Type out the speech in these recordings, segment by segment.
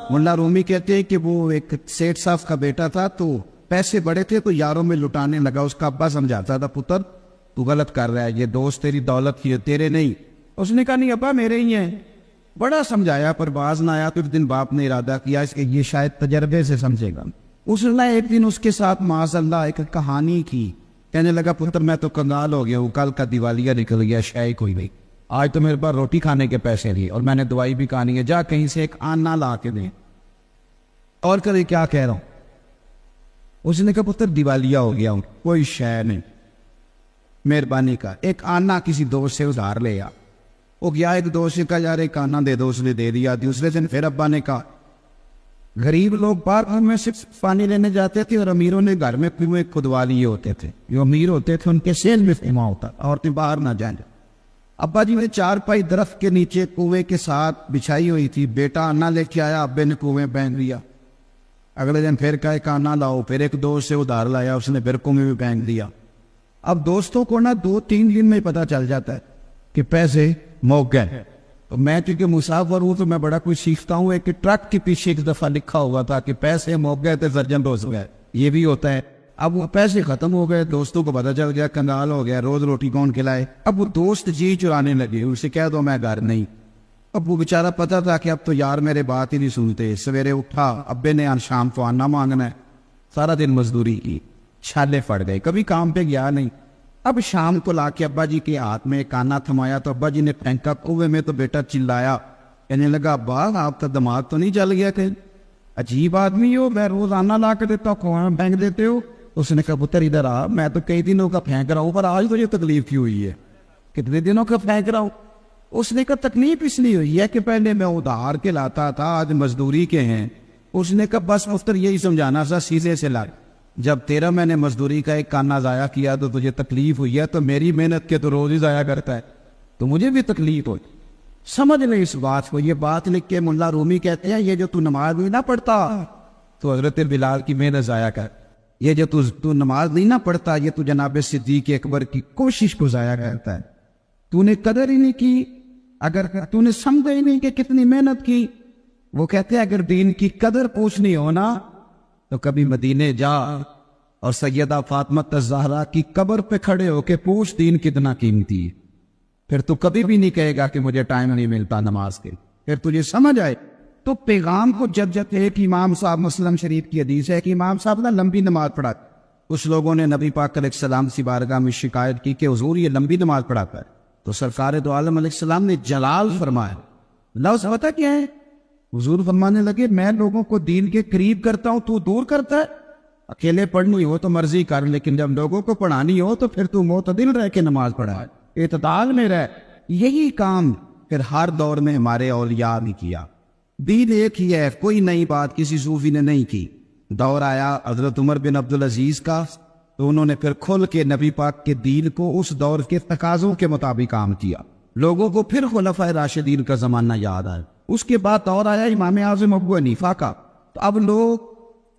ملا رومی کہتے ہیں کہ وہ ایک سیٹ صاحب کا بیٹا تھا، تو پیسے بڑے تھے تو یاروں میں لٹانے لگا. اس کا ابا سمجھاتا تھا پتر تو غلط کر رہا ہے، یہ دوست تیری دولت کی ہے تیرے نہیں. اس نے کہا نہیں ابا میرے ہی ہیں. بڑا سمجھایا پر باز نہ آیا. تو ایک دن باپ نے ارادہ کیا اس کے یہ شاید تجربے سے سمجھے گا. اس نے ایک دن اس کے ساتھ معاذ اللہ ایک کہانی کی. کہنے لگا پتر میں تو کنگال ہو گیا ہوں، کل کا دیوالیہ نکل گیا، شے کوئی نہیں. آج تو میرے پاس روٹی کھانے کے پیسے نہیں اور میں نے دوائی بھی کھانی ہے، جا کہیں سے ایک آنا لا کے دیں. اور کرے کیا کہہ رہا ہوں. اس نے کہا پتر دیوالیہ ہو گیا ہوں، کوئی شے نہیں، مہربانی کا ایک آنا کسی دوست سے ادھار لے آ. وہ گیا ایک دوست سے کہا یار ایک آنا دے دو. اس نے دے دیا. دوسرے دن پھر ابا نے کہا غریب لوگ پارک میں صرف پانی لینے جاتے تھے اور امیروں نے گھر میں کنویں کھدوا لیے ہوتے تھے. جو امیر ہوتے تھے ان کے سیل میں فیما ہوتا، عورتیں باہر نہ جائیں. ابا جی نے 4 پائی درخت کے نیچے کنویں کے ساتھ بچھائی ہوئی تھی. بیٹا آنا لے کے آیا، ابے نے کنویں پھینک دیا. اگلے دن پھر کہا ایک آنا لاؤ. پھر ایک دوست سے ادھار لایا، اس نے پھر کنویں بھی پھینک دیا. اب دوستوں کو نا 2-3 دن میں پتہ چل جاتا ہے کہ پیسے موک گئے. تو میں چونکہ مسافر ہوں تو میں بڑا کچھ سیکھتا ہوں. ایک ٹرک کے پیچھے ایک دفعہ لکھا ہوا تھا کہ پیسے موک گئے تو درجن روز گئے. یہ بھی ہوتا ہے. اب وہ پیسے ختم ہو گئے، دوستوں کو پتہ چل گیا، کنگال ہو گیا، روز روٹی کون کھلائے. اب وہ دوست جی چرانے لگے، اسے کہہ دو میں گھر نہیں. اب وہ بیچارہ پتہ تھا کہ اب تو یار میرے بات ہی نہیں سنتے. سویرے اٹھا، ابے نے شام کو آنا مانگنا ہے. سارا دن مزدوری کی، چھالے پڑ گئے، کبھی کام پہ گیا نہیں. اب شام کو لا کے ابا جی کے ہاتھ میں ایک آنا تھمایا تو ابا جی نے پھینکا کنویں میں. تو بیٹا چلایا، کہنے لگا ابا آپ کا دماغ تو نہیں چل گیا کہ عجیب آدمی ہو، میں روز آنا لا کے دیتا ہوں کنویں میں پھینک دیتے ہو. اس نے کہا پتر ادھر آ، میں تو کئی دنوں کا پھینک رہا ہوں پر آج تو یہ تکلیف کی ہوئی ہے. کتنے دنوں کا پھینک رہا ہوں؟ اس نے کہا تکلیف اس لیے ہوئی ہے کہ پہلے میں ادھار کے لاتا تھا، آج مزدوری کے ہیں. اس نے کہا بس پتر یہی سمجھانا تھا سیدھے سے لا. جب تیرا میں نے مزدوری کا ایک کانا ضائع کیا تو تجھے تکلیف ہوئی ہے، تو میری محنت کے تو روز ہی ضائع کرتا ہے تو مجھے بھی تکلیف ہوئی. سمجھ لیں اس بات کو. یہ بات لکھ کے ملا رومی کہتے ہیں یہ جو تو نماز نہیں نہ پڑھتا تو حضرت بلال کی محنت ضائع کر. یہ جو تو نماز نہیں نہ پڑھتا یہ تو جناب صدیق اکبر کی کوشش کو ضائع کرتا ہے. تو نے قدر ہی نہیں کی، اگر تو نے سمجھا ہی نہیں کہ کتنی محنت کی. وہ کہتے ہیں اگر دین کی قدر پوچھنی ہو نا تو کبھی مدینے جا اور سیدہ فاطمہ الزہرا کی قبر پہ کھڑے ہو کے پوچھ دین کتنا قیمتی ہے. پھر تو کبھی بھی نہیں کہے گا کہ مجھے ٹائم نہیں ملتا نماز کے. پھر تجھے سمجھ آئے. تو پیغام کو جب ایک امام صاحب، مسلم شریف کی حدیث ہے کہ امام صاحب نا لمبی نماز پڑھاتے. کچھ لوگوں نے نبی پاک علیہ السلام سے بارگاہ میں شکایت کی کہ حضور یہ لمبی نماز پڑھاتا ہے. تو سرکار دو عالم علیہ السلام نے جلال فرمایا. لفظ پتہ کیا ہے؟ حضور فرمانے لگے میں لوگوں کو دین کے قریب کرتا ہوں، تو دور کرتا ہے. اکیلے پڑھنی ہو تو مرضی کر، لیکن جب لوگوں کو پڑھانی ہو تو پھر تو معتدل رہ کے نماز پڑھا، اعتدال میں رہ. یہی کام پھر ہر دور میں ہمارے اولیاء نے کیا. دین ایک ہی ہے، کوئی نئی بات کسی صوفی نے نہیں کی. دور آیا حضرت عمر بن عبدالعزیز کا تو انہوں نے پھر کھل کے نبی پاک کے دین کو اس دور کے تقاضوں کے مطابق کام کیا. لوگوں کو پھر خلفائے راشدین کا زمانہ یاد آیا. اس کے بعد دور آیا امام اعظم ابو حنیفہ کا. تو اب لوگ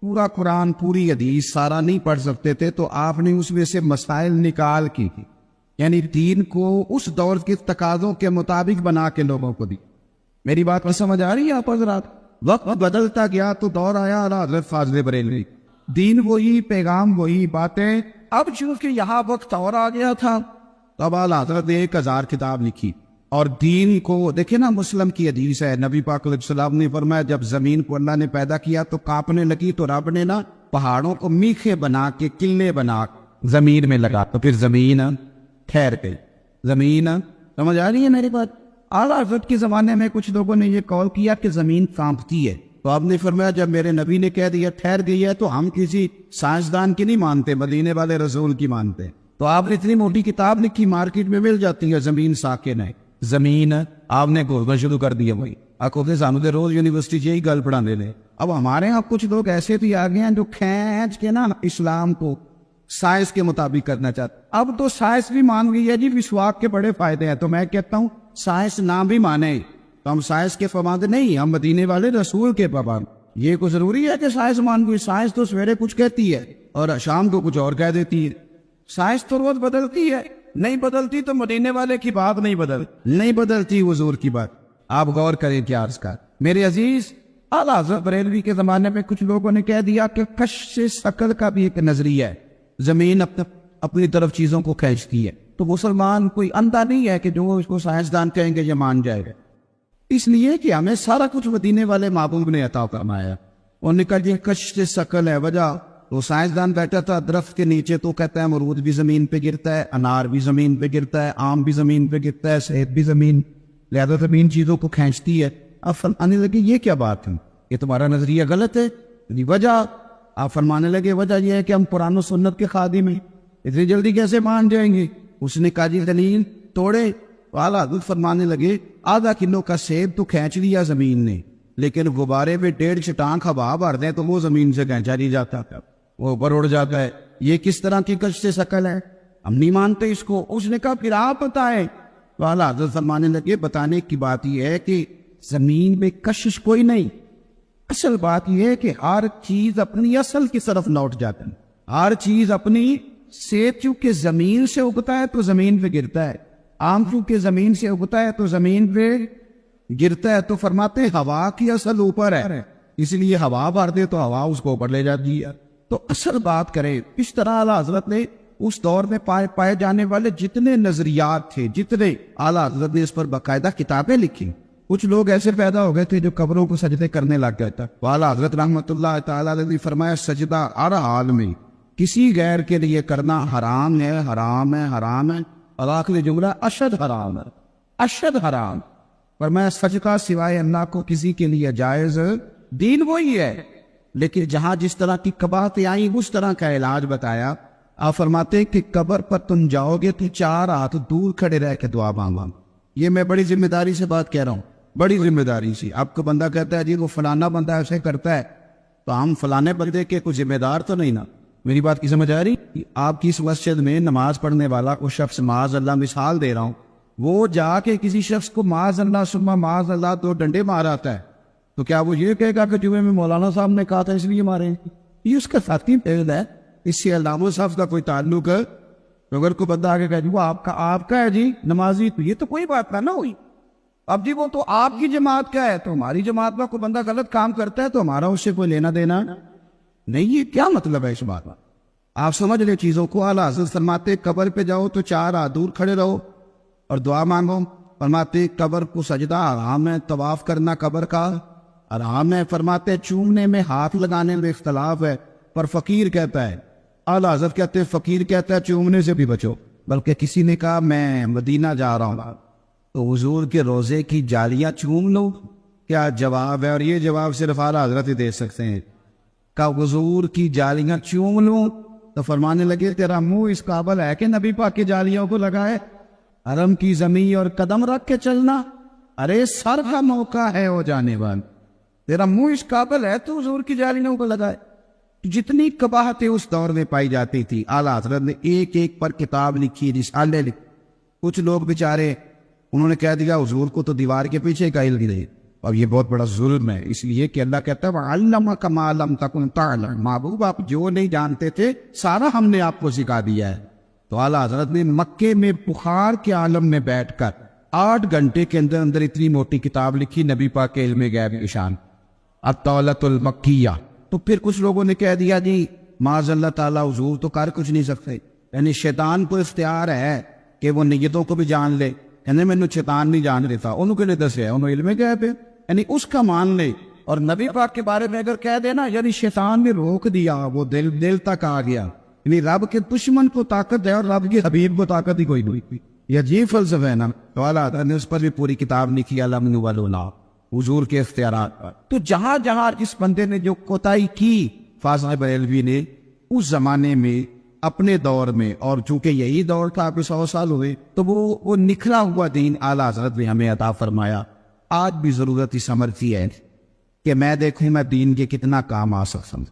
پورا قرآن، پوری حدیث سارا نہیں پڑھ سکتے تھے تو آپ نے اس میں سے مسائل نکال کی تھی، یعنی دین کو اس دور کے تقاضوں کے مطابق بنا کے لوگوں کو دی. میری بات میں سمجھ آ رہی ہے آپ حضرات؟ وقت بدلتا گیا تو دور آیا حضرت فاضل بریلوی. دین وہی، پیغام وہی، باتیں. اب چونکہ یہاں وقت اور آ گیا تھا تب اعلیٰ حضرت نے 1000 کتاب لکھی. اور دین کو دیکھیں نا، مسلم کی حدیث ہے، نبی پاک علیہ السلام نے فرمایا جب زمین کو اللہ نے پیدا کیا تو کانپنے لگی تو رب نے نا پہاڑوں کو میخے بنا کے، قلعے بنا زمین میں لگا تو پھر زمین ٹھہر گئی. زمین سمجھ آ رہی ہے میری بات؟ اعلیٰ حضرت کے زمانے میں کچھ لوگوں نے یہ قول کیا کہ زمین کانپتی ہے تو آپ نے فرمایا جب میرے نبی نے کہہ دیا ٹھہر گئی ہے تو ہم کسی سائنسدان کی نہیں مانتے، مدینے والے رسول کی مانتے. تو آپ نے اتنی موٹی کتاب لکھی، مارکیٹ میں مل جاتی ہے، زمین ساکن ہے. زمین آپ نے گھولنا شروع کر دیا. وہی آپ سانو دے روز یونیورسٹی یہی گل پڑھا دے. اب ہمارے یہاں کچھ لوگ ایسے بھی آ گئے ہیں جو کھینچ کے نا اسلام کو سائنس کے مطابق کرنا چاہتے. اب تو سائنس بھی مان گئی ہے جی مسواک کے بڑے فائدے ہیں. تو میں کہتا ہوں سائنس نہ بھی مانے تو ہم سائنس کے پابند نہیں، ہم مدینے والے رسول کے پابند. یہ کوئی ضروری ہے کہ سائنس مان گئی؟ سائنس تو سویرے کچھ کہتی ہے اور شام کو کچھ اور کہہ دیتی ہے. سائنس تو روز بدلتی ہے. نہیں بدلتی تو مدینے والے کی بات نہیں بدلتی حضور کی بات. آپ غور کریں کیا عرض کر میرے عزیز. اعلیٰ حضرت بریلوی کے زمانے میں کچھ لوگوں نے کہہ دیا کہ کشش ثقل کا بھی ایک نظریہ ہے، زمین اپنی طرف چیزوں کو کھینچتی ہے، تو مسلمان کوئی اندھا نہیں ہے کہ جو اس کو سائنسدان کہیں گے یہ مان جائے گا، اس لیے کہ ہمیں سارا کچھ مدینے والے محبوب نے عطا فرمایا۔ اور نکل یہ کشش ثقل ہے وجہ، تو سائنسدان بیٹھا تھا درخت کے نیچے تو کہتا ہے امرود بھی زمین پہ گرتا ہے، انار بھی زمین پہ گرتا ہے، آم بھی زمین پہ گرتا ہے، سیب بھی زمین، لہذا زمین چیزوں کو کھینچتی ہے۔ اب فرمانے لگے یہ کیا بات ہے، یہ تمہارا نظریہ غلط ہے۔ وجہ آپ فرمانے لگے وجہ یہ ہے کہ ہم قرآن و سنت کے خادم ہیں، اتنی جلدی کیسے مان جائیں گے؟ اس نے کہا جی دلیل توڑے۔ اعلیٰ حضرت فرمانے لگے آدھا کلو کا سیب تو کھینچ لیا زمین نے، لیکن غبارے میں 1.5 چٹان ہوا بھر دیں تو وہ زمین سے کھینچا نہیں جاتا، وہ اوپر اڑ جاتا ہے۔ یہ کس طرح کی کشش ثقل ہے، ہم نہیں مانتے اس کو۔ اس نے کہا پھر آپ بتائیں۔ تو اعلیٰ حضرت فرمانے لگے بتانے کی بات یہ ہے کہ زمین میں کشش کوئی نہیں، اصل بات یہ ہے کہ ہر چیز اپنی اصل کی طرف لوٹ جاتا ہے، ہر چیز اپنی سیب چونکہ زمین سے اگتا ہے تو زمین پہ گرتا ہے، آم چونکہ زمین سے اگتا ہے تو زمین پہ گرتا ہے، تو فرماتے ہیں ہوا کی اصل اوپر ہے، اس لیے ہوا بھر دے تو ہوا اس کو اوپر لے جاتی ہے۔ تو اصل بات کریں اس طرح اعلیٰ حضرت نے اس دور میں پائے جانے والے جتنے نظریات تھے، جتنے اعلیٰ حضرت نے اس پر باقاعدہ کتابیں لکھی۔ کچھ لوگ ایسے پیدا ہو گئے تھے جو قبروں کو سجدے کرنے لگ گئے تھا، اعلیٰ حضرت رحمۃ اللہ تعالیٰ نے فرمایا سجدہ ہر حال میں کسی غیر کے لیے کرنا حرام ہے، حرام ہے، حرام ہے، اور آخری جملہ اشد حرام ہے، اشد حرام۔ فرمایا سجدہ سوائے اللہ کو کسی کے لیے جائز دین وہی ہے، لیکن جہاں جس طرح کی قباحتیں آئیں اس طرح کا علاج بتایا۔ آپ فرماتے کہ قبر پر تم جاؤ گے تو 4 ہاتھ دور کھڑے رہ کے دعا مانگو۔ یہ میں بڑی ذمہ داری سے بات کہہ رہا ہوں، بڑی ذمہ داری سے۔ آپ کو بندہ کہتا ہے جی وہ فلانا بندہ ایسے کرتا ہے، تو ہم فلانے بندے کے کوئی ذمہ دار تو نہیں نا؟ میری بات کی سمجھ آ رہی؟ آپ کی اس مسجد میں نماز پڑھنے والا کوئی شخص معاذ اللہ مثال دے رہا ہوں، وہ جا کے کسی شخص کو معاذ اللہ ثم معاذ اللہ 2 ڈنڈے مار آتا ہے، تو کیا وہ یہ کہے گا کہ جمعے میں مولانا صاحب نے کہا تھا اس لیے مارے؟ یہ اس کا ساتھی فعل ہے، اس سے علامہ صاحب کا کوئی تعلق ہے؟ تو اگر کوئی بندہ آگے کہے جی وہ آپ کا ہے جی نمازی، تو یہ تو کوئی بات نہ ہوئی۔ اب جی وہ تو آپ کی جماعت کا ہے، تو ہماری جماعت میں کوئی بندہ غلط کام کرتا ہے تو ہمارا اس سے کوئی لینا دینا نہیں۔ یہ کیا مطلب ہے اس بات کا؟ آپ سمجھ لیں چیزوں کو۔ اعلیٰ حضرت فرماتے قبر پہ جاؤ تو 4 ہاتھ دور کھڑے رہو اور دعا مانگو۔ فرماتے قبر کو سجدہ حرام ہے، طواف کرنا قبر کا حرام ہے۔ فرماتے چومنے میں ہاتھ لگانے میں اختلاف ہے، پر فقیر کہتا ہے، اعلیٰ حضرت کہتے ہیں فقیر کہتا ہے چومنے سے بھی بچو۔ بلکہ کسی نے کہا میں مدینہ جا رہا ہوں تو حضور کے روزے کی جالیاں چوم لو، کیا جواب ہے؟ اور یہ جواب صرف اعلیٰ حضرت ہی دے سکتے ہیں۔ کہا حضور کی جالیاں چوم لوں؟ تو فرمانے لگے تیرا منہ اس قابل ہے کہ نبی پاک کی جالیوں کو لگائے؟ حرم کی زمین اور قدم رکھ کے چلنا، ارے سر کا موقع ہے ہو جانے والا، تیرا منہ اس قابل ہے تو حضور کی جالیوں کو لگائے؟ جتنی قباحتیں اس دور میں پائی جاتی تھی اعلیٰ حضرت نے ایک ایک پر کتاب لکھی، رسالے لکھی۔ کچھ لوگ بیچارے انہوں نے کہہ دیا حضور کو تو دیوار کے پیچھے کا علم دے، اور یہ بہت بڑا ظلم ہے، اس لیے کہ اللہ کہتا ہے وَعَلَّمَكَ مَا لَمْ تَكُنْ تَعْلَمْ، محبوب آپ جو نہیں جانتے تھے سارا ہم نے آپ کو سکھا دیا ہے۔ تو اعلیٰ حضرت نے مکے میں بخار کے عالم میں بیٹھ کر 8 گھنٹے کے اندر اندر اتنی موٹی کتاب لکھی، نبی پاک کے علم غیب کی شان، الطولۃ المکیہ۔ تو پھر کچھ لوگوں نے کہہ دیا جی معاذ اللہ تعالیٰ حضور تو کر کچھ نہیں سکتے، یعنی شیطان کو اختیار ہے کہ وہ نیتوں کو بھی جان لے، یعنی میں شیطان نہیں جان دیتا، انہوں کے لیے دسے انہوں علم غیب ہے، یعنی اس کا مان لے۔ اور نبی پاک کے بارے میں اگر کہہ دینا یعنی شیطان نے روک دیا، وہ دل تک آ گیا، یعنی رب کے دشمن کو طاقت ہے اور رب کے حبیب کو طاقت ہی کوئی نہیں۔ یہ عجیب فلسفہ ہے نا۔ تو اعلیٰ حضرت نے اس پر بھی پوری کتاب لکھی علم والولا، حضور کے اختیارات پر۔ تو جہاں جہاں اس بندے نے جو کوتاہی کی فاضل بریلوی نے اس زمانے میں اپنے دور میں، اور چونکہ یہی دور تھا کہ 100 سال ہوئے، تو وہ نکھلا ہوا دین اعلیٰ حضرت نے ہمیں عطا فرمایا۔ آج بھی ضرورت اس عمر کی ہے کہ میں دیکھوں میں دین کے کتنا کام آ سکتا ہوں۔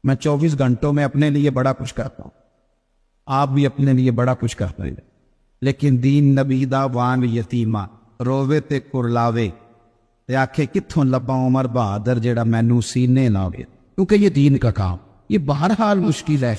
میں 24 گھنٹوں میں اپنے لیے بڑا کچھ کرتا ہوں، آپ بھی اپنے لیے بڑا کچھ کرتے ہیں، لیکن دین نبی دا وان یتیمہ رووے تے کرلاوے تے آکھے کتھوں لبا عمر بہادر جیڑا مینوں سینے لاوے، کیونکہ یہ دین کا کام یہ بہرحال مشکل ہے۔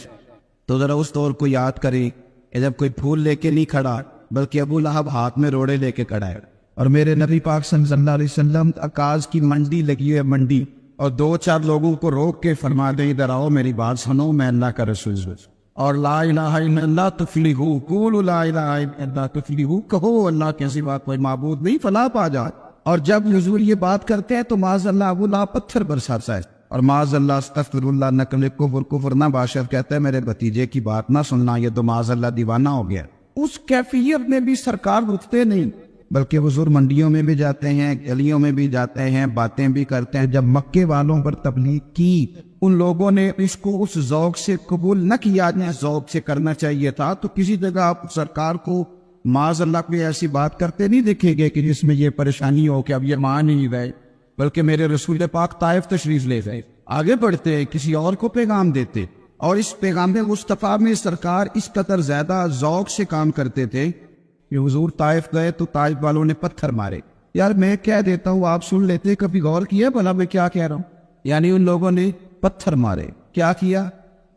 تو ذرا اس دور کو یاد کریں، جب کوئی پھول لے کے نہیں کھڑا بلکہ ابو لہب ہاتھ میں روڑے لے کے کھڑا ہے، اور میرے نبی پاک صلی اللہ علیہ وسلم عکاظ کی منڈی لگی ہے، منڈی، اور 2-4 لوگوں کو روک کے فرما دیں ادھر آؤ میری بات سنو، میں اللہ کا رسول ہوں، اور لا الہ الا اللہ تفلحوا، قولوا لا الہ الا اللہ تفلحوا، کہو اللہ کے سوا کوئی معبود نہیں، فلاح پا جائے۔ اور جب حضور یہ بات کرتے ہیں تو معاذ اللہ ابو لہب پتھر برساتا ہے، اور معاذ اللہ استغفر اللہ نقل کفر نہ باشد کہتا ہے میرے بھتیجے کی بات نہ سننا، یہ تو معاذ اللہ دیوانہ ہو گیا۔ اس کیفیت میں بھی سرکار رکتے نہیں، بلکہ حضور منڈیوں میں بھی جاتے ہیں، گلیوں میں بھی جاتے ہیں، باتیں بھی کرتے ہیں۔ جب مکے والوں پر تبلیغ کی، ان لوگوں نے اس کو اس ذوق سے قبول نہ کیا جس ذوق سے کرنا چاہیے تھا، تو کسی جگہ آپ سرکار کو معاذ اللہ کوئی ایسی بات کرتے نہیں دیکھیں گے کہ جس میں یہ پریشانی ہو کہ اب یہ مان نہیں گئے، بلکہ میرے رسول پاک طائف تشریف لے گئے، آگے بڑھتے کسی اور کو پیغام دیتے، اور اس پیغام مصطفیٰ میں سرکار اس قدر زیادہ ذوق سے کام کرتے تھے کہ حضور طائف گئے تو طائف والوں نے پتھر مارے۔ یار میں کہہ دیتا ہوں آپ سن لیتے، کبھی غور کیا بھلا میں کیا کہہ رہا ہوں؟ یعنی ان لوگوں نے پتھر مارے، کیا کیا؟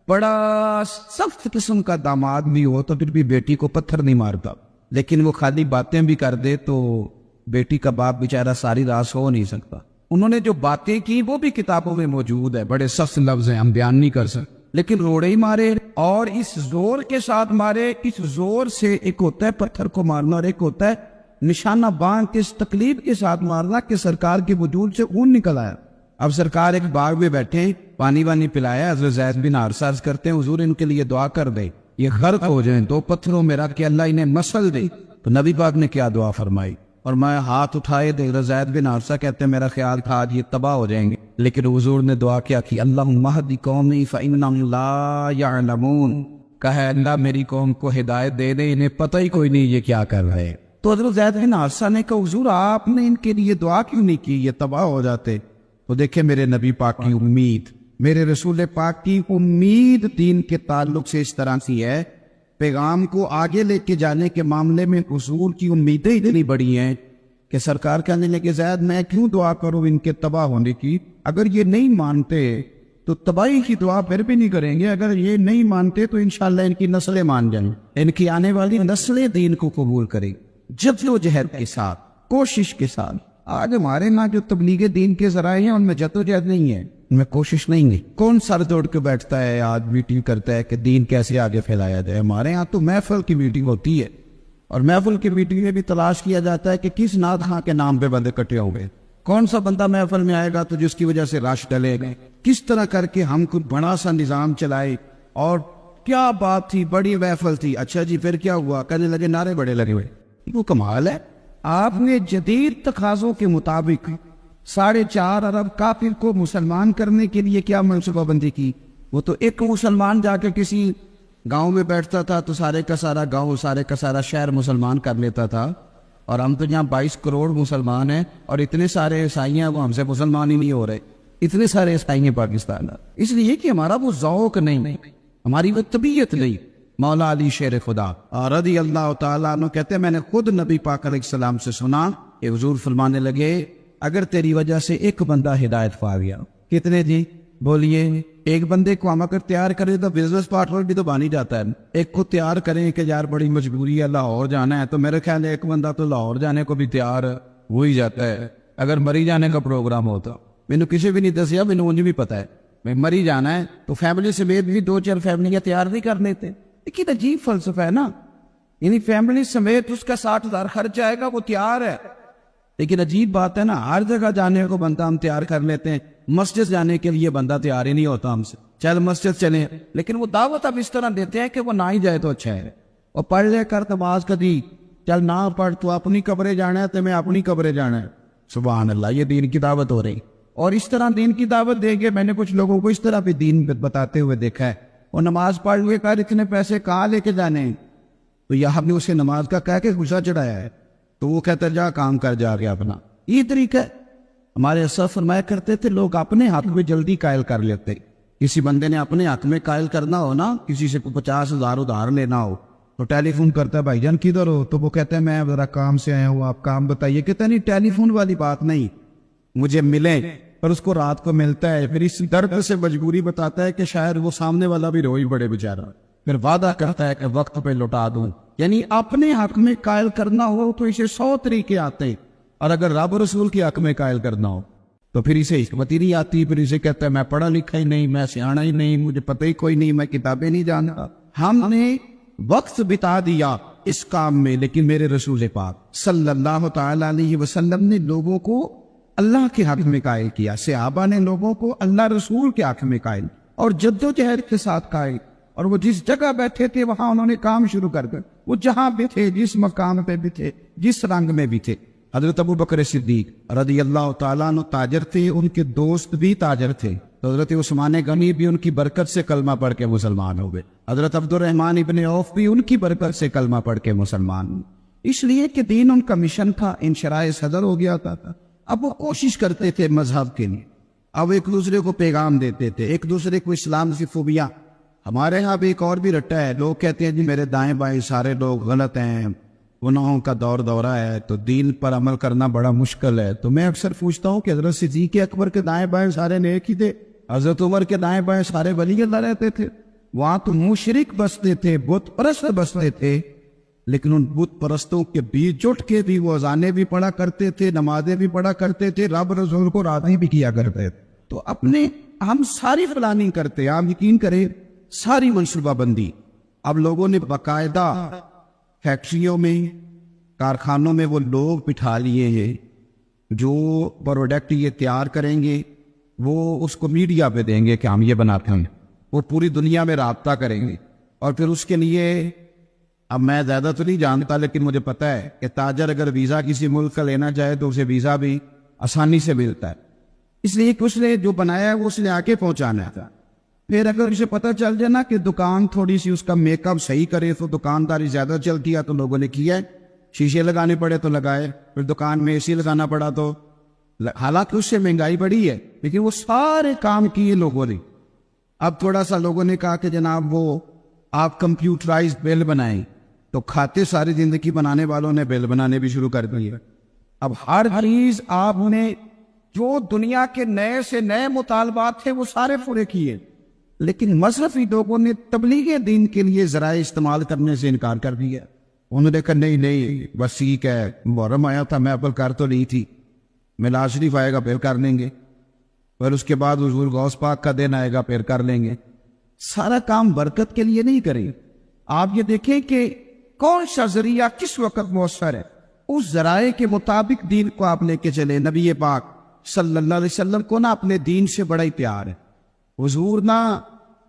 بڑا سخت قسم کا داماد بھی ہو تو پھر بھی بیٹی کو پتھر نہیں مارتا، لیکن وہ خالی باتیں بھی کر دے تو بیٹی کا باپ بیچارہ ساری رات سو نہیں سکتا۔ انہوں نے جو باتیں کی وہ بھی کتابوں میں موجود ہے، بڑے سخت لفظ ہیں، ہم بیان نہیں کر سکتے، لیکن روڑے ہی مارے، اور اس زور کے ساتھ مارے۔ اس زور سے ایک ہوتا ہے پتھر کو مارنا، اور ایک ہوتا ہے نشانہ باندھ کے اس تکلیف کے ساتھ مارنا کہ سرکار کے وجود سے خون نکل آیا۔ اب سرکار ایک باغ میں بیٹھے، پانی وانی پلایا، حضرت زید بن حارثہ عرض کرتے ہیں حضور ان کے لیے دعا کر دے، یہ غرق ہو جائیں، 2 پتھروں میں رکھ کے اللہ انہیں مسل دے۔ تو نبی پاک نے کیا دعا فرمائی، اور میں ہاتھ اٹھائے دے، زید بن حارثہ کہتے ہیں میرا خیال تھا آج یہ تباہ ہو جائیں گے، لیکن حضور نے دعا کیا کی، اللہم اہد قومی فإنہم لا یعلمون، کہا اللہ میری قوم کو ہدایت دے دے، انہیں پتہ ہی کوئی نہیں یہ کیا کر رہے ہیں۔ تو حضرت زید بن حارثہ نے کہا حضور آپ نے ان کے لیے دعا کیوں نہیں کی، یہ تباہ ہو جاتے۔ تو دیکھیں میرے نبی پاک کی امید، میرے رسول پاک کی امید دین کے تعلق سے اس طرح سی ہے، پیغام کو آگے لے کے جانے کے معاملے میں حضور کی امیدیں اتنی بڑی ہیں کہ سرکار کہنے لگے زید میں کیوں دعا کروں ان کے تباہ ہونے کی، اگر یہ نہیں مانتے تو تباہی کی دعا پھر بھی نہیں کریں گے، اگر یہ نہیں مانتے تو انشاءاللہ ان کی نسلیں مان جائیں، ان کی آنے والی نسلیں دین کو قبول کریں، جدوجہد کے ساتھ، کوشش کے ساتھ۔ آج ہمارے نہ جو تبلیغ دین کے ذرائع ہیں ان میں جدوجہد نہیں ہے، ان میں کوشش نہیں ہے۔ کون سر جوڑ کے بیٹھتا ہے آج میٹنگ کرتا ہے کہ دین کیسے آگے پھیلایا جائے؟ ہمارے ہاں تو محفل کی میٹنگ ہوتی ہے، اور محفل کی میٹنگ میں بھی تلاش کیا جاتا ہے کہ کس نعت خاں کے نام پہ بندے کٹے ہو گئے، کون سا بندہ محفل میں آئے گا تو جس کی وجہ سے رش ڈلے گئے، کس طرح کر کے ہم کوئی بڑا سا نظام چلائے، اور کیا بات تھی، بڑی محفل تھی، اچھا جی پھر کیا ہوا، کہنے لگے نعرے بڑے لگے ہوئے۔ وہ کمال ہے، آپ نے جدید تقاضوں کے مطابق 4.5 ارب کافر کو مسلمان کرنے کے لیے کیا منصوبہ بندی کی؟ وہ تو ایک مسلمان جا کے کسی گاؤں میں بیٹھتا تھا تو سارے کا سارا گاؤں، سارے کا سارا شہر مسلمان کر لیتا تھا، اور ہم تو یہاں 22 کروڑ مسلمان ہیں، اور اتنے سارے عیسائی ہیں وہ ہم سے مسلمان ہی نہیں ہو رہے، اتنے سارے عیسائی ہیں پاکستان میں، اس لیے کہ ہمارا وہ ذوق نہیں، ہماری وہ طبیعت نہیں۔ مولا علی شیر خدا رضی اللہ تعالیٰ عنہ کہتے ہیں میں نے خود نبی پاک علیہ السلام سے سنا کہ حضور فرمانے لگے اگر تیری وجہ سے ایک بندہ ہدایت پا گیا، کتنے جی بولیے، ایک بندے کو ہم اگر تیار کریں تو بزنس پارٹنر بھی تو بن ہی جاتا ہے، ایک کو تیار کریں کہ یار بڑی مجبوری ہے لاہور جانا ہے، تو میرے خیال ہے ایک بندہ تو لاہور جانے کو بھی تیار ہو ہی جاتا ہے۔ اگر مری جانے کا پروگرام ہوتا، مینو کسی بھی نہیں دسیا، مینو انہیں بھی پتا ہے میں مری جانا ہے، تو فیملی سمیت بھی 2-4 فیملیاں تیار نہیں کر لیتے۔ لیکن عجیب فلسفہ ہے نا، یعنی فیملی سمیت اس کا 60,000 خرچ آئے گا، وہ تیار ہے، لیکن عجیب بات ہے نا، ہر جگہ جانے کو بندہ ہم تیار کر لیتے ہیں، مسجد جانے کے لیے بندہ تیار ہی نہیں ہوتا ہم سے، چل مسجد چلیں، لیکن وہ دعوت اب اس طرح دیتے ہیں کہ وہ نہ ہی جائے تو اچھا ہے، اور پڑھ لے کر نماز کبھی، چل نہ پڑھ تو اپنی قبریں جانا ہے تو میں اپنی قبریں جانا ہے۔ سبحان اللہ، یہ دین کی دعوت ہو رہی، اور اس طرح دین کی دعوت دیں گے۔ میں نے کچھ لوگوں کو اس طرح بھی دین بتاتے ہوئے دیکھا ہے، اور نماز پڑھ ہوئے کہا اتنے پیسے کہاں لے کے جانے ہیں، تو یہ ہم نے اسے نماز کا کہہ کے غصہ چڑھایا ہے، تو وہ کہتا جا کام کر جا کے اپنا، یہ طریقہ ہے۔ ہمارے اسلاف فرمایا کرتے تھے لوگ اپنے حق میں جلدی قائل کر لیتے، کسی بندے نے اپنے حق میں قائل کرنا ہو نا، کسی سے 50,000 ادھار لینا ہو تو ٹیلی فون کرتا ہے بھائی جان کدھر ہو، تو وہ کہتا ہے میں ذرا کام سے آیا ہوں، آپ کام بتائیے، کہتا نہیں ٹیلی فون والی بات نہیں، مجھے ملے، پر اس کو رات کو ملتا ہے، پھر اس درد سے مجبوری بتاتا ہے کہ شاید وہ سامنے والا بھی روئی بڑے بیچارہ، پھر وعدہ کرتا ہے کہ وقت پہ لوٹا دوں۔ یعنی اپنے حق میں قائل کرنا ہو تو اسے 100 طریقے آتے ہیں، اور اگر رب رسول کی حق میں قائل کرنا ہو تو پھر اسے حکمت ہی نہیں آتی، پھر اسے کہتا ہے میں پڑھا لکھا ہی نہیں، میں سیاںا ہی نہیں، مجھے پتہ ہی کوئی نہیں، میں کتابیں نہیں جانتا۔ ہم نے وقت بتا دیا اس کام میں، لیکن میرے رسول پاک صلی اللہ تعالی علیہ وسلم نے لوگوں کو اللہ کے حق میں قائل کیا، صحابہ نے لوگوں کو اللہ رسول کے حق میں قائل، اور جدوجہد کے ساتھ قائل، اور وہ جس جگہ بیٹھے تھے وہاں انہوں نے کام شروع کر دیا، وہ جہاں بھی تھے، جس مقام پہ بھی تھے، جس رنگ میں بھی تھے۔ حضرت ابو بکر صدیق رضی اللہ تعالیٰ عنہ تاجر تھے، ان کے دوست بھی تاجر تھے، تو حضرت عثمان غنی بھی ان کی برکت سے کلمہ پڑھ کے مسلمان ہو گئے، حضرت عبد الرحمن ابن عوف بھی ان کی برکت سے کلمہ پڑھ کے مسلمان ہوئے، اس لیے کہ دین ان کا مشن تھا، انشراح صدر ہو گیا تھا۔ اب وہ کوشش کرتے تھے مذہب کے لیے، اب ایک دوسرے کو پیغام دیتے تھے، ایک دوسرے کو اسلام کی خوبیاں۔ ہمارے ہاں بھی ایک اور بھی رٹا ہے، لوگ کہتے ہیں جی میرے دائیں بائیں سارے لوگ غلط ہیں، گناہوں کا دورہ ہے، تو دین پر عمل کرنا بڑا مشکل ہے۔ تو میں اکثر پوچھتا ہوں کہ حضرت صدیق اکبر کے دائیں بائیں سارے نیک ہی تھے، حضرت عمر کے دائیں بائیں سارے ولی اللہ رہتے تھے، وہاں تو مشرک بستے تھے، بت پرست بستے تھے، لیکن ان بت پرستوں کے بیچ جٹ کے بھی وہ اذانیں بھی پڑھا کرتے تھے، نمازیں بھی پڑھا کرتے تھے، رب رسول کو راضی بھی کیا کرتے تھے۔ تو ہم ساری پلاننگ کرتے ہیں، آپ یقین کریں، ساری منصوبہ بندی۔ اب لوگوں نے باقاعدہ فیکٹریوں میں، کارخانوں میں وہ لوگ بٹھا لیے ہیں جو پروڈکٹ یہ تیار کریں گے، وہ اس کو میڈیا پہ دیں گے کہ ہم یہ بناتے ہیں، وہ پوری دنیا میں رابطہ کریں گے، اور پھر اس کے لیے، اب میں زیادہ تو نہیں جانتا لیکن مجھے پتا ہے کہ تاجر اگر ویزا کسی ملک کا لینا چاہے تو اسے ویزا بھی آسانی سے ملتا ہے، اس لیے کہ اس نے جو بنایا ہے وہ اس نے آگے پہنچانا تھا۔ پھر اگر اسے پتہ چل جائے نا کہ دکان تھوڑی سی اس کا میک اپ صحیح کرے تو دکانداری زیادہ چلتی ہے، تو لوگوں نے کیا ہے، شیشے لگانے پڑے تو لگائے، پھر دکان میں اے سی لگانا پڑا تو، حالانکہ اس سے مہنگائی بڑھی ہے لیکن وہ سارے کام کیے لوگوں نے۔ اب تھوڑا سا لوگوں نے کہا کہ جناب وہ آپ کمپیوٹرائز بل بنائیں، تو کھاتے ساری زندگی بنانے والوں نے بل بنانے بھی شروع کر دیا۔ اب ہر چیز آپ نے جو دنیا کے نئے سے نئے مطالبات تھے وہ سارے پورے کیے، لیکن مصرفی لوگوں نے تبلیغ دین کے لیے ذرائع استعمال کرنے سے انکار کر دیا۔ انہوں نے کہا نہیں بس ٹھیک ہے، محرم آیا تھا، میں اپل کر تو نہیں تھی، میلاد شریف آئے گا پھر کر لیں گے، پھر اس کے بعد حضور غوث پاک کا دن آئے گا پھر کر لیں گے۔ سارا کام برکت کے لیے نہیں کریں۔ آپ یہ دیکھیں کہ کون سا ذریعہ کس وقت مؤثر ہے، اس ذرائع کے مطابق دین کو آپ لے کے چلے۔ نبی پاک صلی اللہ علیہ وسلم کو نا اپنے دین سے بڑا ہی پیار ہے۔ حضور نا،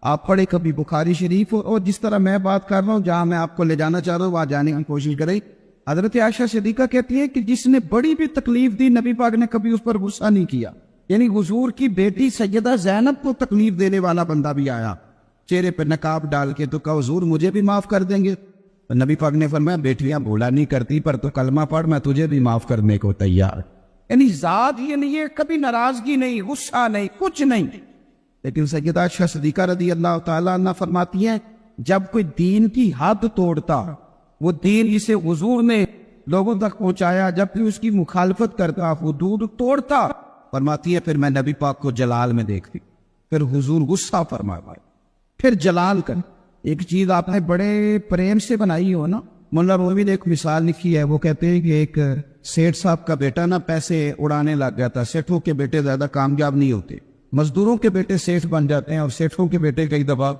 آپ پڑھے کبھی بخاری شریف، اور جس طرح میں بات کر رہا ہوں، جہاں میں آپ کو لے جانا چاہ رہا ہوں وہاں جانے کی کوشش کریں۔ حضرت عائشہ صدیقہ کہتی ہے کہ جس نے بڑی بھی تکلیف دی نبی پاک نے کبھی اس پر غصہ نہیں کیا، یعنی حضور کی بیٹی سیدہ زینب کو تکلیف دینے والا بندہ بھی آیا چہرے پہ نقاب ڈال کے، تو کہا حضور مجھے بھی معاف کر دیں گے؟ تو نبی پاک نے فرمایا بیٹیاں بھولا نہیں کرتی، پر تو کلمہ پڑھ، میں تجھے بھی معاف کرنے کو تیار۔ یعنی ذات یہ نہیں ہے، کبھی ناراضگی نہیں، غصہ نہیں، کچھ نہیں۔ لیکن سیدہ عائشہ صدیقہ رضی اللہ تعالیٰ عنہ فرماتی ہیں جب کوئی دین کی حد توڑتا، وہ دین اسے حضور نے لوگوں تک پہنچایا، جب کوئی اس کی مخالفت کرتا، حدود توڑتا، فرماتی ہے پھر میں نبی پاک کو جلال میں دیکھتی، پھر حضور غصہ فرمایا، پھر جلال کر۔ ایک چیز آپ نے بڑے پریم سے بنائی ہو نا، مولانا رومی نے ایک مثال لکھی ہے، وہ کہتے ہیں کہ ایک سیٹھ صاحب کا بیٹا نا پیسے اڑانے لگ گیا تھا۔ سیٹھوں کے بیٹے زیادہ کامیاب نہیں ہوتے، مزدوروں کے بیٹے سیٹھ بن جاتے ہیں، اور سیٹھوں کے بیٹے کئی دفعہ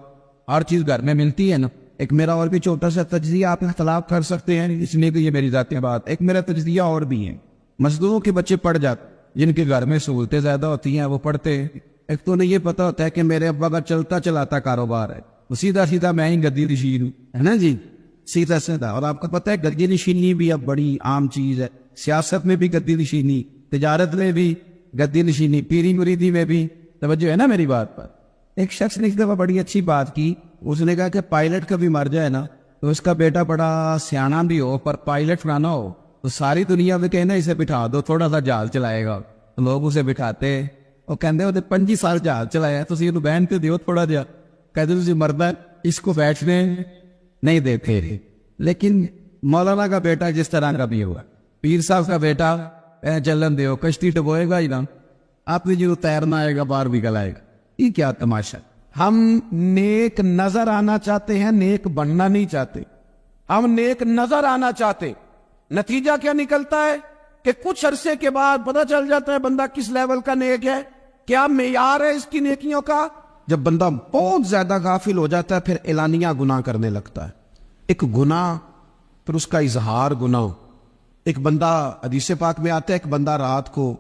ہر چیز گھر میں ملتی ہے نا۔ ایک میرا اور بھی چھوٹا سا تجزیہ، آپ اختلاف کر سکتے ہیں اس لیے کہ یہ میری ذاتی بات، ایک میرا تجزیہ اور بھی ہے۔ مزدوروں کے بچے پڑھ جاتے، جن کے گھر میں سہولتیں زیادہ ہوتی ہیں وہ پڑھتے ہیں۔ ایک تو انہیں یہ پتا ہوتا ہے کہ میرے ابا کا چلتا چلاتا کاروبار ہے، وہ سیدھا سیدھا میں ہی گدی نشین ہوں، ہے نا جی، سیدھا سیدھا۔ اور آپ کو پتا ہے گدی نشینی بھی اب بڑی عام چیز ہے، سیاست میں بھی گدی نشینی، تجارت میں بھی گدی نشینی، پیری مریدی میں بھی۔ توجہ ہے نا میری بات پر؟ ایک شخص نے ایک دفعہ بڑی اچھی بات کی، اس نے کہا کہ پائلٹ کبھی مر جائے نا تو اس کا بیٹا بڑا سیانا بھی ہو پر پائلٹ نہ ہو، تو ساری دنیا میں کہنا اسے بٹھا دو، تھوڑا سا جہاز چلائے گا۔ تو لوگ اسے بٹھاتے، وہ کہتے ہیں 25 سال جہاز چلایا، تو یہ بہن پہ دیو تھوڑا جا، کہتے تجھے مردہ اس کو بیٹھنے نہیں دیتے۔ لیکن مولانا کا بیٹا جس طرح کا بھی ہوا، پیر صاحب کا بیٹا چلن دیو، کشتی ڈبوئے گا ہی نا، آپ نے جو تیرنا آئے گا باہر بھی گلائے گا۔ یہ کیا تماشا؟ ہم نیک نظر آنا چاہتے ہیں، نیک بننا نہیں چاہتے۔ ہم نیک نظر آنا چاہتے، نتیجہ کیا نکلتا ہے؟ کہ کچھ عرصے کے بعد پتہ چل جاتا ہے بندہ کس لیول کا نیک ہے، کیا معیار ہے اس کی نیکیوں کا. جب بندہ بہت زیادہ غافل ہو جاتا ہے پھر اعلانیہ گناہ کرنے لگتا ہے. ایک گناہ پھر اس کا اظہار گناہ. ایک بندہ حدیث پاک میں آتا ہے، ایک بندہ رات کو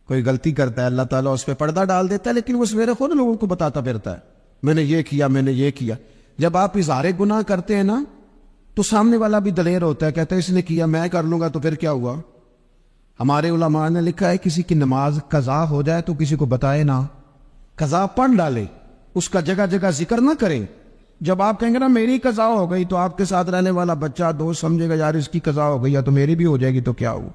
کوئی غلطی کرتا ہے، اللہ تعالیٰ اس پہ پردہ ڈال دیتا ہے، لیکن وہ سویرے خود لوگوں کو بتاتا پھرتا ہے میں نے یہ کیا، میں نے یہ کیا. جب آپ اظہار گناہ کرتے ہیں نا تو سامنے والا بھی دلیر ہوتا ہے، کہتا ہے اس نے کیا میں کر لوں گا تو پھر کیا ہوا. ہمارے علماء نے لکھا ہے کسی کی نماز قضا ہو جائے تو کسی کو بتائے نہ، قضا پڑھ ڈالے، اس کا جگہ جگہ ذکر نہ کریں. جب آپ کہیں گے نا میری قضا ہو گئی تو آپ کے ساتھ رہنے والا بچہ دوست سمجھے گا یار اس کی قضا ہو گئی یا تو میری بھی ہو جائے گی تو کیا ہو.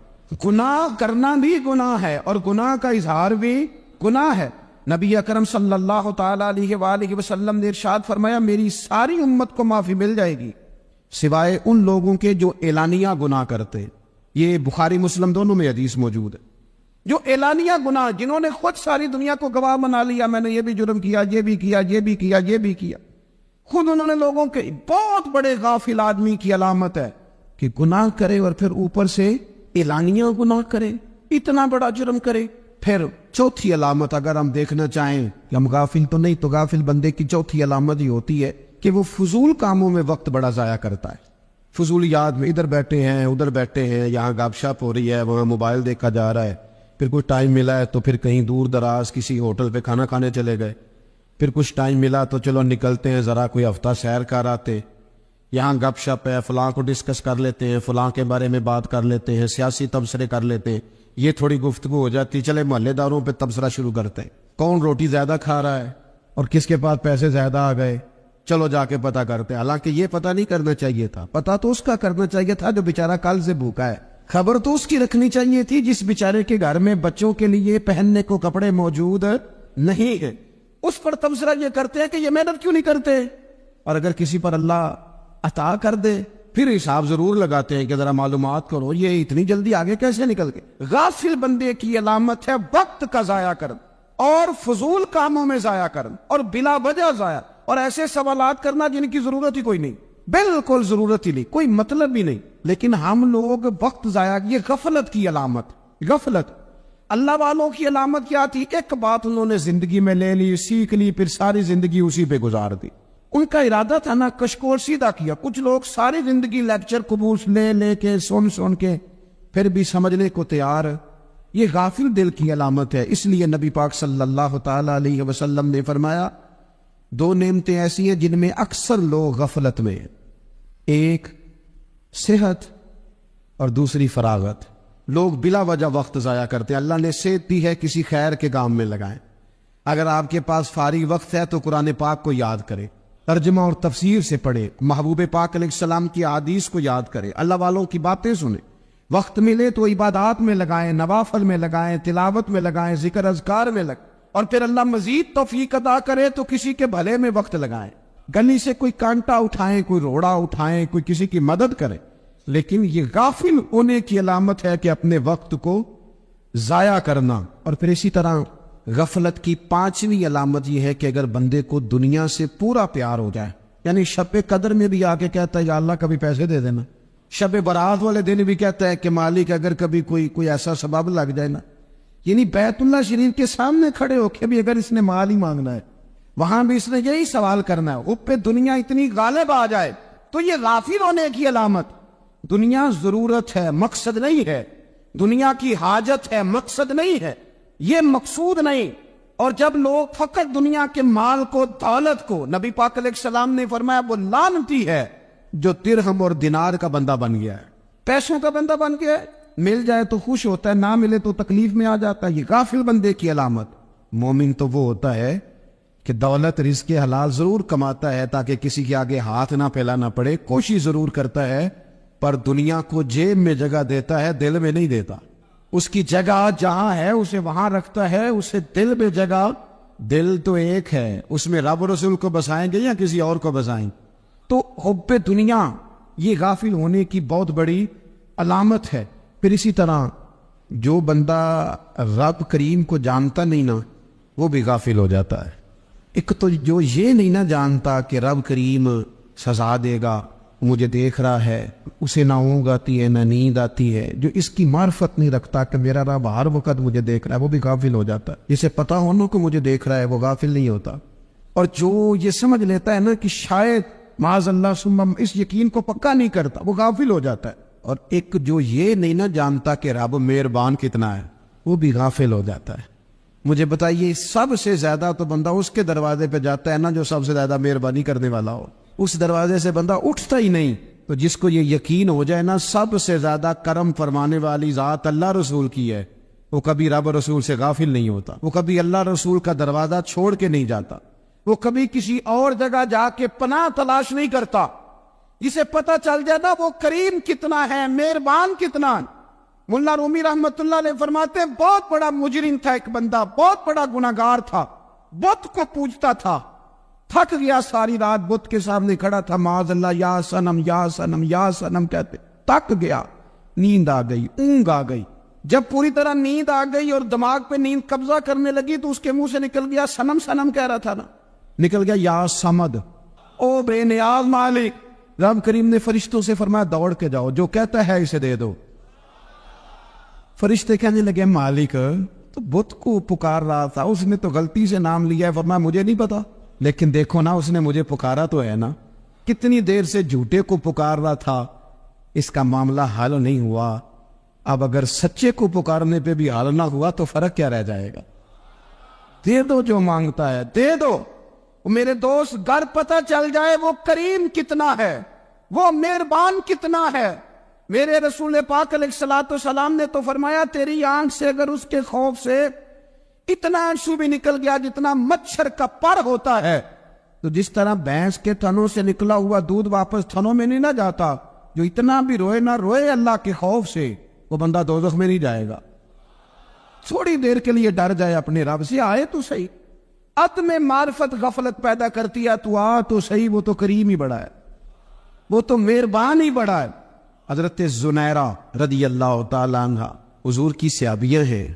گناہ کرنا بھی گناہ ہے اور گناہ کا اظہار بھی گناہ ہے. نبی اکرم صلی اللہ تعالی علیہ وآلہ وسلم نے ارشاد فرمایا میری ساری امت کو معافی مل جائے گی سوائے ان لوگوں کے جو اعلانیہ گناہ کرتے. یہ بخاری مسلم دونوں میں حدیث موجود ہے. جو اعلانیہ گناہ، جنہوں نے خود ساری دنیا کو گواہ بنا لیا میں نے یہ بھی جرم کیا، یہ بھی کیا، یہ بھی کیا، یہ بھی کیا، خود انہوں نے لوگوں کے بہت بڑے غافل آدمی کی علامت ہے کہ گناہ کرے اور پھر اوپر سے اعلانیہ گناہ کرے، اتنا بڑا جرم کرے. پھر چوتھی علامت اگر ہم دیکھنا چاہیں کہ ہم غافل تو نہیں، تو غافل بندے کی چوتھی علامت یہ ہوتی ہے کہ وہ فضول کاموں میں وقت بڑا ضائع کرتا ہے. فضولیات میں ادھر بیٹھے ہیں ادھر بیٹھے ہیں، یہاں گپ شپ ہو رہی ہے، وہاں موبائل دیکھا جا رہا ہے، پھر کچھ ٹائم ملا ہے تو پھر کہیں دور دراز کسی ہوٹل پہ کھانا کھانے چلے گئے، پھر کچھ ٹائم ملا تو چلو نکلتے ہیں ذرا کوئی ہفتہ سیر کر آتے، یہاں گپ شپ ہے، فلاں کو ڈسکس کر لیتے ہیں، فلاں کے بارے میں بات کر لیتے ہیں، سیاسی تبصرے کر لیتے ہیں، یہ تھوڑی گفتگو ہو جاتی، چلے محلے داروں پہ تبصرہ شروع کرتے ہیں، کون روٹی زیادہ کھا رہا ہے اور کس کے پاس پیسے زیادہ آ گئے، چلو جا کے پتہ کرتے ہیں. حالانکہ یہ پتہ نہیں کرنا چاہیے تھا، پتہ تو اس کا کرنا چاہیے تھا جو بیچارہ کل سے بھوکا ہے. خبر تو اس کی رکھنی چاہیے تھی جس بیچارے کے گھر میں بچوں کے لیے پہننے کو کپڑے موجود نہیں ہیں. اس پر تبصرہ یہ کرتے ہیں کہ یہ محنت کیوں نہیں کرتے، اور اگر کسی پر اللہ عطا کر دے پھر حساب ضرور لگاتے ہیں کہ ذرا معلومات کرو یہ اتنی جلدی آگے کیسے نکل گئے. غافل بندے کی علامت ہے وقت کا ضائع کرنا اور فضول کاموں میں ضائع کرنا اور بلا وجہ ضائع اور ایسے سوالات کرنا جن کی ضرورت ہی کوئی نہیں، بالکل ضرورت ہی نہیں، کوئی مطلب بھی نہیں. لیکن ہم لوگ وقت ضائع، یہ غفلت کی علامت. غفلت اللہ والوں کی علامت کیا تھی؟ ایک بات انہوں نے زندگی میں لے لی، سیکھ لی، پھر ساری زندگی اسی پہ گزار دی. ان کا ارادہ تھا نا کشکول سیدھا کیا. کچھ لوگ ساری زندگی لیکچر قبول لے کے سن کے پھر بھی سمجھنے کو تیار. یہ غافل دل کی علامت ہے. اس لیے نبی پاک صلی اللہ تعالی علیہ وسلم نے فرمایا دو نعمتیں ایسی ہیں جن میں اکثر لوگ غفلت میں ہیں، ایک صحت اور دوسری فراغت. لوگ بلا وجہ وقت ضائع کرتے ہیں. اللہ نے صحت دی ہے کسی خیر کے کام میں لگائیں. اگر آپ کے پاس فارغ وقت ہے تو قرآن پاک کو یاد کریں، ترجمہ اور تفسیر سے پڑھیں، محبوب پاک علیہ السلام کی احادیث کو یاد کریں، اللہ والوں کی باتیں سنیں. وقت ملے تو عبادات میں لگائیں، نوافل میں لگائیں، تلاوت میں لگائیں، ذکر اذکار میں لگائیں، اور پھر اللہ مزید توفیق عطا کرے تو کسی کے بھلے میں وقت لگائیں. گلی سے کوئی کانٹا اٹھائیں، کوئی روڑا اٹھائیں، کوئی کسی کی مدد کریں. لیکن یہ غافل ہونے کی علامت ہے کہ اپنے وقت کو ضائع کرنا. اور پھر اسی طرح غفلت کی پانچویں علامت یہ ہے کہ اگر بندے کو دنیا سے پورا پیار ہو جائے، یعنی شب قدر میں بھی آ کے کہتا ہے یا اللہ کبھی پیسے دے دینا، شب برات والے دن بھی کہتا ہے کہ مالک اگر کبھی کوئی ایسا سبب لگ جائے نا، یعنی بیت اللہ شریف کے سامنے کھڑے ہو کے بھی اگر اس نے مال ہی مانگنا ہے وہاں بھی اس نے یہی سوال کرنا ہے، اوپر دنیا اتنی غالب آ جائے تو یہ غافل ہونے کی علامت. دنیا ضرورت ہے، مقصد نہیں ہے. دنیا کی حاجت ہے، مقصد نہیں ہے، یہ مقصود نہیں. اور جب لوگ فقط دنیا کے مال کو، دولت کو، نبی پاک علیہ السلام نے فرمایا وہ لعنتی ہے جو درہم اور دینار کا بندہ بن گیا ہے، پیسوں کا بندہ بن گیا ہے. مل جائے تو خوش ہوتا ہے، نہ ملے تو تکلیف میں آ جاتا ہے. یہ غافل بندے کی علامت. مومن تو وہ ہوتا ہے کہ دولت رزق حلال ضرور کماتا ہے تاکہ کسی کے آگے ہاتھ نہ پھیلانا پڑے، کوشش ضرور کرتا ہے، پر دنیا کو جیب میں جگہ دیتا ہے، دل میں نہیں دیتا. اس کی جگہ جہاں ہے اسے وہاں رکھتا ہے، اسے دل میں جگہ. دل تو ایک ہے، اس میں رب رسول کو بسائیں گے یا کسی اور کو بسائیں. تو حب دنیا یہ غافل ہونے کی بہت بڑی علامت ہے. پھر اسی طرح جو بندہ رب کریم کو جانتا نہیں نا وہ بھی غافل ہو جاتا ہے. ایک تو جو یہ نہیں نہ جانتا کہ رب کریم سزا دے گا، مجھے دیکھ رہا ہے، اسے نہ اونگ آتی ہے نہ نیند آتی ہے. جو اس کی معرفت نہیں رکھتا کہ میرا رب ہر وقت مجھے دیکھ رہا ہے، وہ بھی غافل ہو جاتا ہے. جسے پتا ہونا کہ مجھے دیکھ رہا ہے وہ غافل نہیں ہوتا. اور جو یہ سمجھ لیتا ہے نا کہ شاید معاذ اللہ ثم اس یقین کو پکا نہیں کرتا، وہ غافل ہو جاتا ہے. اور ایک جو یہ نہیں نہ جانتا کہ رب مہربان کتنا ہے، وہ بھی غافل ہو جاتا ہے. مجھے بتائیے سب سے زیادہ تو بندہ اس کے دروازے پہ جاتا ہے نا جو سب سے زیادہ مہربانی کرنے والا ہو. اس دروازے سے بندہ اٹھتا ہی نہیں. تو جس کو یہ یقین ہو جائے نا سب سے زیادہ کرم فرمانے والی ذات اللہ رسول کی ہے، وہ کبھی رب رسول سے غافل نہیں ہوتا. وہ کبھی اللہ رسول کا دروازہ چھوڑ کے نہیں جاتا. وہ کبھی کسی اور جگہ جا کے پناہ تلاش نہیں کرتا. جسے پتہ چل جائے نا وہ کریم کتنا ہے، مہربان کتنا ہے. مولانا رومی رحمت اللہ علیہ فرماتے ہیں بہت بڑا مجرم تھا ایک بندہ، بہت بڑا گناہگار تھا، بت کو پوجتا تھا، تھک گیا ساری رات بت کے سامنے کھڑا تھا، معاذ اللہ یا صنم یا صنم یا صنم کہتے، تک گیا، نیند آ گئی، اونگ آ گئی. جب پوری طرح نیند آ گئی اور دماغ پہ نیند قبضہ کرنے لگی تو اس کے منہ سے نکل گیا صنم صنم کہہ رہا تھا نا، نکل گیا یا صمد، او بے نیاز مالک. رب کریم نے فرشتوں سے فرمایا دوڑ کے جاؤ، جو کہتا ہے اسے دے دو. فرشتے کہنے لگے مالک تو بت کو پکار رہا تھا، اس نے تو غلطی سے نام لیا ہے. فرمایا مجھے نہیں پتا، لیکن دیکھو نا اس نے مجھے پکارا تو ہے نا. کتنی دیر سے جھوٹے کو پکار رہا تھا، اس کا معاملہ حل نہیں ہوا. اب اگر سچے کو پکارنے پہ بھی حل نہ ہوا تو فرق کیا رہ جائے گا. دے دو جو مانگتا ہے، دے دو. میرے دوست گر پتہ چل جائے وہ کریم کتنا ہے، وہ مہربان کتنا ہے. میرے رسول پاک علیہ الصلوۃ والسلام نے تو فرمایا تیری آنکھ سے اگر اس کے خوف سے اتنا آنسو بھی نکل گیا جتنا مچھر کا پر ہوتا ہے، تو جس طرح بھینس کے تھنوں سے نکلا ہوا دودھ واپس تھنوں میں نہیں نہ جاتا، جو اتنا بھی روئے نہ روئے اللہ کے خوف سے، وہ بندہ دوزخ میں نہیں جائے گا. تھوڑی دیر کے لیے ڈر جائے اپنے رب سے، آئے تو صحیح. عدم معرفت غفلت پیدا کرتی ہے. تو آ تو صحیح، وہ تو کریم ہی بڑا ہے، وہ تو مہربان ہی بڑا ہے. حضرت زنیرہ رضی اللہ تعالی عنہ حضور کی صحابیہ ہیں.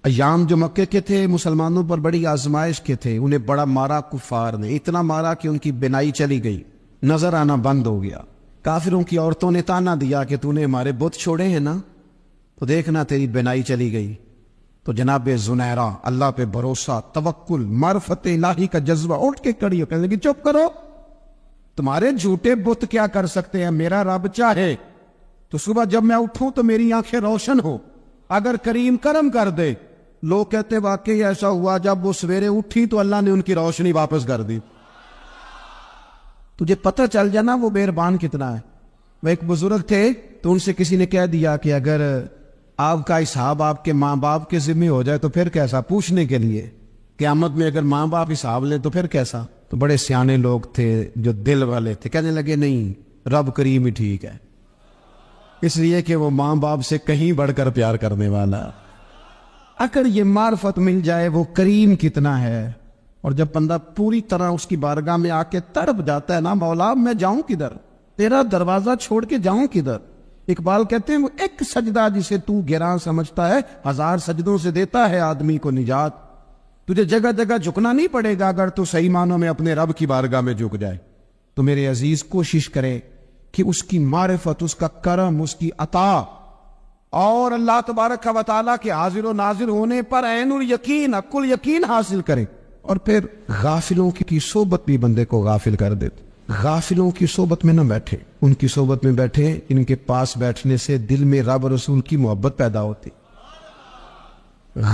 ایام جو مکے کے تھے مسلمانوں پر بڑی آزمائش کے تھے. انہیں بڑا مارا کفار نے، اتنا مارا کہ ان کی بینائی چلی گئی، نظر آنا بند ہو گیا. کافروں کی عورتوں نے تانا دیا کہ تو نے ہمارے بت چھوڑے ہیں نا، تو دیکھنا تیری بینائی چلی گئی. تو جناب زنیرہ اللہ پہ بھروسہ، توکل، معرفت الہی کا جذبہ، اٹھ کے کھڑی ہو کہنے لگی چپ کرو، تمہارے جھوٹے بت کیا کر سکتے ہیں، میرا رب چاہے تو صبح جب میں اٹھوں تو میری آنکھیں روشن ہو، اگر کریم کرم کر دے. لوگ کہتے واقعی ایسا ہوا، جب وہ سویرے اٹھی تو اللہ نے ان کی روشنی واپس کر دی. تجھے پتہ چل جانا وہ مہربان کتنا ہے. وہ ایک بزرگ تھے تو ان سے کسی نے کہہ دیا کہ اگر آپ کا حساب آپ کے ماں باپ کے ذمہ ہو جائے تو پھر کیسا، پوچھنے کے لیے قیامت میں اگر ماں باپ حساب لیں تو پھر کیسا. تو بڑے سیانے لوگ تھے جو دل والے تھے، کہنے لگے نہیں، رب کریم ہی ٹھیک ہے، اس لیے کہ وہ ماں باپ سے کہیں بڑھ کر پیار کرنے والا. اگر یہ معرفت مل جائے وہ کریم کتنا ہے. اور جب بندہ پوری طرح اس کی بارگاہ میں آ کے تڑپ جاتا ہے نا، مولا میں جاؤں کدھر، تیرا دروازہ چھوڑ کے جاؤں کدھر. اقبال کہتے ہیں وہ ایک سجدہ جسے تو گراں سمجھتا ہے، 1000 سجدوں سے دیتا ہے آدمی کو نجات. تجھے جگہ جگہ جھکنا نہیں پڑے گا اگر تو صحیح معنوں میں اپنے رب کی بارگاہ میں جھک جائے. تو میرے عزیز کوشش کرے کہ اس کی معرفت، اس کا کرم، اس کی عطا اور اللہ تبارک و تعالیٰ کے حاضر و ناظر ہونے پر عین الیقین، حق الیقین حاصل کرے. اور پھر غافلوں کی صحبت بھی بندے کو غافل کر دیتے. غافلوں کی صحبت میں نہ بیٹھے، ان کی صحبت میں بیٹھے، ان کے پاس بیٹھنے سے دل میں رب رسول کی محبت پیدا ہوتی.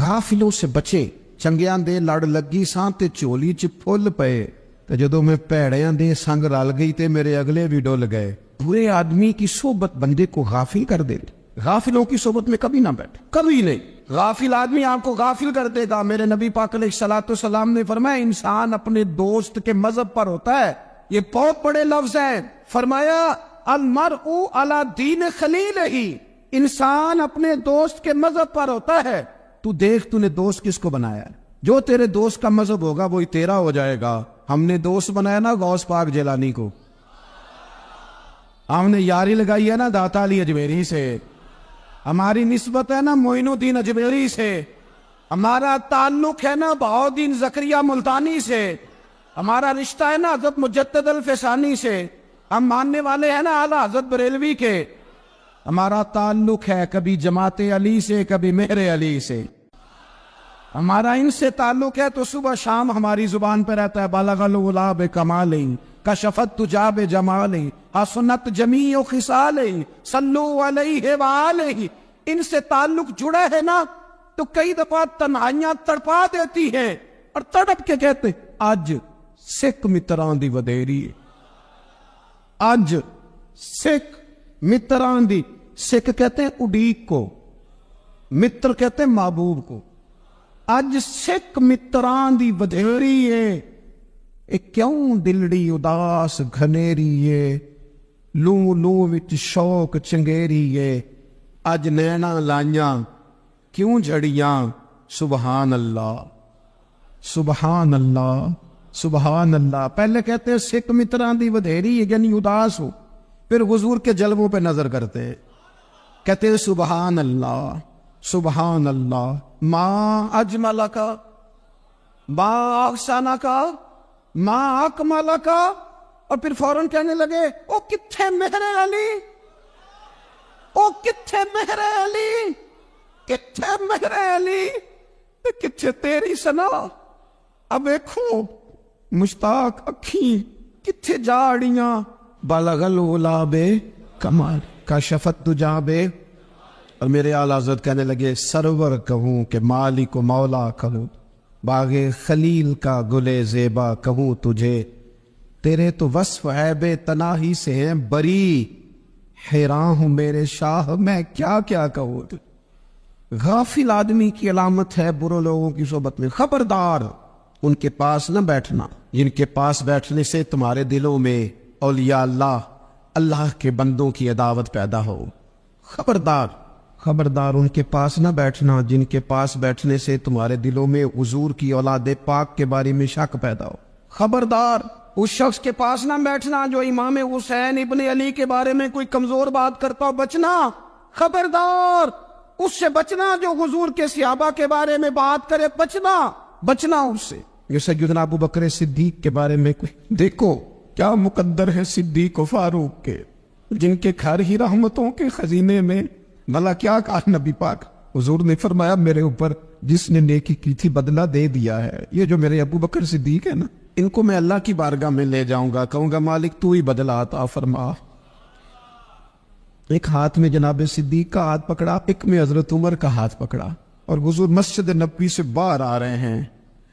غافلوں سے بچے. چنگیاں دے لڑ لگی ساں تے چولی چ پھل پئے، تے جدوں میں پیڑیاں دے سنگ رل گئی تے میرے اگلے بھی ڈول گئے. برے آدمی کی صحبت بندے کو غافل کر دے. غافلوں کی صحبت میں کبھی نہ بیٹھے، کبھی نہیں. غافل آدمی آپ کو غافل کر دے گا. میرے نبی پاک علیہ الصلوۃ والسلام نے فرمایا انسان اپنے دوست کے مذہب پر ہوتا ہے. یہ بہت بڑے لفظ ہیں. فرمایا المرء علی دین خلیلہ، انسان اپنے دوست کے مذہب پر ہوتا ہے. تو دیکھ تو نے دوست کس کو بنایا ہے. جو تیرے دوست کا مذہب ہوگا وہی تیرا ہو جائے گا. ہم نے دوست بنایا نا غوث پاک جیلانی کو، ہم نے یاری لگائی ہے نا داتا علی اجمیری سے، ہماری نسبت ہے نا معین الدین اجمیری سے، ہمارا تعلق ہے نا بہاؤالدین زکریا ملتانی سے، ہمارا رشتہ ہے نا حضرت مجدد الفسانی سے، ہم ماننے والے ہیں نا اعلیٰ حضرت بریلوی کے، ہمارا تعلق ہے کبھی جماعت علی سے کبھی مہر علی سے، ہمارا ان سے تعلق ہے تو صبح شام ہماری زبان پہ رہتا ہے بالغ العلا بکمال کشفت تجا بجمال حسنت جمیع خصال صلو علیہ وآلہ، ان سے تعلق جڑا ہے نا تو کئی دفعہ تنہائیاں تڑپا دیتی ہیں اور تڑپ کے کہتے اج سکھ متران دی ودیری، اج سکھ متران دی، سکھ کہتے ہیں اڈیق کو، متر کہتے ہیں محبوب کو، اج سکھ متران دی ودیری ہے، اے کیوں دلڑی اداس گھنیری ہے، لو لو وچ شوق چنگیری ہے، اج نینا لائیاں کیوں جھڑیاں، سبحان اللہ سبحان اللہ سبحان اللہ۔ پہلے کہتے ہیں سکھ متران دی ودھیری ہے یعنی اداس ہو، پھر حضور کے جلووں پہ نظر کرتے ہیں، کہتے ہیں سبحان اللہ سبحان اللہ، ما اجمل کا ما احسن کا ما اکمل کا، اور پھر فوراً کہنے لگے او کتھے مہر علی، او کتھے مہر علی، کتھے مہر علی، کتھے تیری سنا، اب دیکھو مشتاق اکھیں کتھے جاڑیاں، بالغ العلا بے کمال کشفت تجا بے، اور میرے اعلیٰ حضرت کہنے لگے سرور کہوں کہ مالک و مولا کہوں، باغ خلیل کا گلے زیبا کہوں تجھے، تیرے تو وصف عیب تناہی سے ہیں بری، حیران ہوں میرے شاہ میں کیا کیا کہوں۔ غافل آدمی کی علامت ہے برے لوگوں کی صحبت میں، خبردار ان کے پاس نہ بیٹھنا جن کے پاس بیٹھنے سے تمہارے دلوں میں اولیاء اللہ اللہ کے بندوں کی عداوت پیدا ہو، خبردار خبردار ان کے پاس نہ بیٹھنا جن کے پاس بیٹھنے سے تمہارے دلوں میں حضور کی اولاد پاک کے بارے میں شک پیدا ہو، خبردار اس شخص کے پاس نہ بیٹھنا جو امام حسین ابن علی کے بارے میں کوئی کمزور بات کرتا ہو، بچنا، خبردار اس سے بچنا جو حضور کے صحابہ کے بارے میں بات کرے، بچنا بچنا اس سے۔ یہ سیدنا ابو بکر صدیق کے بارے میں کوئی دیکھو کیا مقدر ہے صدیق و فاروق کے، جن کے گھر ہی رحمتوں کے خزینے میں، بھلا کیا کہا نبی پاک، حضور نے فرمایا میرے اوپر جس نے نیکی کی تھی بدلہ دے دیا ہے، یہ جو میرے ابو بکر صدیق ہے نا ان کو میں اللہ کی بارگاہ میں لے جاؤں گا، کہوں گا مالک تو ہی بدلہ عطا فرما۔ ایک ہاتھ میں جناب صدیق کا ہاتھ پکڑا، ایک میں حضرت عمر کا ہاتھ پکڑا، اور حضور مسجد نبوی سے باہر آ رہے ہیں،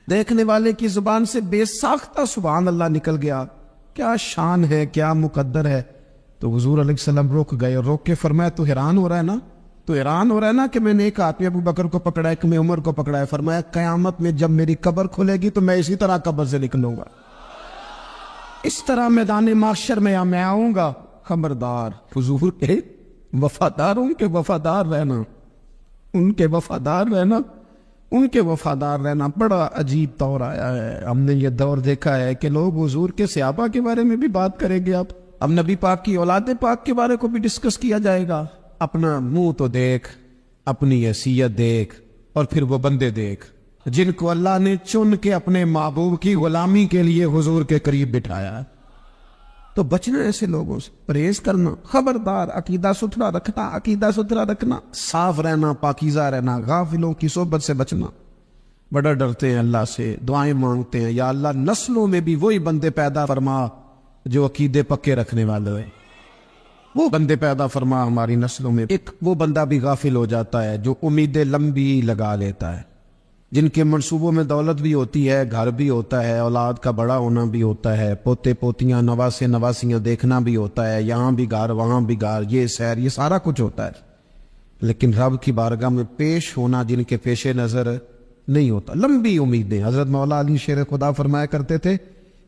دیکھنے والے کی زبان سے بے ساختہ سبحان اللہ نکل گیا، کیا شان ہے کیا مقدر ہے۔ تو حضور علیہ السلام رک گئے اور روک کے فرمایا تو حیران ہو رہا ہے نا، تو حیران ہو رہا ہے نا کہ میں نے ایک ہاتھ میں ابو بکر کو پکڑا ایک میں عمر کو پکڑا ہے، فرمایا قیامت میں جب میری قبر کھلے گی تو میں اسی طرح قبر سے نکلوں گا، اس طرح میدان محشر میں میں آؤں گا۔ خبردار حضور کے وفاداروں کے وفادار رہنا، ان کے وفادار رہنا، ان کے وفادار رہنا بڑا عجیب دور آیا ہے۔ ہم نے یہ دور دیکھا ہے کہ لوگ حضور کے صحابہ کے بارے میں بھی بات کریں گے، اب نبی پاک کی اولاد پاک کے بارے کو بھی ڈسکس کیا جائے گا۔ اپنا منہ تو دیکھ، اپنی حیثیت دیکھ، اور پھر وہ بندے دیکھ جن کو اللہ نے چن کے اپنے محبوب کی غلامی کے لیے حضور کے قریب بٹھایا ہے، تو بچنا ایسے لوگوں سے، پرہیز کرنا، خبردار عقیدہ ستھرا رکھنا، عقیدہ ستھرا رکھنا، صاف رہنا، پاکیزہ رہنا، غافلوں کی صحبت سے بچنا۔ بڑا ڈرتے ہیں اللہ سے، دعائیں مانگتے ہیں یا اللہ نسلوں میں بھی وہی بندے پیدا فرما جو عقیدے پکے رکھنے والے ہیں، وہ بندے پیدا فرما ہماری نسلوں میں۔ ایک وہ بندہ بھی غافل ہو جاتا ہے جو امیدیں لمبی لگا لیتا ہے، جن کے منصوبوں میں دولت بھی ہوتی ہے، گھر بھی ہوتا ہے، اولاد کا بڑا ہونا بھی ہوتا ہے، پوتے پوتیاں نواسے نواسیاں دیکھنا بھی ہوتا ہے، یہاں بھی گھر وہاں بھی گھر، یہ سیر، یہ سارا کچھ ہوتا ہے، لیکن رب کی بارگاہ میں پیش ہونا جن کے پیش نظر نہیں ہوتا، لمبی امیدیں۔ حضرت مولا علی شیر خدا فرمایا کرتے تھے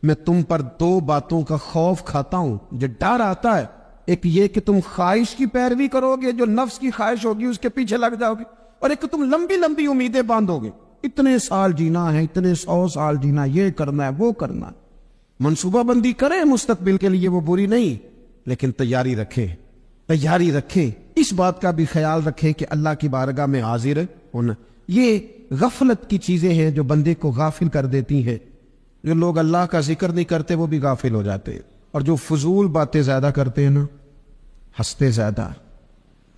میں تم پر دو باتوں کا خوف کھاتا ہوں، جو ڈر آتا ہے، ایک یہ کہ تم خواہش کی پیروی کرو گے، جو نفس کی خواہش ہوگی اس کے پیچھے لگ جاؤ گے، اور ایک کہ تم لمبی لمبی امیدیں باندھو گے، اتنے سال جینا ہے، اتنے 100 سال جینا، یہ کرنا ہے وہ کرنا ہے۔ منصوبہ بندی کریں مستقبل کے لیے، وہ بری نہیں، لیکن تیاری رکھیں، اس بات کا بھی خیال رکھیں کہ اللہ کی بارگاہ میں حاضر ہونا۔ یہ غفلت کی چیزیں ہیں جو بندے کو غافل کر دیتی ہیں، جو لوگ اللہ کا ذکر نہیں کرتے وہ بھی غافل ہو جاتے ہیں، اور جو فضول باتیں زیادہ کرتے ہیں نا، ہنستے زیادہ،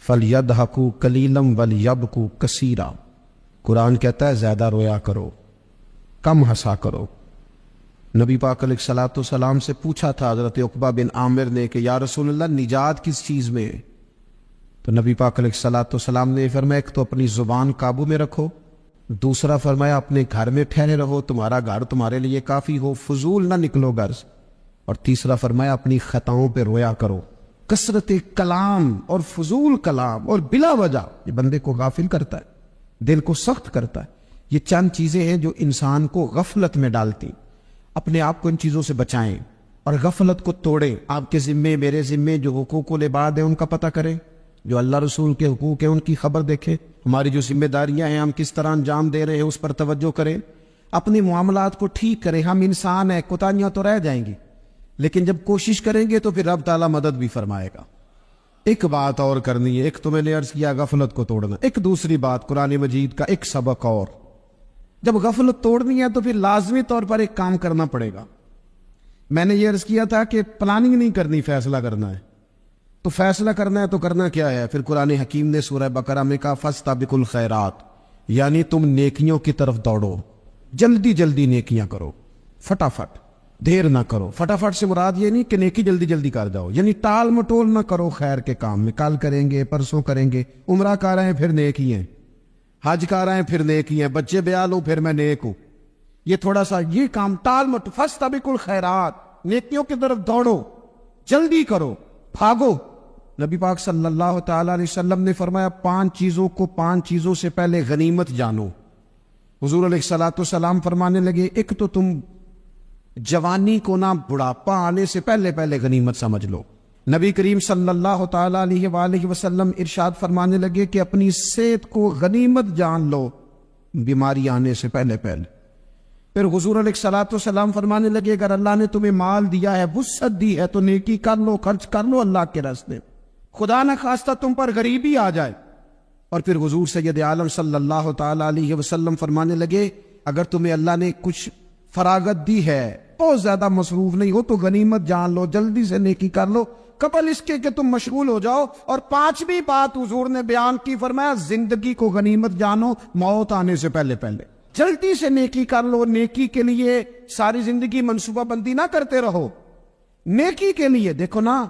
فَلْيَضْحَكُوا قَلِيلًا وَلْيَبْكُوا كَثِيرًا، قرآن کہتا ہے زیادہ رویا کرو، کم ہنسا کرو۔ نبی پاک علیہ الصلوۃ والسلام سے پوچھا تھا حضرت عقبہ بن عامر نے کہ یا رسول اللہ نجات کس چیز میں ہے؟ تو نبی پاک علیہ الصلوۃ والسلام نے فرمایا ایک تو اپنی زبان قابو میں رکھو، دوسرا فرمایا اپنے گھر میں ٹھہرے رہو، تمہارا گھر تمہارے لیے کافی ہو، فضول نہ نکلو گھر سے، اور تیسرا فرمایا اپنی خطاؤں پہ رویا کرو۔ کثرت کلام اور فضول کلام اور بلا وجہ یہ بندے کو غافل کرتا ہے، دل کو سخت کرتا ہے۔ یہ چند چیزیں ہیں جو انسان کو غفلت میں ڈالتی۔ اپنے آپ کو ان چیزوں سے بچائیں اور غفلت کو توڑیں۔ آپ کے ذمے، میرے ذمے جو حقوق العباد ہیں ان کا پتہ کریں، جو اللہ رسول کے حقوق ہیں ان کی خبر دیکھیں، ہماری جو ذمہ داریاں ہیں ہم کس طرح انجام دے رہے ہیں اس پر توجہ کریں، اپنے معاملات کو ٹھیک کریں۔ ہم انسان ہیں، کوتاہیاں تو رہ جائیں گی، لیکن جب کوشش کریں گے تو پھر رب تعالیٰ مدد بھی فرمائے گا۔ ایک بات اور کرنی ہے، ایک تو میں نے عرض کیا غفلت کو توڑنا، ایک دوسری بات قرآن مجید کا ایک سبق اور، جب غفلت توڑنی ہے تو پھر لازمی طور پر ایک کام کرنا پڑے گا۔ میں نے یہ عرض کیا تھا کہ پلاننگ نہیں کرنی، فیصلہ کرنا ہے۔ تو فیصلہ کرنا ہے تو کرنا کیا ہے؟ پھر قرآن حکیم نے سورہ بقرہ میں کہا فاستبقوا الخیرات، یعنی تم نیکیوں کی طرف دوڑو، جلدی جلدی نیکیاں کرو، فٹافٹ، دیر نہ کرو۔ فٹافٹ سے مراد یہ نہیں کہ نیکی جلدی جلدی کر جاؤ، یعنی ٹال مٹول نہ کرو خیر کے کام میں، کل کریں گے، پرسوں کریں گے، عمرہ کر رہے ہیں پھر نیکی ہیں، حج کر رہے ہیں پھر نیکی ہیں، بچے بیال ہوں پھر میں نیک ہوں۔ یہ تھوڑا سا یہ کام ٹال مٹ، فاستبقوا الخیرات، نیکیوں کی طرف دوڑو، جلدی کرو، بھاگو۔ نبی پاک صلی اللہ تعالی علیہ وسلم نے فرمایا 5 چیزوں سے پہلے غنیمت جانو۔ حضور علیہ الصلوۃ والسلام فرمانے لگے ایک تو تم جوانی کو نہ بڑھاپا آنے سے پہلے غنیمت سمجھ لو۔ نبی کریم صلی اللہ تعالی علیہ وآلہ وسلم ارشاد فرمانے لگے کہ اپنی صحت کو غنیمت جان لو بیماری آنے سے پہلے۔ پھر حضور علیہ الصلوۃ والسلام فرمانے لگے اگر اللہ نے تمہیں مال دیا ہے، وسعت دی ہے، تو نیکی کر لو، خرچ کر لو اللہ کے راستے، خدا نہ خواستہ تم پر غریبی آ جائے۔ اور پھر حضور سید عالم صلی اللہ تعالی علیہ وسلم فرمانے لگے اگر تمہیں اللہ نے کچھ فراغت دی ہے، بہت زیادہ مصروف نہیں ہو، تو غنیمت جان لو، جلدی سے نیکی کر لو قبل اس کے کہ تم مشغول ہو جاؤ۔ اور 5ویں بات حضور نے بیان کی، فرمایا زندگی کو غنیمت جانو، موت آنے سے پہلے جلدی سے نیکی کر لو۔ نیکی کے لیے ساری زندگی منصوبہ بندی نہ کرتے رہو، نیکی کے لیے دیکھو نا،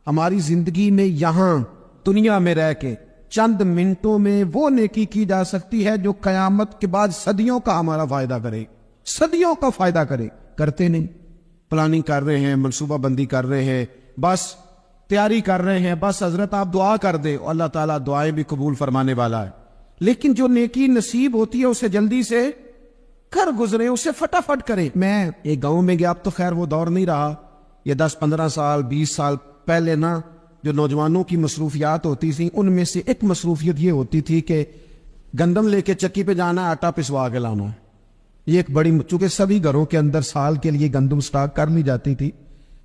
ہماری زندگی میں یہاں دنیا میں رہ کے چند منٹوں میں وہ نیکی کی جا سکتی ہے جو قیامت کے بعد صدیوں کا ہمارا فائدہ کرے، صدیوں کا فائدہ کرے۔ کرتے نہیں، پلاننگ کر رہے ہیں، منصوبہ بندی کر رہے ہیں، بس تیاری کر رہے ہیں، بس حضرت آپ دعا کر دے، اللہ تعالیٰ دعائیں بھی قبول فرمانے والا ہے۔ لیکن جو نیکی نصیب ہوتی ہے اسے جلدی سے کر گزرے، اسے فٹافٹ کرے۔ میں ایک گاؤں میں گیا، اب تو خیر وہ دور نہیں رہا، یہ 10-15 سال 20 سال پہلے نا جو نوجوانوں کی مصروفیات ہوتی تھیں ان میں سے ایک مصروفیت یہ ہوتی تھی کہ گندم لے کے چکی پہ جانا ہے، آٹا پسوا کے لانا ہے۔ یہ ایک بڑی، چونکہ سبھی گھروں کے اندر سال کے لیے گندم سٹاک کر لی جاتی تھی،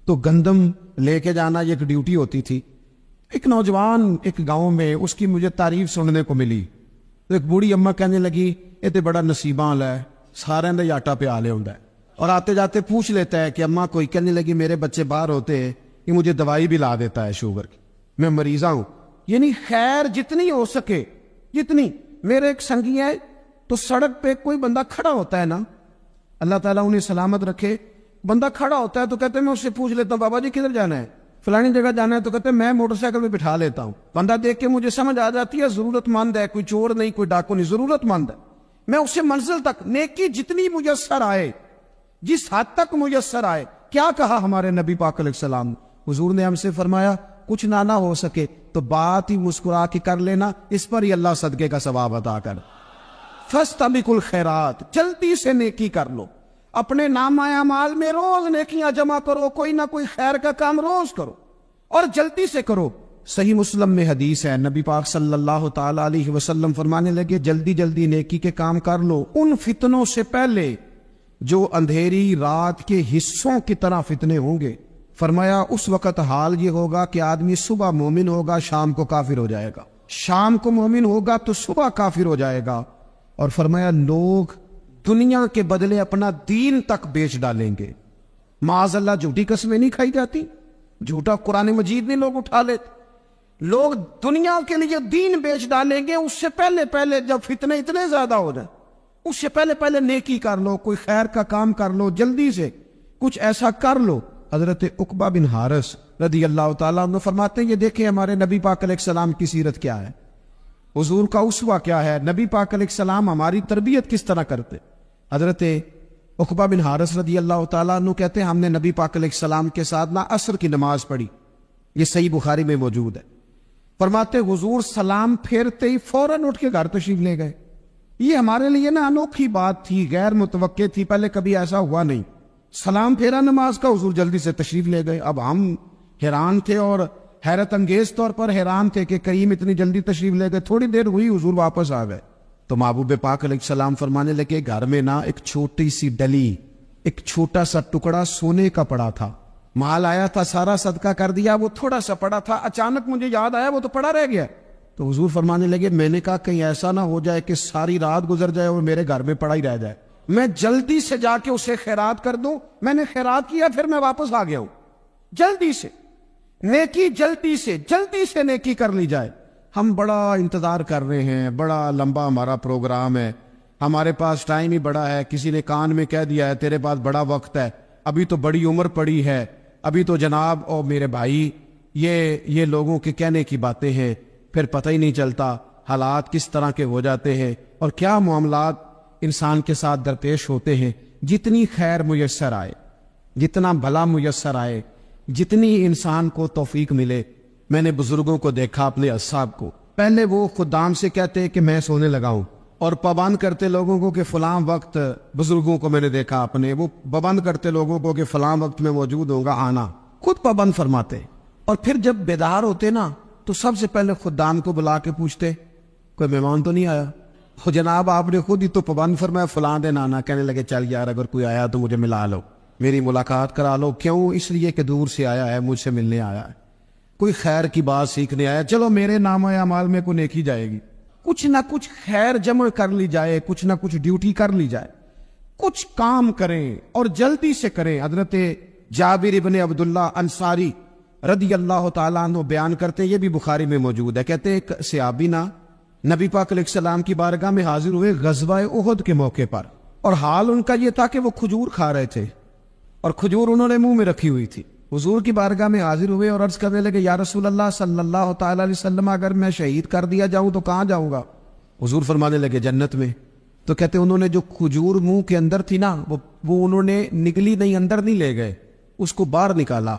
تو گندم لے کے جانا یہ ایک ڈیوٹی ہوتی تھی۔ ایک نوجوان ایک گاؤں میں، اس کی مجھے تعریف سننے کو ملی، تو ایک بوڑھی اماں کہنے لگی یہ تو بڑا نصیباں ہے، سارے دا آٹا پہ آلے ہوندا ہے، اور آتے جاتے پوچھ لیتا ہے کہ اماں کوئی، کہنے لگی میرے بچے باہر ہوتے ہیں، یہ مجھے دوائی بھی لا دیتا ہے شوگر کی، میں مریضہ ہوں۔ یعنی خیر جتنی ہو سکے جتنی۔ میرے ایک سنگی ہے، تو سڑک پہ کوئی بندہ کھڑا ہوتا ہے نا، اللہ تعالیٰ انہیں سلامت رکھے، بندہ کھڑا ہوتا ہے تو کہتے ہیں میں اس سے پوچھ لیتا ہوں بابا جی کدھر جانا ہے، فلانی جگہ جانا ہے، تو کہتے ہیں میں موٹر سائیکل میں بٹھا لیتا ہوں۔ بندہ دیکھ کے مجھے سمجھ آ جاتی ہے ضرورت مند ہے، کوئی چور نہیں، کوئی ڈاکو نہیں، ضرورت مند ہے، میں اسے منزل تک نیکی جتنی میسر آئے، جس حد تک میسر آئے۔ کیا کہا ہمارے نبی پاک علیہ السلام، حضور نے ہم سے فرمایا کچھ نہ ہو سکے تو بات ہی مسکرا کے کر لینا، اس پر ہی اللہ صدقے کا ثواب عطا کر۔ فاستبقوا الخیرات، جلدی سے نیکی کر لو، اپنے نامہ اعمال میں روز نیکیاں جمع کرو، کوئی نہ کوئی خیر کا کام روز کرو اور جلدی سے کرو۔ صحیح مسلم میں حدیث ہے، نبی پاک صلی اللہ تعالی علیہ وسلم فرمانے لگے جلدی جلدی نیکی کے کام کر لو ان فتنوں سے پہلے جو اندھیری رات کے حصوں کی طرح فتنے ہوں گے۔ فرمایا اس وقت حال یہ ہوگا کہ آدمی صبح مومن ہوگا، شام کو کافر ہو جائے گا، شام کو مومن ہوگا تو صبح کافر ہو جائے گا، اور فرمایا لوگ دنیا کے بدلے اپنا دین تک بیچ ڈالیں گے۔ معاذ اللہ جھوٹی قسمیں نہیں کھائی جاتی، جھوٹا قرآن مجید نہیں لوگ اٹھا لیتے۔ لوگ دنیا کے لیے دین بیچ ڈالیں گے، اس سے پہلے جب فتنے اتنے زیادہ ہو جائیں، اس سے پہلے نیکی کر لو، کوئی خیر کا کام کر لو، جلدی سے کچھ ایسا کر لو۔ حضرت عقبہ بن حارث رضی اللہ تعالیٰ عنہ فرماتے ہیں، یہ دیکھیں ہمارے نبی پاک علیہ السلام کی سیرت کیا ہے، حضور کا اسوہ کیا ہے، نبی پاک علیہ السلام ہماری تربیت کس طرح کرتے۔ حضرت عقبہ بن حارث رضی اللہ تعالیٰ عنہ کہتے ہیں، ہم نے نبی پاک علیہ السلام کے ساتھ عصر کی نماز پڑھی، یہ صحیح بخاری میں موجود ہے۔ فرماتے حضور سلام پھیرتے ہی فوراً اٹھ کے گھر تشریف لے گئے۔ یہ ہمارے لیے انوکھی بات تھی، غیر متوقع تھی، پہلے کبھی ایسا ہوا نہیں۔ سلام پھیرا نماز کا، حضور جلدی سے تشریف لے گئے۔ اب ہم حیران تھے اور حیرت انگیز طور پر حیران تھے کہ کریم اتنی جلدی تشریف لے گئے۔ تھوڑی دیر ہوئی حضور واپس آ گئے تو محبوب پاک علیہ السلام فرمانے لگے، گھر میں ایک چھوٹی سی ڈلی، ایک چھوٹا سا ٹکڑا سونے کا پڑا تھا، مال آیا تھا سارا صدقہ کر دیا، وہ تھوڑا سا پڑا تھا، اچانک مجھے یاد آیا وہ تو پڑا رہ گیا۔ تو حضور فرمانے لگے، میں نے کہا کہیں ایسا نہ ہو جائے کہ ساری رات گزر جائے اور میرے گھر میں پڑا ہی رہ جائے، میں جلدی سے جا کے اسے خیرات کر دوں۔ میں نے خیرات کیا، پھر میں واپس آ گیا ہوں۔ جلدی سے نیکی، جلدی سے نیکی کر لی جائے۔ ہم بڑا انتظار کر رہے ہیں، بڑا لمبا ہمارا پروگرام ہے، ہمارے پاس ٹائم ہی بڑا ہے، کسی نے کان میں کہہ دیا ہے تیرے پاس بڑا وقت ہے، ابھی تو بڑی عمر پڑی ہے، ابھی تو جناب او میرے بھائی یہ لوگوں کے کہنے کی باتیں ہیں، پھر پتہ ہی نہیں چلتا حالات کس طرح کے ہو جاتے ہیں اور کیا معاملات انسان کے ساتھ درپیش ہوتے ہیں۔ جتنی خیر میسر آئے، جتنا بھلا میسر آئے، جتنی انسان کو توفیق ملے۔ میں نے بزرگوں کو دیکھا، اپنے اصحاب کو، پہلے وہ خدام سے کہتے کہ میں سونے لگا ہوں، اور پابند کرتے لوگوں کو کہ فلاں وقت، بزرگوں کو میں نے دیکھا اپنے، وہ پابند کرتے لوگوں کو کہ فلاں وقت میں موجود ہوگا، آنا، خود پابند فرماتے۔ اور پھر جب بیدار ہوتے تو سب سے پہلے خدام کو بلا کے پوچھتے کوئی مہمان تو نہیں آیا؟ وہ جناب آپ نے خود ہی تو پابند فرمایا فلاں دن آنا۔ کہنے لگے چل یار اگر کوئی آیا تو مجھے ملا لو، میری ملاقات کرا لو۔ کیوں؟ اس لیے کہ دور سے آیا ہے، مجھ سے ملنے آیا ہے، کوئی خیر کی بات سیکھنے آیا، چلو میرے نام اعمال میں کوئی نیکی جائے گی، کچھ نہ کچھ خیر جمع کر لی جائے، کچھ نہ کچھ ڈیوٹی کر لی جائے، کچھ کام کریں اور جلدی سے کریں۔ حضرت جابر ابن عبداللہ انصاری رضی اللہ تعالیٰ عنہ بیان کرتے ہیں، یہ بھی بخاری میں موجود ہے، کہتے ہیں ایک صحابی نبی پاک علیہ السلام کی بارگاہ میں حاضر ہوئے غزوہ احد کے موقع پر، اور حال ان کا یہ تھا کہ وہ کھجور کھا رہے تھے اور کھجور انہوں نے منہ میں رکھی ہوئی تھی۔ حضور کی بارگاہ میں حاضر ہوئے اور عرض کرنے لگے، یا رسول اللہ صلی اللہ تعالی علیہ وسلم، اگر میں شہید کر دیا جاؤں تو کہاں جاؤں گا؟ حضور فرمانے لگے جنت میں۔ تو کہتے انہوں نے جو کھجور منہ کے اندر تھی وہ انہوں نے نگلی نہیں، اندر نہیں لے گئے، اس کو باہر نکالا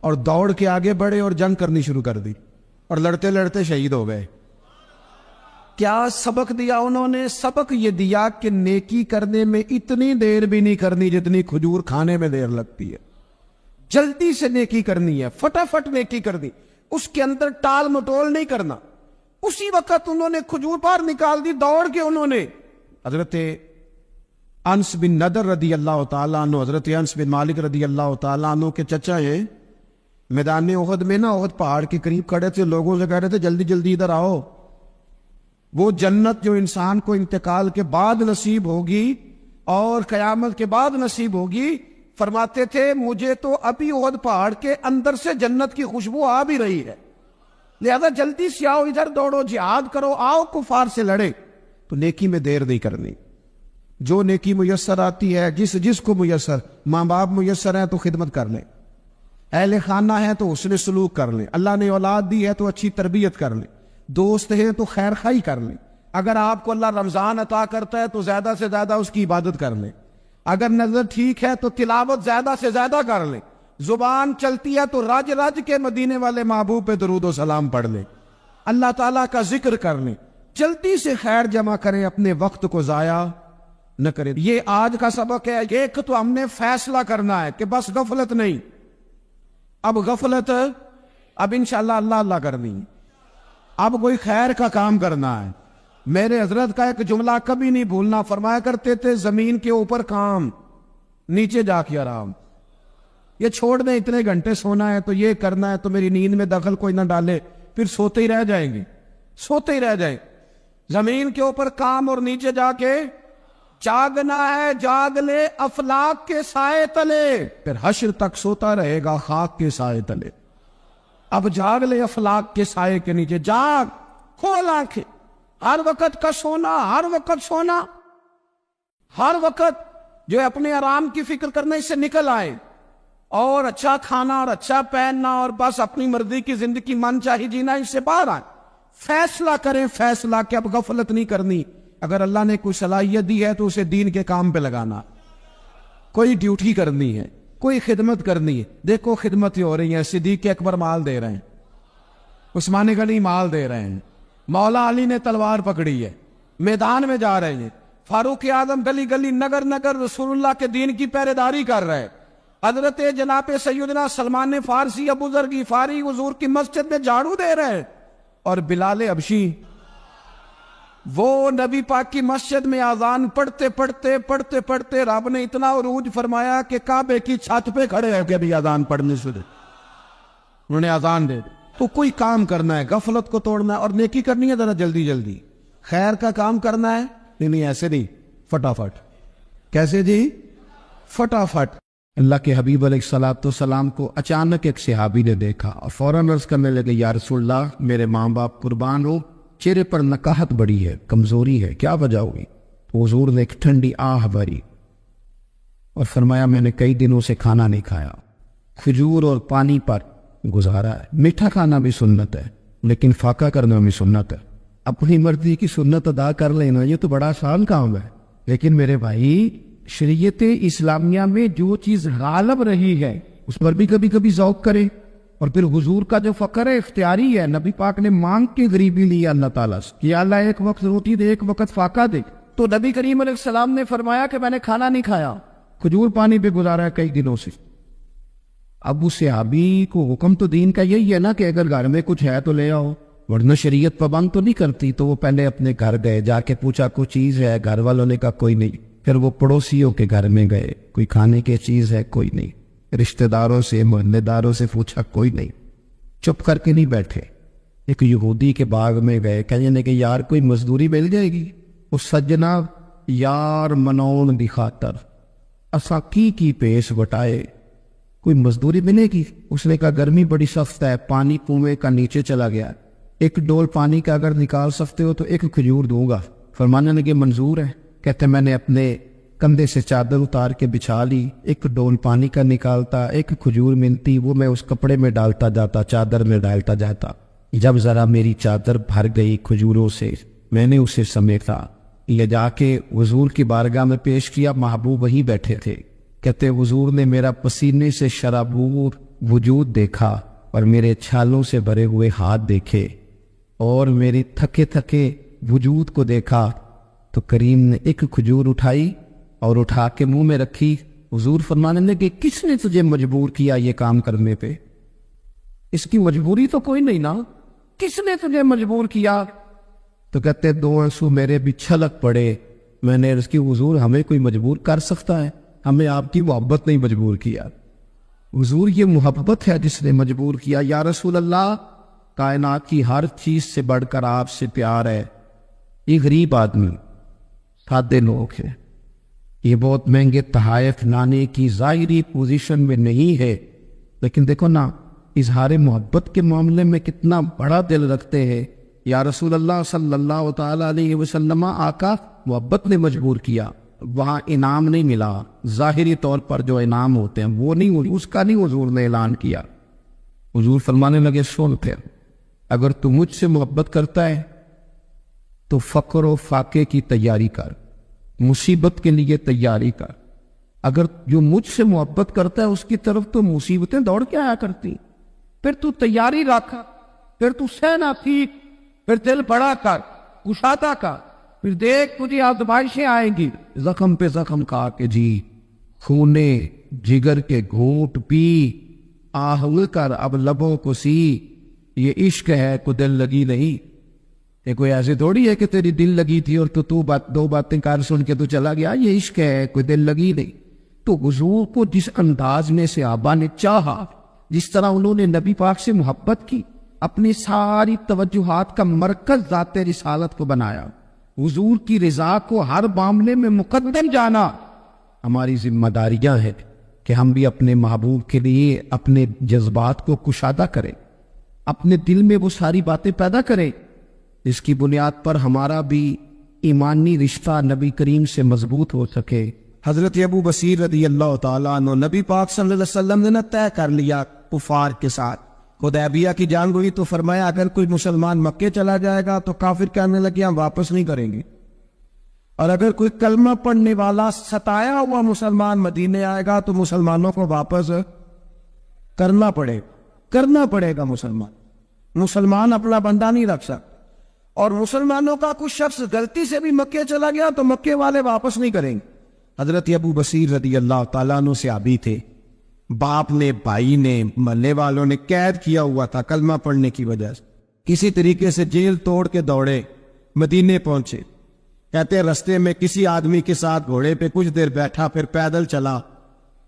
اور دوڑ کے آگے بڑھے اور جنگ کرنی شروع کر دی اور لڑتے لڑتے شہید ہو گئے۔ کیا سبق دیا انہوں نے؟ سبق یہ دیا کہ نیکی کرنے میں اتنی دیر بھی نہیں کرنی جتنی کھجور کھانے میں دیر لگتی ہے۔ جلدی سے نیکی کرنی ہے، فٹافٹ نیکی کرنی، اس کے اندر ٹال مٹول نہیں کرنا۔ اسی وقت انہوں نے کھجور باہر نکال دی، دوڑ کے انہوں نے حضرت انس بن نضر رضی اللہ تعالیٰ عنہ، حضرت انس بن مالک رضی اللہ تعالیٰ عنہ کے چچا ہیں، میدان احد میں احد پہاڑ کے قریب کھڑے تھے، لوگوں سے کہہ رہے تھے جلدی جلدی ادھر آؤ، وہ جنت جو انسان کو انتقال کے بعد نصیب ہوگی اور قیامت کے بعد نصیب ہوگی، فرماتے تھے مجھے تو ابھی احد پہاڑ کے اندر سے جنت کی خوشبو آ بھی رہی ہے، لہذا جلدی سے آؤ، ادھر دوڑو، جہاد کرو، آؤ کفار سے لڑے۔ تو نیکی میں دیر نہیں کرنی، جو نیکی میسر آتی ہے، جس کو میسر، ماں باپ میسر ہیں تو خدمت کر لیں، اہل خانہ ہے تو حسن سلوک کر لیں، اللہ نے اولاد دی ہے تو اچھی تربیت کر لیں، دوست ہیں تو خیر خواہی کر لیں، اگر آپ کو اللہ رمضان عطا کرتا ہے تو زیادہ سے زیادہ اس کی عبادت کر لیں، اگر نظر ٹھیک ہے تو تلاوت زیادہ سے زیادہ کر لیں، زبان چلتی ہے تو رج رج کے مدینے والے محبوب پہ درود و سلام پڑھ لیں، اللہ تعالیٰ کا ذکر کر لیں، جلدی سے خیر جمع کریں، اپنے وقت کو ضائع نہ کریں۔ یہ آج کا سبق ہے۔ ایک تو ہم نے فیصلہ کرنا ہے کہ بس غفلت نہیں، اب غفلت اب انشاءاللہ اللہ اللہ کرنی، اب کوئی خیر کا کام کرنا ہے۔ میرے حضرت کا ایک جملہ کبھی نہیں بھولنا، فرمایا کرتے تھے زمین کے اوپر کام، نیچے جا کے آرام۔ یہ چھوڑ دیں اتنے گھنٹے سونا ہے تو یہ کرنا ہے تو میری نیند میں دخل کوئی نہ ڈالے، پھر سوتے ہی رہ جائیں گے، سوتے ہی رہ جائیں۔ زمین کے اوپر کام اور نیچے جا کے جاگنا ہے جاگ لے افلاک کے سائے تلے، پھر حشر تک سوتا رہے گا خاک کے سائے تلے۔ اب جاگ لے افلاک کے سائے کے نیچے، جاگ، کھول آنکھیں، ہر وقت کا سونا، ہر وقت سونا، ہر وقت جو ہے اپنے آرام کی فکر کرنے سے نکل آئے، اور اچھا کھانا اور اچھا پہننا اور بس اپنی مرضی کی زندگی من چاہی جینا، اس سے باہر آئے۔ فیصلہ کریں، فیصلہ کہ اب غفلت نہیں کرنی۔ اگر اللہ نے کوئی صلاحیت دی ہے تو اسے دین کے کام پہ لگانا، کوئی ڈیوٹی کرنی ہے، کوئی خدمت کرنی ہے۔ دیکھو خدمتیں ہو رہی ہیں، صدیق اکبر مال دے رہے ہیں، عثمان غنی مال دے رہے ہیں، مولا علی نے تلوار پکڑی ہے، میدان میں جا رہے ہیں، فاروق اعظم گلی گلی نگر نگر رسول اللہ کے دین کی پہرے داری کر رہے ہیں، حضرت جناب سیدنا سلمان فارسی ابو ذر غفاری حضور کی مسجد میں جھاڑو دے رہے ہیں، اور بلال حبشی وہ نبی پاک کی مسجد میں اذان پڑھتے پڑھتے رب نے اتنا عروج فرمایا کہ کعبے کی چھت پہ کھڑے ہو کے بھی اذان پڑھنے سے انہوں نے اذان دے دی۔ تو کوئی کام کرنا ہے، غفلت کو توڑنا ہے اور نیکی کرنی ہے، ذرا جلدی جلدی خیر کا کام کرنا ہے، نہیں ایسے نہیں، فٹافٹ۔ کیسے جی؟ فٹافٹ۔ اللہ کے حبیب علیہ الصلوۃ والسلام کو اچانک ایک صحابی نے دیکھا اور فوراً عرض کرنے لگے، یا رسول اللہ میرے ماں باپ قربان ہو، چہرے پر نکاہت بڑی ہے، کمزوری ہے، کیا وجہ ہوئی؟ تو حضور نے ایک ٹھنڈی آہ بھری اور فرمایا، میں نے کئی دنوں سے کھانا نہیں کھایا، کھجور اور پانی پر گزارا ہے۔ میٹھا کھانا بھی سنت ہے لیکن فاقہ کرنا بھی سنت ہے۔ اپنی مرضی کی سنت ادا کر لینا یہ تو بڑا آسان کام ہے، لیکن میرے بھائی شریعت اسلامیہ میں جو چیز غالب رہی ہے اس پر بھی کبھی کبھی ذوق کرے۔ اور پھر حضور کا جو فقر ہے اختیاری ہے، نبی پاک نے مانگ کے غریبی لی اللہ تعالیٰ سے کہ اللہ ایک وقت روٹی دے، ایک وقت فاقہ دے۔ تو نبی کریم علیہ السلام نے فرمایا کہ میں نے کھانا نہیں کھایا، کھجور پانی پہ گزارا ہے کئی دنوں سے۔ اب اس صحابی کو حکم تو دین کا یہی ہے نا کہ اگر گھر میں کچھ ہے تو لے آؤ، ورنہ شریعت پابند تو نہیں کرتی۔ تو وہ پہلے اپنے گھر گئے، جا کے پوچھا کوئی چیز ہے، گھر والوں نے کہا کوئی نہیں۔ پھر وہ پڑوسیوں کے گھر میں گئے، کوئی کھانے کی چیز ہے، کوئی نہیں۔ رشتہ داروں سے، محلے داروں سے پوچھا، کوئی نہیں۔ چپ کر کے نہیں بیٹھے، ایک یہودی کے باغ میں گئے، کہنے کہ یار کوئی مزدوری مل جائے گی؟ اس سجنا یار منون دی خاطر اسا کی پیش وٹائے، کوئی مزدوری ملے گی؟ اس نے کہا گرمی بڑی سخت ہے، پانی کنویں کا نیچے چلا گیا، ایک ڈول پانی کا اگر نکال سکتے ہو تو ایک کھجور دوں گا۔ فرمانے لگے منظور ہے۔ کہتے میں نے اپنے کندھے سے چادر اتار کے بچھا لی، ایک ڈول پانی کا نکالتا، ایک کھجور ملتی، وہ میں اس کپڑے میں ڈالتا جاتا، چادر میں ڈالتا جاتا۔ جب ذرا میری چادر بھر گئی کھجوروں سے، میں نے اسے سمیٹا، لے جا کے حضور کی بارگاہ میں پیش کیا۔ محبوب وہیں بیٹھے تھے۔ کہتے حضور نے میرا پسینے سے شرابور وجود دیکھا اور میرے چھالوں سے بھرے ہوئے ہاتھ دیکھے اور میری تھکے تھکے وجود کو دیکھا، تو کریم نے ایک کھجور اٹھائی اور اٹھا کے منہ میں رکھی۔ حضور فرمانے لگے کس نے تجھے مجبور کیا یہ کام کرنے پہ؟ اس کی مجبوری تو کوئی نہیں نا، کس نے تجھے مجبور کیا؟ تو کہتے دو آنسو میرے بھی چھلک پڑے۔ میں نے عرض کی حضور ہمیں کوئی مجبور کر سکتا ہے؟ ہمیں آپ کی محبت نہیں مجبور کیا۔ حضور یہ محبت ہے جس نے مجبور کیا۔ یا رسول اللہ کائنات کی ہر چیز سے بڑھ کر آپ سے پیار ہے۔ یہ غریب آدمی، سادے لوگ ہیں، یہ بہت مہنگے تحائف لانے کی ظاہری پوزیشن میں نہیں ہے، لیکن دیکھو نا اظہار محبت کے معاملے میں کتنا بڑا دل رکھتے ہیں۔ یا رسول اللہ صلی اللہ تعالی علیہ وسلم، آقا محبت نے مجبور کیا، وہاں انعام نہیں ملا، ظاہری طور پر جو انعام ہوتے ہیں وہ نہیں، اس کا نہیں حضور نے اعلان کیا۔ حضور فرمانے لگے سن پھر، اگر تو مجھ سے محبت کرتا ہے تو فقر و فاقے کی تیاری کر، مصیبت کے لیے تیاری کر۔ اگر جو مجھ سے محبت کرتا ہے اس کی طرف تو مصیبتیں دوڑ کے آیا کرتی، پھر تو تیاری رکھ، پھر تو سہنا سیکھ، پھر دل بڑا کر، کشادہ کر، پھر دیکھ تجھے آزمائشیں آئیں گی، زخم پہ زخم کھا کے جی، خونے جگر کے گھونٹ پی، آہل کر اب لبوں کو سی، یہ عشق ہے کو دل لگی نہیں۔ یہ کوئی ایسے تھوڑی ہے کہ تیری دل لگی تھی اور تو دو باتیں کار سن کے تو چلا گیا، یہ عشق ہے کوئی دل لگی نہیں۔ تو حضور کو جس انداز میں صحابہ نے چاہا، جس طرح انہوں نے نبی پاک سے محبت کی، اپنی ساری توجہات کا مرکز ذات رسالت کو بنایا، حضور کی رضا کو ہر معاملے میں مقدم جانا ہماری ذمہ داریاں ہیں کہ ہم بھی اپنے محبوب کے لیے اپنے جذبات کو کشادہ کریں، اپنے دل میں وہ ساری باتیں پیدا کریں جس کی بنیاد پر ہمارا بھی ایمانی رشتہ نبی کریم سے مضبوط ہو سکے۔ حضرت ابو بصیر رضی اللہ تعالیٰ عنہ، نبی پاک صلی اللہ علیہ وسلم نے طے کر لیا کفار کے ساتھ حدیبیہ کی جنگ ہوئی تو فرمایا اگر کوئی مسلمان مکے چلا جائے گا تو کافر کہنے لگے ہم واپس نہیں کریں گے، اور اگر کوئی کلمہ پڑھنے والا ستایا ہوا مسلمان مدینے آئے گا تو مسلمانوں کو واپس کرنا پڑے گا۔ مسلمان اپنا بندہ نہیں رکھ سکتا، اور مسلمانوں کا کچھ شخص غلطی سے بھی مکے چلا گیا تو مکے والے واپس نہیں کریں گے۔ حضرت ابو بصیر رضی اللہ تعالیٰ عنہ صحابی تھے، باپ نے، بھائی نے، محلے والوں نے قید کیا ہوا تھا کلمہ پڑھنے کی وجہ سے، کسی طریقے سے جیل توڑ کے دوڑے مدینے پہنچے۔ کہتے ہیں رستے میں کسی آدمی کے ساتھ گھوڑے پہ کچھ دیر بیٹھا، پھر پیدل چلا۔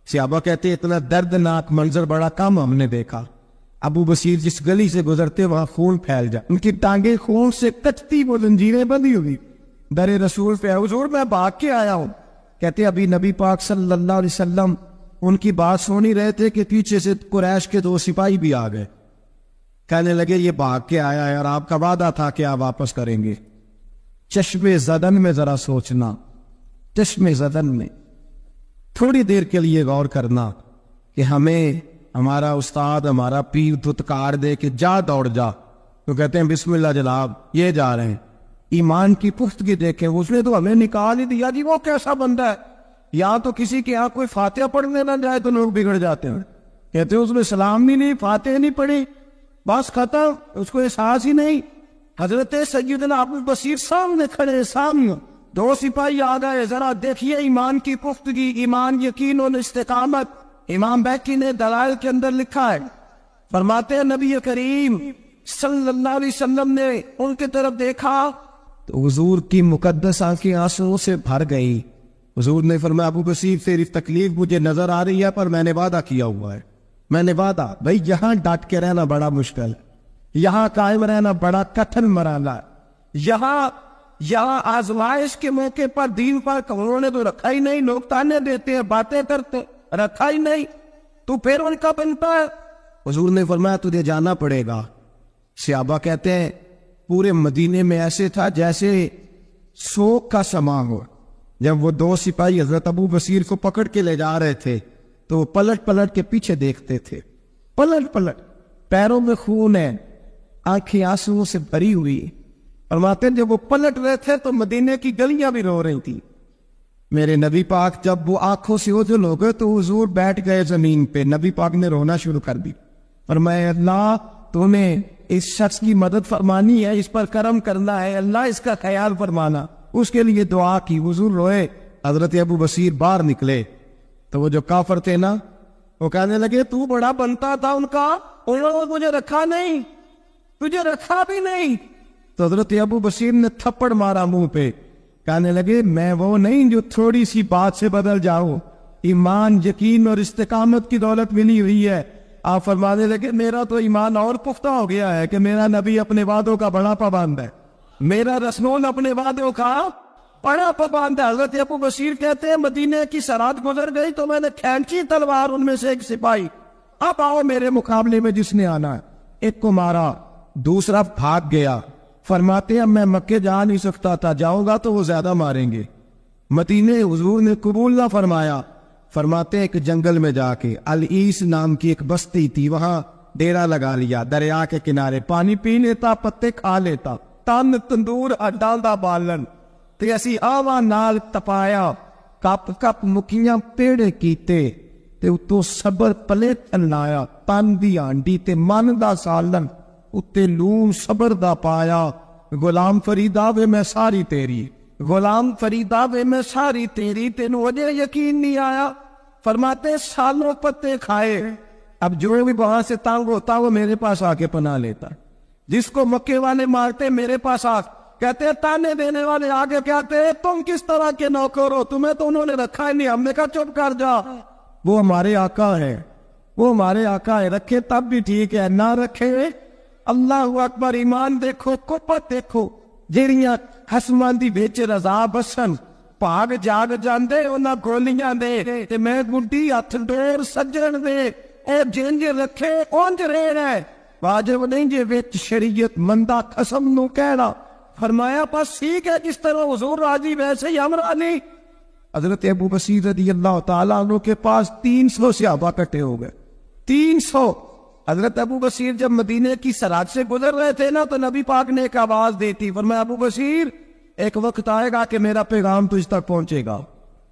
صحابہ کہتے ہیں اتنا دردناک منظر بڑا کم ہم نے دیکھا۔ ابو بصیر جس گلی سے گزرتے وہاں خون پھیل جائے، ان کی ٹانگیں خون سے کچتی، وہ زنجیریں بندھی ہوئی، در رسول پہ حضور میں بھاگ کے آیا ہوں۔ کہتے ابھی نبی پاک صلی اللہ علیہ وسلم ان کی بات سن ہی رہے تھے کہ پیچھے سے قریش کے 2 سپاہی بھی آ گئے، کہنے لگے یہ بھاگ کے آیا ہے اور آپ کا وعدہ تھا کہ آپ واپس کریں گے۔ چشم زدن میں ذرا سوچنا، چشم زدن میں تھوڑی دیر کے لیے غور کرنا کہ ہمیں ہمارا استاد، ہمارا پیر دھتکار دے کہ جا دوڑ جا، تو کہتے ہیں بسم اللہ جناب یہ جا رہے ہیں۔ ایمان کی پختگی دیکھیں، اس نے تو ہمیں نکال ہی دیا جی، وہ کیسا بندہ ہے، یا تو کسی کے یہاں کوئی فاتحہ پڑھنے نہ جائے تو لوگ بگڑ جاتے ہیں۔ کہتے ہیں اس نے سلام بھی نہیں، فاتحہ نہیں پڑھی، بس ختم، اس کو احساس ہی نہیں۔ حضرت سیدنا ابو بصیر سامنے کھڑے، سامنے 2 سپاہی آ گئے، ذرا دیکھیے ایمان کی پختگی، ایمان، یقین اور استقامت۔ امام بیکی نے دلائل کے اندر لکھا ہے، فرماتے ہیں نبی کریم صلی اللہ علیہ وسلم نے ان کی طرف دیکھا تو حضور کی مقدس آنکھیں آنسوؤں سے بھر گئی۔ حضور نے فرمایا ابو بصیر تیری تکلیف مجھے نظر آ رہی ہے، پر میں نے وعدہ کیا ہوا ہے، میں نے وعدہ، بھائی یہاں ڈٹ کے رہنا بڑا مشکل ہے، یہاں قائم رہنا بڑا کٹھن مرحلہ ہے، یہاں آزمائش کے موقع پر دین پر انہوں نے تو رکھا ہی نہیں، لوگ تانے دیتے ہیں، باتیں کرتے، رکھا ہی نہیں، تو پھر ان کا بنتا ہے۔ حضور نے فرمایا تجھے جانا پڑے گا۔ صحابہ کہتے ہیں پورے مدینے میں ایسے تھا جیسے سوگ کا سما ہو۔ جب وہ 2 سپاہی حضرت ابو بصیر کو پکڑ کے لے جا رہے تھے تو وہ پلٹ پلٹ کے پیچھے دیکھتے تھے، پلٹ، پیروں میں خون ہے، آنکھیں آنسوؤں سے بھری ہوئی۔ فرماتے ہیں جب وہ پلٹ رہے تھے تو مدینے کی گلیاں بھی رو رہی تھی۔ میرے نبی پاک جب وہ آنکھوں سے اوجھل ہو گئے تو حضور بیٹھ گئے زمین پہ، نبی پاک نے رونا شروع کر دی، فرمایا اللہ تو نے اس شخص کی مدد فرمانی ہے، اس پر کرم کرنا ہے، اللہ اس کا خیال فرمانا، اس کے لیے دعا کی، حضور روئے۔ حضرت ابو بصیر باہر نکلے تو وہ جو کافر تھے نا، وہ کہنے لگے تو بڑا بنتا تھا ان کا، انہوں نے مجھے رکھا نہیں، تجھے رکھا بھی نہیں۔ تو حضرت ابو بصیر نے تھپڑ مارا منہ پہ، کہنے لگے میں وہ نہیں جو تھوڑی سی بات سے بدل جاؤں، ایمان، یقین اور استقامت کی دولت ملی ہوئی ہے۔ آپ فرمانے لگے میرا تو ایمان اور پختہ ہو گیا ہے کہ میرا نبی اپنے وعدوں کا بڑا پابند ہے، میرا رسول اپنے وعدوں کا بڑا پابند ہے۔ حضرت ابو بصیر کہتے ہیں مدینے کی سرحد گزر گئی تو میں نے کھینچی تلوار، ان میں سے ایک سپاہی، اب آؤ میرے مقابلے میں جس نے آنا ہے، ایک کو مارا، دوسرا بھاگ گیا۔ فرماتے ہیں میں مکے جا نہیں سکتا تھا، جاؤں گا تو وہ زیادہ ماریں گے۔ مدینے حضور نے قبول نہ فرمایا۔ فرماتے ہیں ایک جنگل میں جا کے العیس نام کی ایک بستی تھی، وہاں ڈیرا لگا لیا، دریا کے کنارے، پانی پی لیتا، پتے کھا لیتا، تن تندور ڈالدا بالن تے اسی آوا نال تپایا، کپ کپ مکیاں پیڑے کیتے تے اتو صبر پلے تھلایا، تن دی آنڈی تے من دا سالن اتے لون صبر دا پایا، غلام فریدا وے میں ساری تیری، غلام فریدا وے میں ساری تیری، تینوں اجے یقین نہیں آیا۔ فرماتے سالوں پتے کھائے، اب جو بھی وہاں سے تانگ ہوتا وہ میرے پاس آ کے پناہ لیتا، جس کو مکے والے مارتے میرے پاس آ کہتے تانے دینے والے آگے کہتے تم کس طرح کے نوکر ہو، تمہیں تو انہوں نے رکھا ہی نہیں، ہم نے کہا چپ کر جا، وہ ہمارے آقا ہے، وہ ہمارے آقا ہے، رکھے تب بھی ٹھیک ہے، نہ رکھے اللہ اکبر۔ ایمان دیکھو، قوت دیکھو، جیڑیاں ਹਸਮਾਂ ਦੀ ਵਿੱਚ ਰਜ਼ਾ ਬਸਨ ਭਾਗ ਜਾਗ ਜਾਂਦੇ ਉਹਨਾਂ ਗੋਲੀਆਂ ਦੇ ਤੇ ਮੈਂ ਗੁੱਡੀ ਹੱਥ ਡੋਰ ਸੱਜਣ ਦੇ ਇਹ ਜਿੰਜ ਰੱਖੇ ਉਂਝ ਰਹਿਣਾ ਵਾਜਬ ਨਹੀਂ ਜੇ ਵਿੱਚ ਸ਼ਰੀਅਤ ਮੰਦਾ ਕਸਮ ਨੂੰ ਕਹਿਣਾ فرمایا بس ٹھیک ہے جس طرح حضور راضی ویسے ہی ہم راضی حضرت ابو بصیر رضی اللہ تعالیٰ عنہ کے پاس 300 صحابہ کٹے ہو گئے 300 حضرت ابو بصیر جب مدینے کی سرحد سے گزر رہے تھے نا تو نبی پاک نے ایک آواز دی تھی فرمایا ابو بصیر ایک وقت آئے گا کہ میرا پیغام تجھ تک پہنچے گا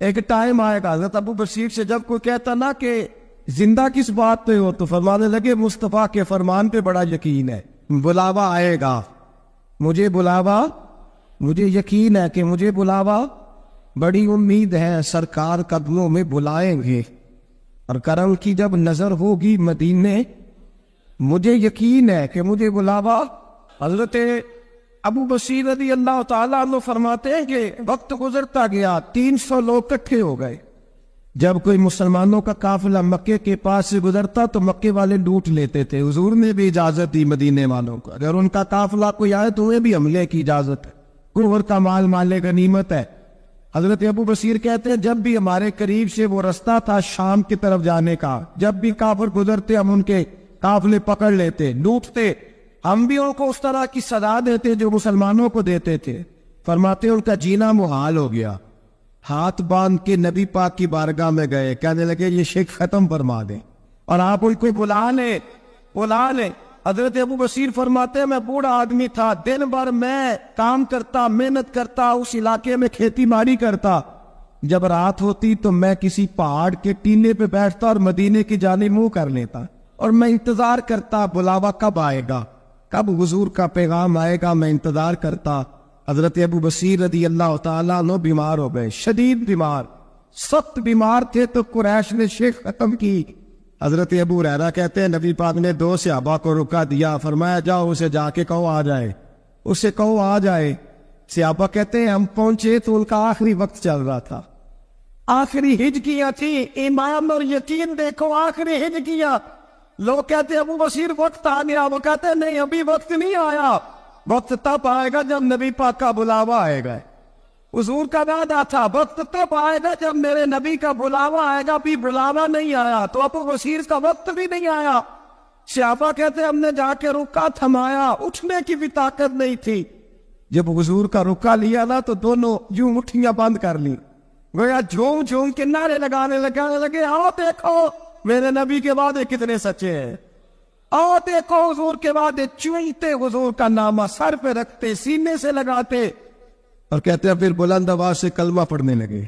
ایک ٹائم آئے گا حضرت ابو بصیر سے جب کوئی کہتا نا کہ زندہ کس بات پہ ہو تو فرمانے لگے مصطفیٰ کے فرمان پہ بڑا یقین ہے بلاوا آئے گا مجھے بلاوا مجھے یقین ہے کہ مجھے بلاوا بڑی امید ہے سرکار قدموں میں بلائیں گے اور کرم کی جب نظر ہوگی مدینے مجھے یقین ہے کہ مجھے بلاوا حضرت ابو بصیر رضی اللہ تعالیٰ عنہ فرماتے ہیں کہ وقت گزرتا گیا 300 لوگ اکٹھے ہو گئے جب کوئی مسلمانوں کا قافلہ مکے کے پاس سے گزرتا تو مکے والے لوٹ لیتے تھے حضور نے بھی اجازت دی مدینے والوں کو اگر ان کا قافلہ کوئی آئے تو انہیں بھی حملے کی اجازت ہے کفر کا مال مال غنیمت ہے حضرت ابو بصیر کہتے ہیں جب بھی ہمارے قریب سے وہ رستہ تھا شام کی طرف جانے کا جب بھی کافر گزرتے ہم ان کے قافلے پکڑ لیتے لوٹتے ہم بھی ان کو اس طرح کی سزا دیتے جو مسلمانوں کو دیتے تھے فرماتے ان کا جینا محال ہو گیا ہاتھ باندھ کے نبی پاک کی بارگاہ میں گئے کہنے لگے یہ شرک ختم فرما دیں اور آپ ان کو بلا لیں حضرت ابو بصیر فرماتے ہیں میں بوڑھا آدمی تھا دن بھر میں کام کرتا محنت کرتا اس علاقے میں کھیتی باڑی کرتا جب رات ہوتی تو میں کسی پہاڑ کے ٹیلے پہ بیٹھتا اور مدینے کی جانب منہ کر لیتا اور میں انتظار کرتا بلاوا کب آئے گا کب حضور کا پیغام آئے گا میں انتظار کرتا حضرت ابو بصیر رضی اللہ تعالیٰ عنہ بیمار ہو گئے شدید بیمار سخت بیمار تھے تو قریش نے شرک ختم کی حضرت ابو ہریرہ کہتے ہیں نبی پاک نے 2 صحابہ کو رکا دیا فرمایا جاؤ اسے جا کے کہو آ جائے اسے کہو آ جائے صحابہ کہتے ہیں ہم پہنچے تو ان کا آخری وقت چل رہا تھا آخری ہجکیاں تھی ایمان اور یقین دیکھو آخری ہجکیاں لوگ کہتے ہیں ابو بصیر وقت آ گیا وہ کہتے ہیں نہیں ابھی وقت نہیں آیا وقت تب آئے گا جب نبی پاک کا بلاوا آئے گا حضور کا وعدہ تھا وقت تب آئے گا جب میرے نبی کا بلاوا آئے گا بھی بلاوا نہیں آیا تو ابو بصیر کا وقت بھی نہیں آیا صحابہ کہتے ہیں ہم نے جا کے رکا تھمایا اٹھنے کی بھی طاقت نہیں تھی جب حضور کا رکا لیا نا تو دونوں یوں مٹھیاں بند کر لی گویا جھوم جھوم کے نعرے لگانے لگے آؤ دیکھو میرے نبی کے وعدے کتنے سچے ہیں آؤ دیکھو حضور کے وعدے چونتے حضور کا نامہ سر پہ رکھتے سینے سے لگاتے اور کہتے ہیں پھر بلند آواز سے کلمہ پڑھنے لگے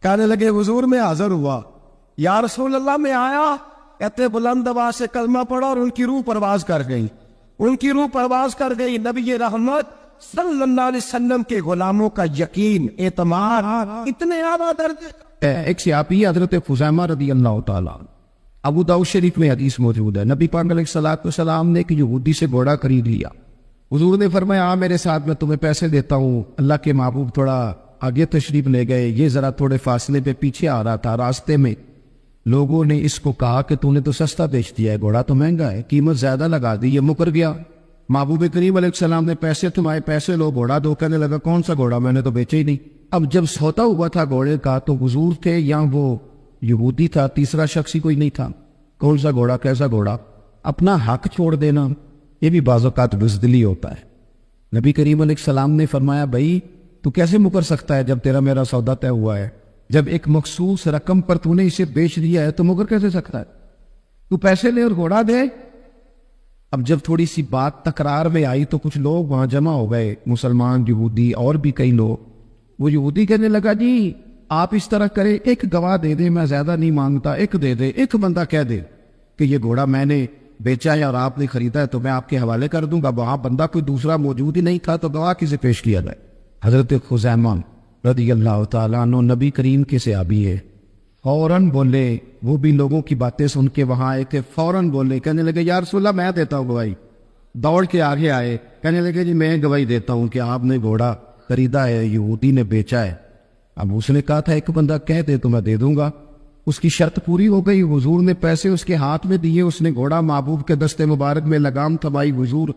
کہنے لگے حضور میں حاضر ہوا یا رسول اللہ میں آیا کہتے بلند آواز سے کلمہ پڑھا اور ان کی روح پرواز کر گئی نبی رحمت صلی اللہ علیہ وسلم کے غلاموں کا یقین اعتماد اتنے اعلیٰ درجے ایک صحابی حضرت خزیمہ رضی اللہ تعالیٰ ابو داؤد شریف میں حدیث موجود ہے نبی پاک علیہ السلام نے ایک یہودی سے گھوڑا خرید لیا حضور نے فرمایا آ میرے ساتھ میں تمہیں پیسے دیتا ہوں اللہ کے محبوب تھوڑا آگے تشریف لے گئے یہ ذرا تھوڑے فاصلے پہ پیچھے آ رہا تھا راستے میں لوگوں نے اس کو کہا کہ تو نے تو سستا بیچ دیا ہے گھوڑا تو مہنگا ہے قیمت زیادہ لگا دی یہ مکر گیا محبوب کریم علیہ السلام نے پیسے تمہارے پیسے لو گھوڑا دو کہنے لگا کون سا گھوڑا میں نے تو بیچا ہی نہیں اب جب سوتا ہوا تھا گھوڑے کا تو حضور تھے یا وہ یہودی تھا تیسرا شخص ہی کوئی نہیں تھا کون سا گھوڑا کیسا گھوڑا اپنا حق چھوڑ دینا یہ بھی بعض اوقات بزدلی ہوتا ہے نبی کریم علیہ السلام نے فرمایا بھائی تو کیسے مکر سکتا ہے جب تیرا میرا سودا طے ہوا ہے جب ایک مخصوص رقم پر تو نے اسے بیچ دیا ہے تو مکر کیسے سکتا ہے تو پیسے لے اور گھوڑا دے اب جب تھوڑی سی بات تکرار میں آئی تو کچھ لوگ وہاں جمع ہو گئے مسلمان یہودی اور بھی کئی لوگ وہ یہودی کہنے لگا جی آپ اس طرح کریں ایک گواہ دے دیں میں زیادہ نہیں مانگتا ایک دے دے ایک بندہ کہہ دے کہ یہ گھوڑا میں نے بیچا ہے اور آپ نے خریدا ہے تو میں آپ کے حوالے کر دوں گا وہاں بندہ کوئی دوسرا موجود ہی نہیں تھا تو گواہ کسے پیش کیا جائے حضرت خزیمہ رضی اللہ تعالیٰ عنہ نبی کریم کے صحابی ہے فوراً بولے وہ بھی لوگوں کی باتیں سن کے وہاں آئے تھے فوراً بولے کہنے لگے یا رسول اللہ میں دیتا ہوں گواہی دوڑ کے آگے آئے کہنے لگے جی میں گواہی دیتا ہوں کہ آپ نے گھوڑا خریدا ہے یہودی نے بیچا ہے اب اس نے کہا تھا ایک بندہ کہہ دے تو میں دے دوں گا اس کی شرط پوری ہو گئی حضور نے پیسے اس کے ہاتھ میں دیے اس نے گھوڑا محبوب کے دستے مبارک میں لگام تھمائی حضور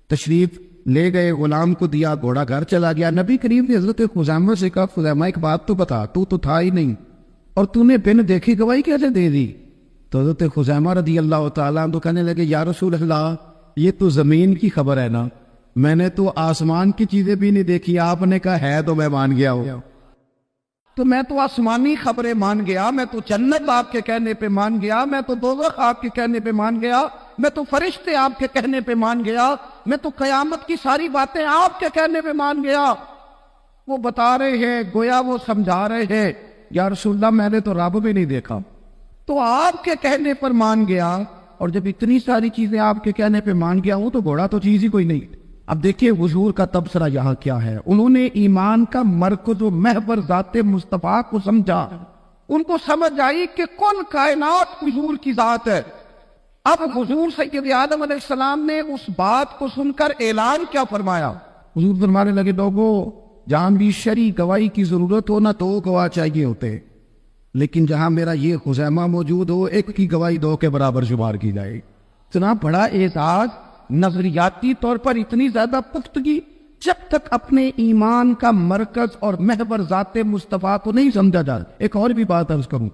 تشریف لے گئے، غلام کو دیا، گھوڑا گھر چلا گیا۔ نبی کریم نے حضرت خزیمہ سے کہا خزیمہ ایک بات تو بتا، تو تھا ہی نہیں اور تو نے بن دیکھی گواہی کیسے دے دی؟ تو حضرت خزیمہ رضی اللہ تعالیٰ عنہ کہنے لگے یا رسول اللہ یہ تو زمین کی خبر ہے نا، میں نے تو آسمان کی چیزیں بھی نہیں دیکھی، آپ نے کہا ہے تو میں مان گیا ہوں، تو میں تو آسمانی خبریں مان گیا، میں تو جنت آپ کے کہنے پہ مان گیا، میں تو دوزخ آپ کے کہنے پہ مان گیا، میں تو فرشتے آپ کے کہنے پہ مان گیا، میں تو قیامت کی ساری باتیں آپ کے کہنے پہ مان گیا۔ وہ بتا رہے ہیں، گویا وہ سمجھا رہے ہیں یا رسول اللہ میں نے تو رب بھی نہیں دیکھا، تو آپ کے کہنے پر مان گیا، اور جب اتنی ساری چیزیں آپ کے کہنے پہ مان گیا ہوں تو گھوڑا تو چیز ہی کوئی نہیں۔ اب دیکھیے حضور کا تبصرہ یہاں کیا ہے، انہوں نے ایمان کا مرکز و محور ذات مصطفیٰ کو سمجھا، ان کو سمجھ آئی کہ کل کائنات حضور کی ذات ہے۔ اب حضور سید آدم علیہ السلام نے اس بات کو سن کر اعلان کیا فرمایا؟ حضور فرمانے لگے لوگوں جہاں بھی شرعی گواہی کی ضرورت ہو نا تو گواہ چاہیے ہوتے، لیکن جہاں میرا یہ خزیمہ موجود ہو ایک کی گواہی دو کے برابر شمار کی جائے۔ اتنا بڑا اعزاز، نظریاتی طور پر اتنی زیادہ پختگی، جب تک اپنے ایمان کا مرکز اور محور ذات مصطفیٰ کو نہیں سمجھا جائے۔ ایک اور بھی بات عرض کروں،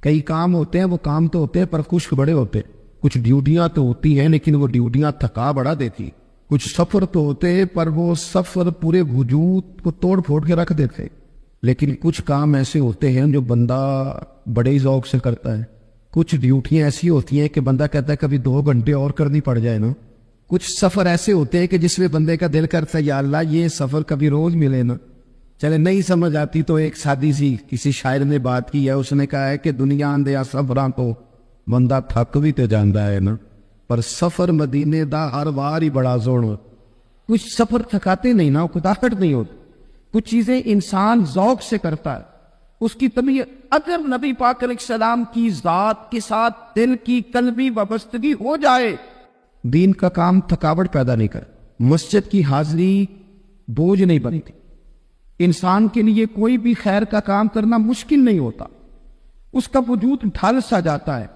کئی کام ہوتے ہیں، وہ کام تو ہوتے ہیں پر خشک بڑے ہوتے، کچھ ڈیوٹیاں تو ہوتی ہیں لیکن وہ ڈیوٹیاں تھکا بڑا دیتی، کچھ سفر تو ہوتے ہیں پر وہ سفر پورے وجود کو توڑ پھوڑ کے رکھ دیتے، لیکن کچھ کام ایسے ہوتے ہیں جو بندہ بڑے ہی ذوق سے کرتا ہے، کچھ ڈیوٹیاں ایسی ہوتی ہیں کہ بندہ کہتا ہے کبھی 2 گھنٹے اور کرنی پڑ جائے نا، کچھ سفر ایسے ہوتے ہیں کہ جس میں بندے کا دل کرتا ہے یا اللہ یہ سفر کبھی روز ملے نا۔ چلے نہیں سمجھ آتی تو ایک سادی سی کسی شاعر نے بات کی ہے، اس نے کہا ہے کہ دنیا اندیا سفراں تو بندہ تھک بھی تے جاندا ہے نا، پر سفر مدینے دا ہر وار ہی بڑا زون۔ کچھ سفر تھکاتے نہیں نا، کتاکٹ نہیں ہوتی، کچھ چیزیں انسان ذوق سے کرتا ہے، اس کی طبیعت اگر نبی پاک علیہ السلام کی ذات کے ساتھ دل کی قلبی وابستگی ہو جائے، دین کا کام تھکاوٹ پیدا نہیں کر، مسجد کی حاضری بوجھ نہیں بنتی، انسان کے لیے کوئی بھی خیر کا کام کرنا مشکل نہیں ہوتا، اس کا وجود ڈھل سا جاتا ہے،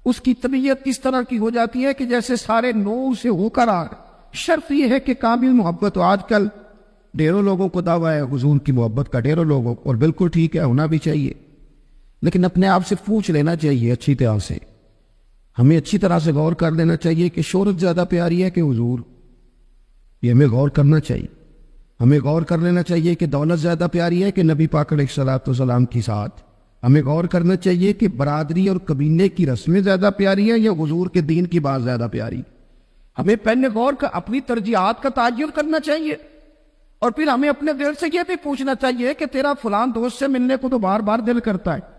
اس کی طبیعت اس طرح کی ہو جاتی ہے کہ جیسے سارے نور سے ہو کر آ گئے۔ شرط یہ ہے کہ کامل محبت ہو۔ آج کل ڈھیروں لوگوں کو دعویٰ ہے حضور کی محبت کا، ڈھیروں لوگوں کو، اور بالکل ٹھیک ہے، ہونا بھی چاہیے، لیکن اپنے آپ سے پوچھ لینا چاہیے اچھی طرح سے، ہمیں اچھی طرح سے غور کر لینا چاہیے کہ شہرت زیادہ پیاری ہے کہ حضور، یہ ہمیں غور کرنا چاہیے۔ ہمیں غور کر لینا چاہیے کہ دولت زیادہ پیاری ہے کہ نبی پاک علیہ السلام کی ساتھ۔ ہمیں غور کرنا چاہیے کہ برادری اور قبیلے کی رسمیں زیادہ پیاری ہیں یا حضور کے دین کی بات زیادہ پیاری۔ ہمیں پہلے غور کا اپنی ترجیحات کا تعین کرنا چاہیے، اور پھر ہمیں اپنے دل سے یہ بھی پوچھنا چاہیے کہ تیرا فلان دوست سے ملنے کو تو بار بار دل کرتا ہے،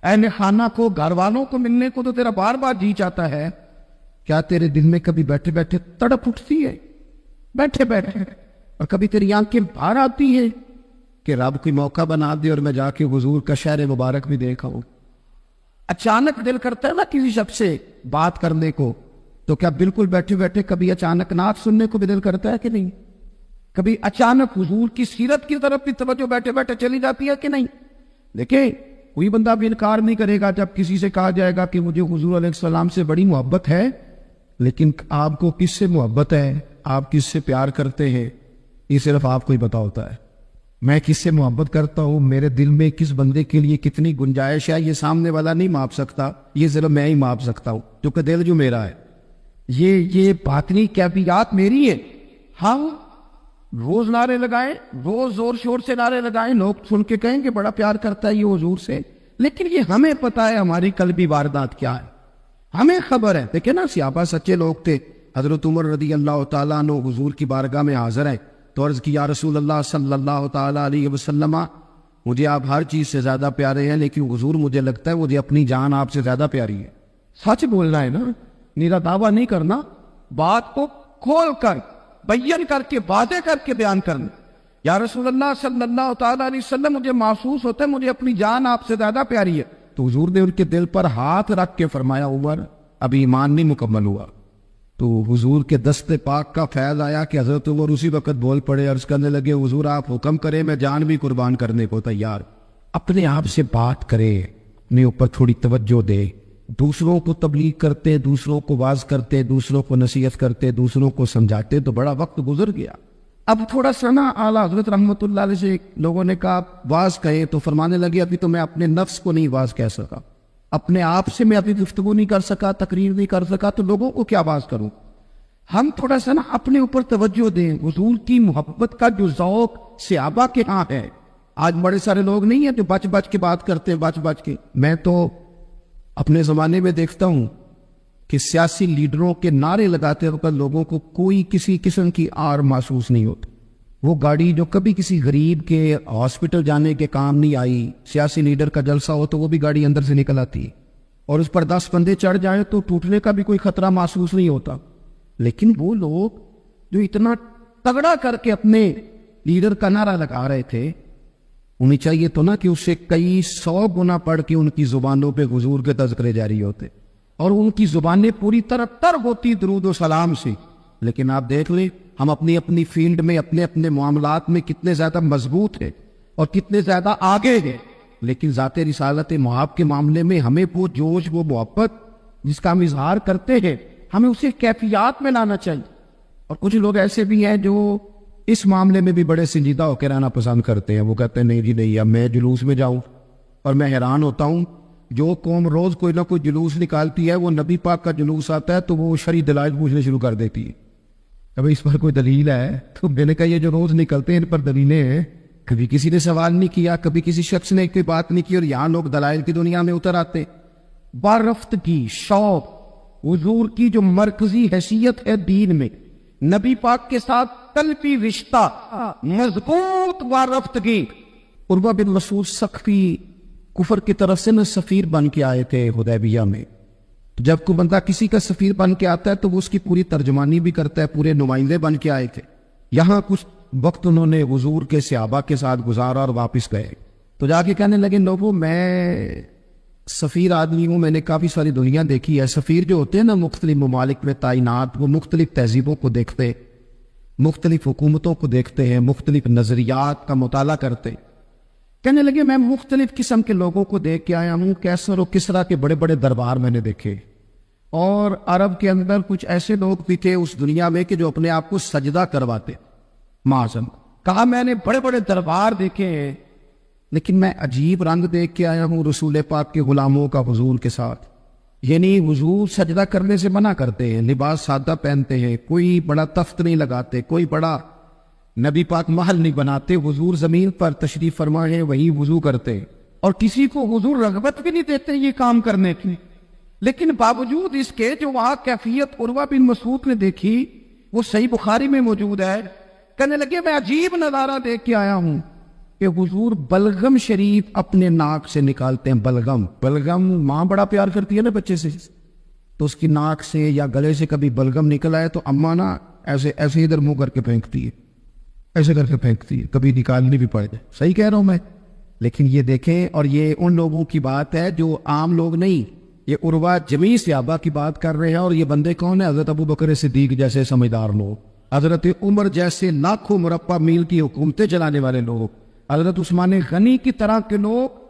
اہل خانہ کو، گھر والوں کو ملنے کو تو تیرا بار بار جی چاہتا ہے، کیا تیرے دل میں کبھی بیٹھے بیٹھے تڑپ اٹھتی ہے، بیٹھے بیٹھے، اور کبھی تیری آنکھیں باہر آتی ہے کہ رب کوئی موقع بنا دے اور میں جا کے حضور کا شہر مبارک بھی دیکھا ہوں؟ اچانک دل کرتا ہے نا کسی شخص سے بات کرنے کو، تو کیا بالکل بیٹھے بیٹھے کبھی اچانک نعت سننے کو بھی دل کرتا ہے کہ نہیں؟ کبھی اچانک حضور کی سیرت کی طرف بھی توجہ بیٹھے بیٹھے چلی جاتی ہے کہ نہیں؟ دیکھیں کوئی بندہ بھی انکار نہیں کرے گا جب کسی سے کہا جائے گا کہ مجھے حضور علیہ السلام سے بڑی محبت ہے، لیکن آپ کو کس سے محبت ہے، آپ کس سے پیار کرتے ہیں، یہ صرف آپ کو ہی پتا ہوتا ہے۔ میں کس سے محبت کرتا ہوں، میرے دل میں کس بندے کے لیے کتنی گنجائش ہے، یہ سامنے والا نہیں ماپ سکتا، یہ صرف میں ہی ماپ سکتا ہوں، کیونکہ دل جو میرا ہے، یہ باطنی کیفیات میری ہے۔ ہم روز نعرے لگائیں، روز زور شور سے نعرے لگائیں، لوگ سن کے کہیں کہ بڑا پیار کرتا ہے یہ حضور سے، لیکن یہ ہمیں پتا ہے ہماری قلبی واردات کیا ہے، ہمیں خبر ہے۔ دیکھیں نا صحابہ سچے لوگ تھے، حضرت عمر رضی اللہ تعالیٰ عنہ حضور کی بارگاہ میں حاضر ہے تو عرض کی یا رسول اللہ صلی اللہ تعالیٰ علیہ وسلم، مجھے آپ ہر چیز سے زیادہ پیارے ہیں، لیکن حضور مجھے لگتا ہے مجھے اپنی جان آپ سے زیادہ پیاری ہے۔ سچ بولنا ہے نا، میرا دعویٰ نہیں کرنا، بات کو کھول کر بیان کر کے واضح کر کے بیان کرنا۔ یا رسول اللہ صلی اللہ تعالیٰ علیہ وسلم، مجھے محسوس ہوتا ہے مجھے اپنی جان آپ سے زیادہ پیاری ہے، تو حضور نے ان کے دل پر ہاتھ رکھ کے فرمایا عمر ابھی ایمان نہیں مکمل ہوا۔ تو حضور کے دست پاک کا فیض آیا کہ حضرت عمر اسی وقت بول پڑے، عرض کرنے لگے حضور آپ حکم کریں، میں جان بھی قربان کرنے کو تیار۔ اپنے آپ سے بات کرے، اپنے اوپر تھوڑی توجہ دے، دوسروں کو تبلیغ کرتے، دوسروں کو واز کرتے، دوسروں کو نصیحت کرتے، دوسروں کو سمجھاتے، تو بڑا وقت گزر گیا۔ اب تھوڑا سا نا اعلیٰ حضرت رحمۃ اللہ علیہ سے لوگوں نے کہا واز کہے، تو فرمانے لگے ابھی تو میں اپنے نفس کو نہیں واز کہہ سکا، اپنے آپ سے میں ابھی گفتگو نہیں کر سکا، تقریر نہیں کر سکا، تو لوگوں کو کیا واز کروں۔ ہم تھوڑا سا نا اپنے اوپر توجہ دیں۔ حضور کی محبت کا جو ذوق صحابہ کے ہاں ہے، آج بڑے سارے لوگ نہیں ہیں جو بچ بچ کے بات کرتے ہیں، بچ بچ کے۔ میں تو اپنے زمانے میں دیکھتا ہوں کہ سیاسی لیڈروں کے نعرے لگاتے وقت لوگوں کو کوئی کسی قسم کی آر محسوس نہیں ہوتی۔ وہ گاڑی جو کبھی کسی غریب کے ہاسپٹل جانے کے کام نہیں آئی، سیاسی لیڈر کا جلسہ ہو تو وہ بھی گاڑی اندر سے نکل آتی ہے، اور اس پر 10 بندے چڑھ جائیں تو ٹوٹنے کا بھی کوئی خطرہ محسوس نہیں ہوتا۔ لیکن وہ لوگ جو اتنا تگڑا کر کے اپنے لیڈر کا نعرہ لگا رہے تھے، انہیں چاہیے تو نا کہ اس سے کئی 100 گنا پڑھ کے ان کی زبانوں پہ حضور کے تذکرے جاری ہوتے، اور ان کی زبانیں پوری طرح تر ہوتی درود و سلام سے۔ لیکن آپ دیکھ لیں ہم اپنی اپنی فیلڈ میں، اپنے اپنے معاملات میں کتنے زیادہ مضبوط ہیں اور کتنے زیادہ آگے ہیں، لیکن ذات رسالت محاب کے معاملے میں ہمیں وہ جوش، وہ محبت جس کا ہم اظہار کرتے ہیں، ہمیں اسے کیفیات میں لانا چاہیے۔ اور کچھ لوگ ایسے بھی ہیں جو اس معاملے میں بھی بڑے سنجیدہ ہو کے رہنا پسند کرتے ہیں۔ وہ کہتے ہیں نہیں جی نہیں، اب میں جلوس میں جاؤں، اور میں حیران ہوتا ہوں جو قوم روز کوئی نہ کوئی جلوس نکالتی ہے، وہ نبی پاک کا جلوس آتا ہے تو وہ شرعی دلائل پوچھنے شروع کر دیتی ہے، ابھی اس پر کوئی دلیل ہے؟ تو میں نے کہا یہ جو روز نکلتے ہیں ان پر دلیلیں ہیں؟ کبھی کسی نے سوال نہیں کیا، کبھی کسی شخص نے کوئی بات نہیں کی، اور یہاں لوگ دلائل کی دنیا میں اتر آتے۔ بارفتگی، شوق، حضور کی جو مرکزی حیثیت ہے دین میں، نبی پاک کے ساتھ قلبی رشتہ، مضبوط وارفتگی۔ عروہ بن مسعود ثقفی کفر کی طرف سے نہ سفیر بن کے آئے تھے حدیبیہ میں۔ جب کوئی بندہ کسی کا سفیر بن کے آتا ہے تو وہ اس کی پوری ترجمانی بھی کرتا ہے، پورے نمائندے بن کے آئے تھے۔ یہاں کچھ وقت انہوں نے حضور کے صحابہ کے ساتھ گزارا اور واپس گئے، تو جا کے کہنے لگے لوگوں میں سفیر آدمی ہوں، میں نے کافی ساری دنیا دیکھی ہے۔ سفیر جو ہوتے ہیں نا مختلف ممالک میں تعینات، وہ مختلف تہذیبوں کو دیکھتے، مختلف حکومتوں کو دیکھتے ہیں، مختلف نظریات کا مطالعہ کرتے۔ کہنے لگے میں مختلف قسم کے لوگوں کو دیکھ کے آیا ہوں، کیسر و کسرا کے بڑے بڑے دربار میں نے دیکھے، اور عرب کے اندر کچھ ایسے لوگ بھی تھے اس دنیا میں کہ جو اپنے آپ کو سجدہ کرواتے۔ معاذن کہا میں نے بڑے بڑے دربار دیکھے ہیں، لیکن میں عجیب رنگ دیکھ کے آیا ہوں رسول پاک کے غلاموں کا حضور کے ساتھ۔ یعنی حضور سجدہ کرنے سے منع کرتے ہیں، لباس سادہ پہنتے ہیں، کوئی بڑا تخت نہیں لگاتے، کوئی بڑا نبی پاک محل نہیں بناتے، حضور زمین پر تشریف فرما ہے وہی وضو کرتے، اور کسی کو حضور رغبت بھی نہیں دیتے یہ کام کرنے کی۔ لیکن باوجود اس کے جو وہاں کیفیت عروہ بن مسعود نے دیکھی وہ صحیح بخاری میں موجود ہے۔ کہنے لگے میں عجیب نظارہ دیکھ کے آیا ہوں کہ حضور بلغم شریف اپنے ناک سے نکالتے ہیں۔ بلغم ماں بڑا پیار کرتی ہے نا بچے سے، تو اس کی ناک سے یا گلے سے کبھی بلغم نکل آئے تو اماں نا ایسے ایسے ادھر منہ کر کے پھینکتی ہے، ایسے کر کے پھینکتی ہے، کبھی نکالنی بھی پڑ جائے۔ صحیح کہہ رہا ہوں میں؟ لیکن یہ دیکھیں، اور یہ ان لوگوں کی بات ہے جو عام لوگ نہیں، یہ عروہ جمیع صحابہ کی بات کر رہے ہیں۔ اور یہ بندے کون ہیں؟ حضرت ابو بکر صدیق جیسے سمجھدار لوگ، حضرت عمر جیسے لاکھوں مربع میل کی حکومتیں چلانے والے لوگ، حضرت عثمان غنی کی طرح کے لوگ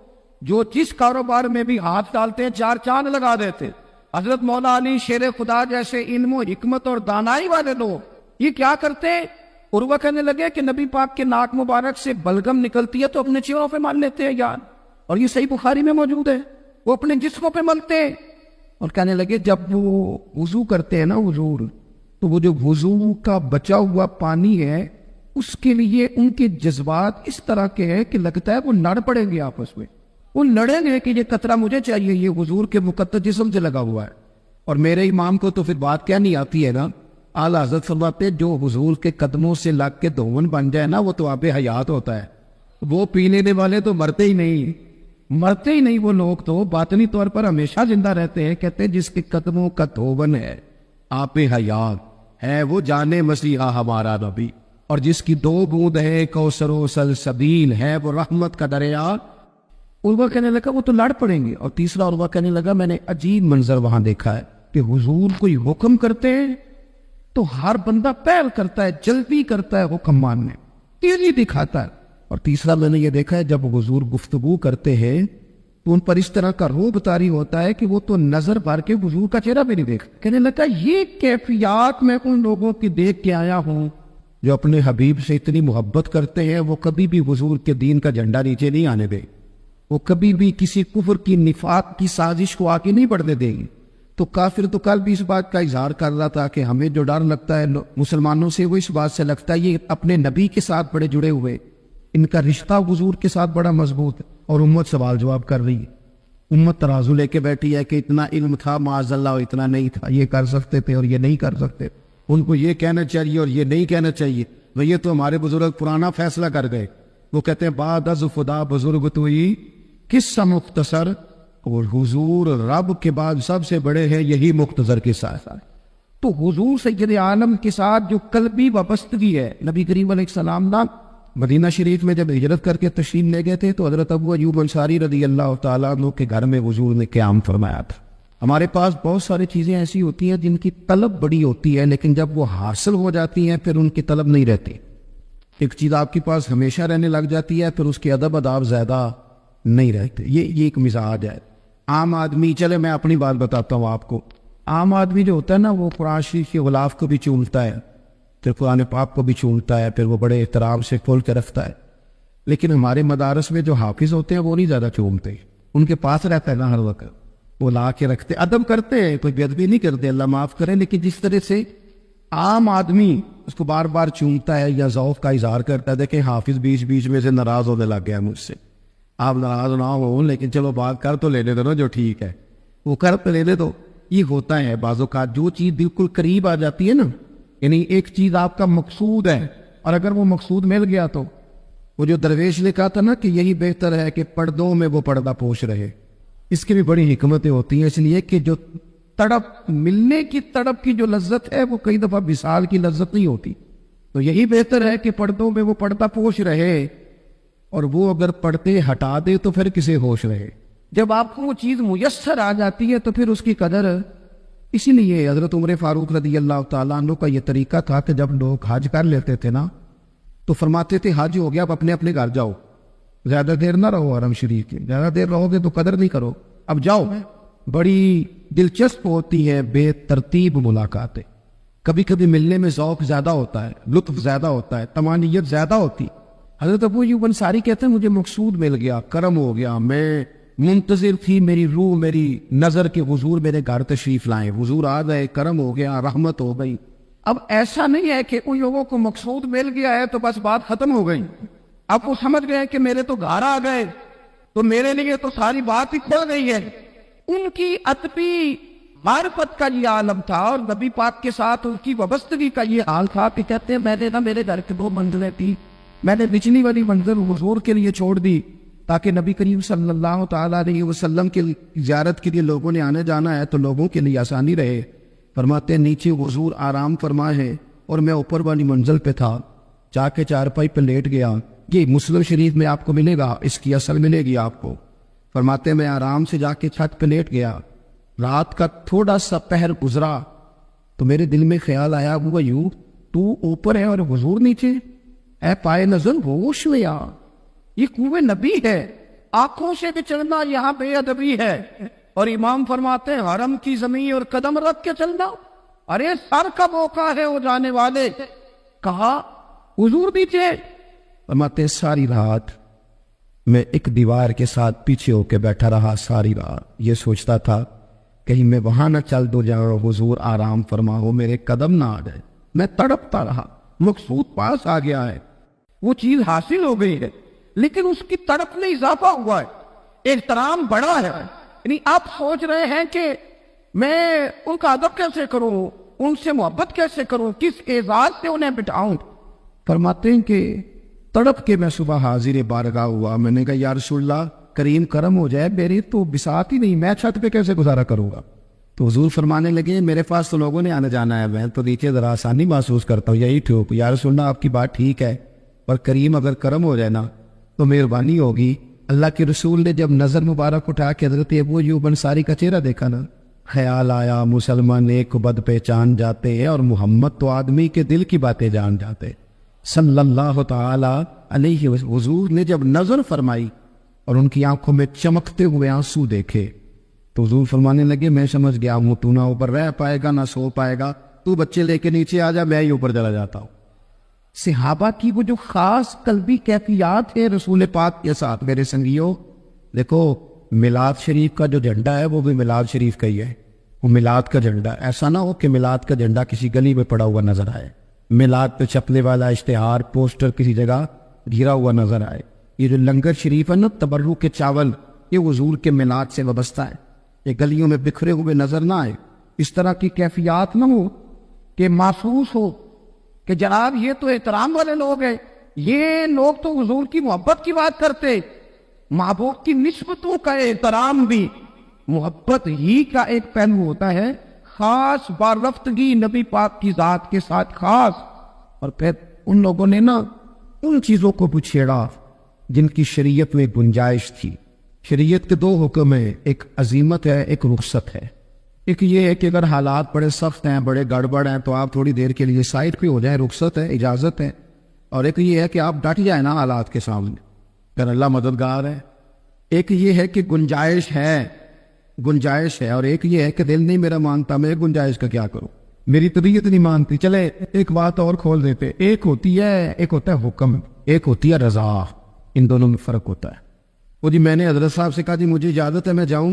جو جس کاروبار میں بھی ہاتھ ڈالتے ہیں 4 چاند لگا دیتے، حضرت مولا علی شیر خدا جیسے علم و حکمت اور دانائی والے لوگ، یہ کیا کرتے؟ عروہ کہنے لگے کہ نبی پاک کے ناک مبارک سے بلغم نکلتی ہے تو اپنے چہروں پہ مال لیتے ہیں یار، اور یہ صحیح بخاری میں موجود ہے، وہ اپنے جسموں پہ ملتے ہیں۔ اور کہنے لگے جب وہ وضو کرتے ہیں نا حضور، تو وہ جو وضو کا بچا ہوا پانی ہے اس کے لیے ان کے جذبات اس طرح کے ہیں کہ لگتا ہے وہ لڑ پڑیں گے آپس میں، وہ لڑیں گے کہ یہ قطرہ مجھے چاہیے، یہ حضور کے مقدس جسم سے لگا ہوا ہے۔ اور میرے امام کو تو پھر بات کیا نہیں آتی ہے نا، اعلیٰ حضرت فرماتے جو حضور کے قدموں سے لگ کے دھون بن جائے نا وہ تو آب حیات ہوتا ہے، وہ پی لینے والے تو مرتے ہی نہیں، وہ لوگ تو باطنی طور پر ہمیشہ زندہ رہتے ہیں۔ کہتے ہیں جس کے قدموں کا دھون ہے آب حیات ہے، وہ جانے مسیحا ہمارا نبی، اور جس کی 2 بوند ہے کوثر و سلسبیل ہے، وہ رحمت کا دریا۔ عروہ کہنے لگا وہ تو لڑ پڑیں گے۔ اور تیسرا عروہ کہنے لگا میں نے عجیب منظر وہاں دیکھا ہے کہ حضور کوئی حکم کرتے ہیں تو ہر بندہ پہل کرتا ہے، جلدی کرتا ہے حکم ماننے، تیزی دکھاتا ہے۔ اور تیسرا میں نے یہ دیکھا ہے جب حضور گفتگو کرتے ہیں تو ان پر اس طرح کا روب طاری ہوتا ہے کہ وہ تو نظر بھر کے حضور کا چہرہ بھی نہیں دیکھ. کہنے لگا یہ کیفیات میں ان لوگوں کی دیکھ کے آیا ہوں جو اپنے حبیب سے اتنی محبت کرتے ہیں. وہ کبھی بھی حضور کے دین کا جھنڈا نیچے نہیں آنے دے, وہ کبھی بھی کسی کفر کی نفاق کی سازش کو آگے نہیں بڑھنے دیں گے. تو کافر تو کل بھی اس بات کا اظہار کر رہا تھا کہ ہمیں جو ڈر لگتا ہے مسلمانوں سے, وہ اس بات سے لگتا ہے یہ اپنے نبی کے ساتھ بڑے جڑے ہوئے, ان کا رشتہ حضور کے ساتھ بڑا مضبوط ہے. اور امت سوال جواب کر رہی ہے, امت ترازو لے کے بیٹھی ہے کہ اتنا علم تھا معاذ اللہ اور اتنا نہیں تھا, یہ کر سکتے تھے اور یہ نہیں کر سکتے. ان کو یہ کہنا چاہیے اور یہ نہیں کہنا چاہیے. وہ یہ تو ہمارے بزرگ پرانا فیصلہ کر گئے. وہ کہتے ہیں بعد از خدا بزرگ تو ہی قصہ مختصر, اور حضور رب کے بعد سب سے بڑے ہیں, یہی مختصر قصہ ہے. تو حضور سید عالم کے ساتھ جو قلبی وابستگی ہے, نبی کریم علیہ السلام نا مدینہ شریف میں جب ہجرت کر کے تشریف لے گئے تھے تو حضرت ابو ایوب انصاری رضی اللہ تعالیٰ عنہ کے گھر میں حضور نے قیام فرمایا تھا. ہمارے پاس بہت ساری چیزیں ایسی ہوتی ہیں جن کی طلب بڑی ہوتی ہے, لیکن جب وہ حاصل ہو جاتی ہیں پھر ان کی طلب نہیں رہتی. ایک چیز آپ کے پاس ہمیشہ رہنے لگ جاتی ہے, پھر اس کے ادب اداب زیادہ نہیں رہتے. یہ ایک مزاج ہے. عام آدمی, چلے میں اپنی بات بتاتا ہوں آپ کو, عام آدمی جو ہوتا ہے نا وہ قرآن شریف کے غلاف کو بھی چومتا ہے, پھر قرآن پاک کو بھی چومتا ہے, پھر وہ بڑے احترام سے کھول کے رکھتا ہے. لیکن ہمارے مدارس میں جو حافظ ہوتے ہیں وہ نہیں زیادہ چومتے, ان کے پاس رہتا ہے نا ہر وقت, وہ لا کے رکھتے, ادب کرتے ہیں, کوئی بے ادبی نہیں کرتے, اللہ معاف کرے. لیکن جس طرح سے عام آدمی اس کو بار بار چومتا ہے یا ذوق کا اظہار کرتا ہے, دیکھیں حافظ بیچ بیچ میں سے ناراض ہونے لگ گیا مجھ سے. آپ ناراض نہ ہو, لیکن چلو بات کر تو لینے دو نا جو ٹھیک ہے, وہ کر تو لینے دو. یہ ہوتا ہے بعض اوقات, جو چیز بالکل قریب آ جاتی ہے نا, یعنی ایک چیز آپ کا مقصود ہے اور اگر وہ مقصود مل گیا تو وہ جو درویش نے کہا تھا نا کہ یہی بہتر ہے کہ پردوں میں وہ پردہ پوش رہے, اس کی بھی بڑی حکمتیں ہوتی ہیں. اس لیے کہ جو تڑپ, ملنے کی تڑپ کی جو لذت ہے وہ کئی دفعہ وصال کی لذت نہیں ہوتی. تو یہی بہتر ہے کہ پردوں میں وہ پردہ پوش رہے, اور وہ اگر پردے ہٹا دے تو پھر کسے ہوش رہے. جب آپ کو وہ چیز میسر آ جاتی ہے تو پھر اس کی قدر. اسی لیے حضرت عمر فاروق رضی اللہ تعالیٰ عنہ کا یہ طریقہ تھا کہ جب لوگ حج کر لیتے تھے نا تو فرماتے تھے حج ہو گیا, اب اپنے اپنے گھر جاؤ, زیادہ دیر نہ رہو حرم شریف کے, زیادہ دیر رہو گے تو قدر نہیں کرو, اب جاؤ. بڑی دلچسپ ہوتی ہے بے ترتیب ملاقاتیں. کبھی کبھی ملنے میں ذوق زیادہ ہوتا ہے, لطف زیادہ ہوتا ہے, طمانینت زیادہ ہوتی. حضرت ابو ایوب انصاری کہتے ہیں مجھے مقصود مل گیا, کرم ہو گیا, میں منتظر تھی, میری روح میری نظر کے حضور میرے گھر تشریف لائیں, حضور آ گئے, کرم ہو گیا, رحمت ہو گئی. اب ایسا نہیں ہے کہ ان لوگوں کو مقصود مل گیا ہے تو بس بات ختم ہو گئی. اب وہ سمجھ گئے کہ میرے تو گھر آ گئے تو میرے لیے تو ساری بات ہی کھل گئی ہے. ان کی ادبی معرفت کا یہ عالم تھا اور نبی پاک کے ساتھ ان کی وابستگی کا یہ حال تھا کہ کہتے ہیں میں نے نا میرے گھر کے 2 منزلیں تھی, میں نے نچلی والی منزل حضور کے لیے چھوڑ دی تاکہ نبی کریم صلی اللہ تعالیٰ علیہ وسلم کی زیارت کے لیے لوگوں نے آنے جانا ہے تو لوگوں کے لیے آسانی رہے. فرماتے نیچے حضور آرام فرمائے ہیں اور میں اوپر والی منزل پہ تھا, جا کے چارپائی پہ لیٹ گیا. یہ مسلم شریف میں آپ کو ملے گا, اس کی اصل ملے گی آپ کو. فرماتے میں آرام سے جا کے چھت پہ لیٹ گیا, رات کا تھوڑا سا پہر گزرا تو میرے دل میں خیال آیا وہ یوں تو اوپر ہے اور حضور نیچے, اے پائے نظر ہوش میں آ, یہ کنویں نبی ہے, آنکھوں سے بچڑنا یہاں بے ادبی ہے. اور امام فرماتے ہیں حرم کی زمین اور قدم رکھ کے چلنا, ارے سر کا موقع ہے وہ جانے والے. کہا حضور نیچے. فرماتے ساری رات میں ایک دیوار کے ساتھ پیچھے ہو کے بیٹھا رہا, ساری رات یہ سوچتا تھا کہیں میں وہاں نہ چل دو جاؤ, حضور آرام فرما ہو, میرے قدم نہ آ جائے. میں تڑپتا رہا, مقصود پاس آ گیا ہے, وہ چیز حاصل ہو گئی ہے, لیکن اس کی تڑپ میں اضافہ ہوا ہے, احترام بڑا ہے. یعنی آپ سوچ رہے ہیں کہ میں ان کا ادب کیسے کروں, ان سے محبت کیسے کروں, کس اعزاز سے انہیں بٹھاؤں. فرماتے ہیں کہ تڑپ کے میں صبح حاضر بارگاہ ہوا. میں نے کہا یا رسول اللہ کریم کرم ہو جائے, میری تو بساط ہی نہیں, میں چھت پہ کیسے گزارا کروں گا. تو حضور فرمانے لگے میرے پاس تو لوگوں نے آنے جانا ہے, میں تو نیچے ذرا آسانی محسوس کرتا ہوں, یہی ٹھوک. یا رسول اللہ آپ کی بات ٹھیک ہے, پر کریم اگر کرم ہو جائے نا تو مہربانی ہوگی. اللہ کے رسول نے جب نظر مبارک اٹھا کے حضرت ابو ایوب انصاری کا چہرہ دیکھا نا, خیال آیا مسلمان ایک بد پہچان جاتے ہیں اور محمد تو آدمی کے دل کی باتیں جان جاتے صلی اللہ تعالی علیہ وسلم. حضور نے جب نظر فرمائی اور ان کی آنکھوں میں چمکتے ہوئے آنسو دیکھے تو حضور فرمانے لگے میں سمجھ گیا ہوں تو نہ اوپر رہ پائے گا نہ سو پائے گا، تو بچے لے کے نیچے آ جا، میں ہی اوپر چلا جاتا ہوں۔ صحابہ کی وہ جو خاص قلبی کیفیات ہے رسول پاک کے ساتھ، میرے سنگیوں دیکھو میلاد شریف کا جو جھنڈا ہے وہ بھی میلاد شریف کا ہی ہے، وہ میلاد کا جھنڈا، ایسا نہ ہو کہ میلاد کا جھنڈا کسی گلی میں پڑا ہوا نظر آئے، میلاد پہ چھپنے والا اشتہار پوسٹر کسی جگہ گھرا ہوا نظر آئے۔ یہ جو لنگر شریف ہے نا، تبرک کے چاول، یہ حضور کے میلاد سے وابستہ ہے، یہ گلیوں میں بکھرے ہوئے نظر نہ آئے، اس طرح کی کیفیات نہ ہو کہ محسوس ہو کہ جناب یہ تو احترام والے لوگ ہیں، یہ لوگ تو حضور کی محبت کی بات کرتے۔ محبوب کی نسبتوں کا احترام بھی محبت ہی کا ایک پہلو ہوتا ہے، خاص بارفتگی نبی پاک کی ذات کے ساتھ خاص۔ اور پھر ان لوگوں نے نا ان چیزوں کو بھی چھیڑا جن کی شریعت میں گنجائش تھی۔ شریعت کے دو حکم ہیں، ایک عزیمت ہے، ایک رخصت ہے۔ ایک یہ ہے کہ اگر حالات بڑے سخت ہیں، بڑے گڑبڑ ہیں، تو آپ تھوڑی دیر کے لیے سائڈ پہ ہو جائیں، رخصت ہے، اجازت ہے۔ اور ایک یہ ہے کہ آپ ڈٹ جائیں نا حالات کے سامنے، پھر اللہ مددگار ہے۔ ایک یہ ہے کہ گنجائش ہے، اور ایک یہ ہے کہ دل نہیں میرا مانتا، میں گنجائش کا کیا کروں، میری طبیعت نہیں مانتی۔ چلے ایک بات اور کھول دیتے، ایک ہوتا ہے حکم، ایک ہوتی ہے رضا، ان دونوں میں فرق ہوتا ہے۔ وہ جی میں نے حضرت صاحب سے کہا جی مجھے اجازت ہے میں جاؤں،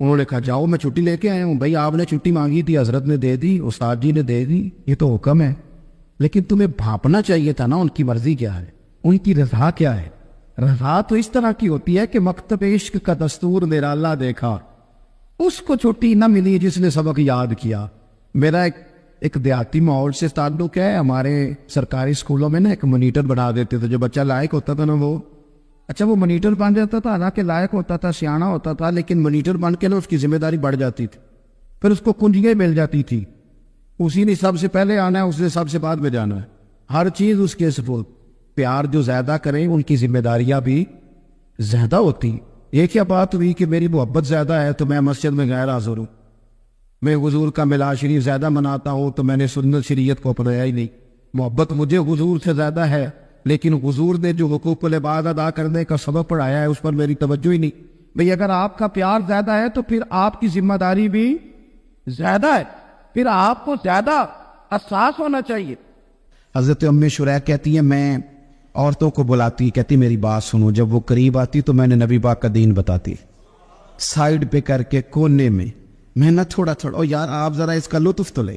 انہوں نے کہا جاؤ، میں چھٹی لے کے آیا ہوں۔ بھائی آپ نے چھٹی مانگی تھی، حضرت نے دے دی، استاد جی نے دے دی، یہ تو حکم ہے، لیکن تمہیں بھانپنا چاہیے تھا نا ان کی مرضی کیا ہے، ان کی رضا کیا ہے۔ رضا تو اس طرح کی ہوتی ہے کہ مکتب عشق کا دستور نرالا دیکھا، اس کو چھٹی نہ ملی جس نے سبق یاد کیا۔ میرا ایک دیہاتی ماحول سے تعلق ہے، ہمارے سرکاری اسکولوں میں نا ایک مانیٹر بنا دیتے تھے، جو بچہ لائق ہوتا تھا نا وہ مانیٹر بن جاتا تھا، حالانکہ لائق ہوتا تھا، سیانا ہوتا تھا، لیکن مانیٹر بن کے نا اس کی ذمہ داری بڑھ جاتی تھی، پھر اس کو کنجیاں مل جاتی تھی، اسی نے سب سے پہلے آنا ہے، اس نے سب سے بعد میں جانا ہے، ہر چیز اس کے سپورٹ۔ پیار جو زیادہ کریں ان کی ذمہ داریاں بھی زیادہ ہوتی۔ یہ کیا بات ہوئی کہ میری محبت زیادہ ہے تو میں مسجد میں غیر حاضر ہوں، میں حضور کا میلاد شریف زیادہ مناتا ہوں تو میں نے سنت شریعت کو اپنایا ہی نہیں۔ محبت مجھے حضور سے زیادہ ہے، لیکن حضور نے جو حقوق العباد ادا کرنے کا سبق پڑھایا ہے اس پر میری توجہ ہی نہیں۔ بھئی اگر آپ کا پیار زیادہ ہے تو پھر آپ کی ذمہ داری بھی زیادہ ہے، پھر آپ کو زیادہ حساس ہونا چاہیے۔ حضرت ام شریح کہتی ہے میں عورتوں کو بلاتی، کہتی میری بات سنو، جب وہ قریب آتی تو میں نے نبی پاک کا دین بتاتی، سائیڈ پہ کر کے کونے میں نہ تھوڑا او یار آپ ذرا اس کا لطف تو لے،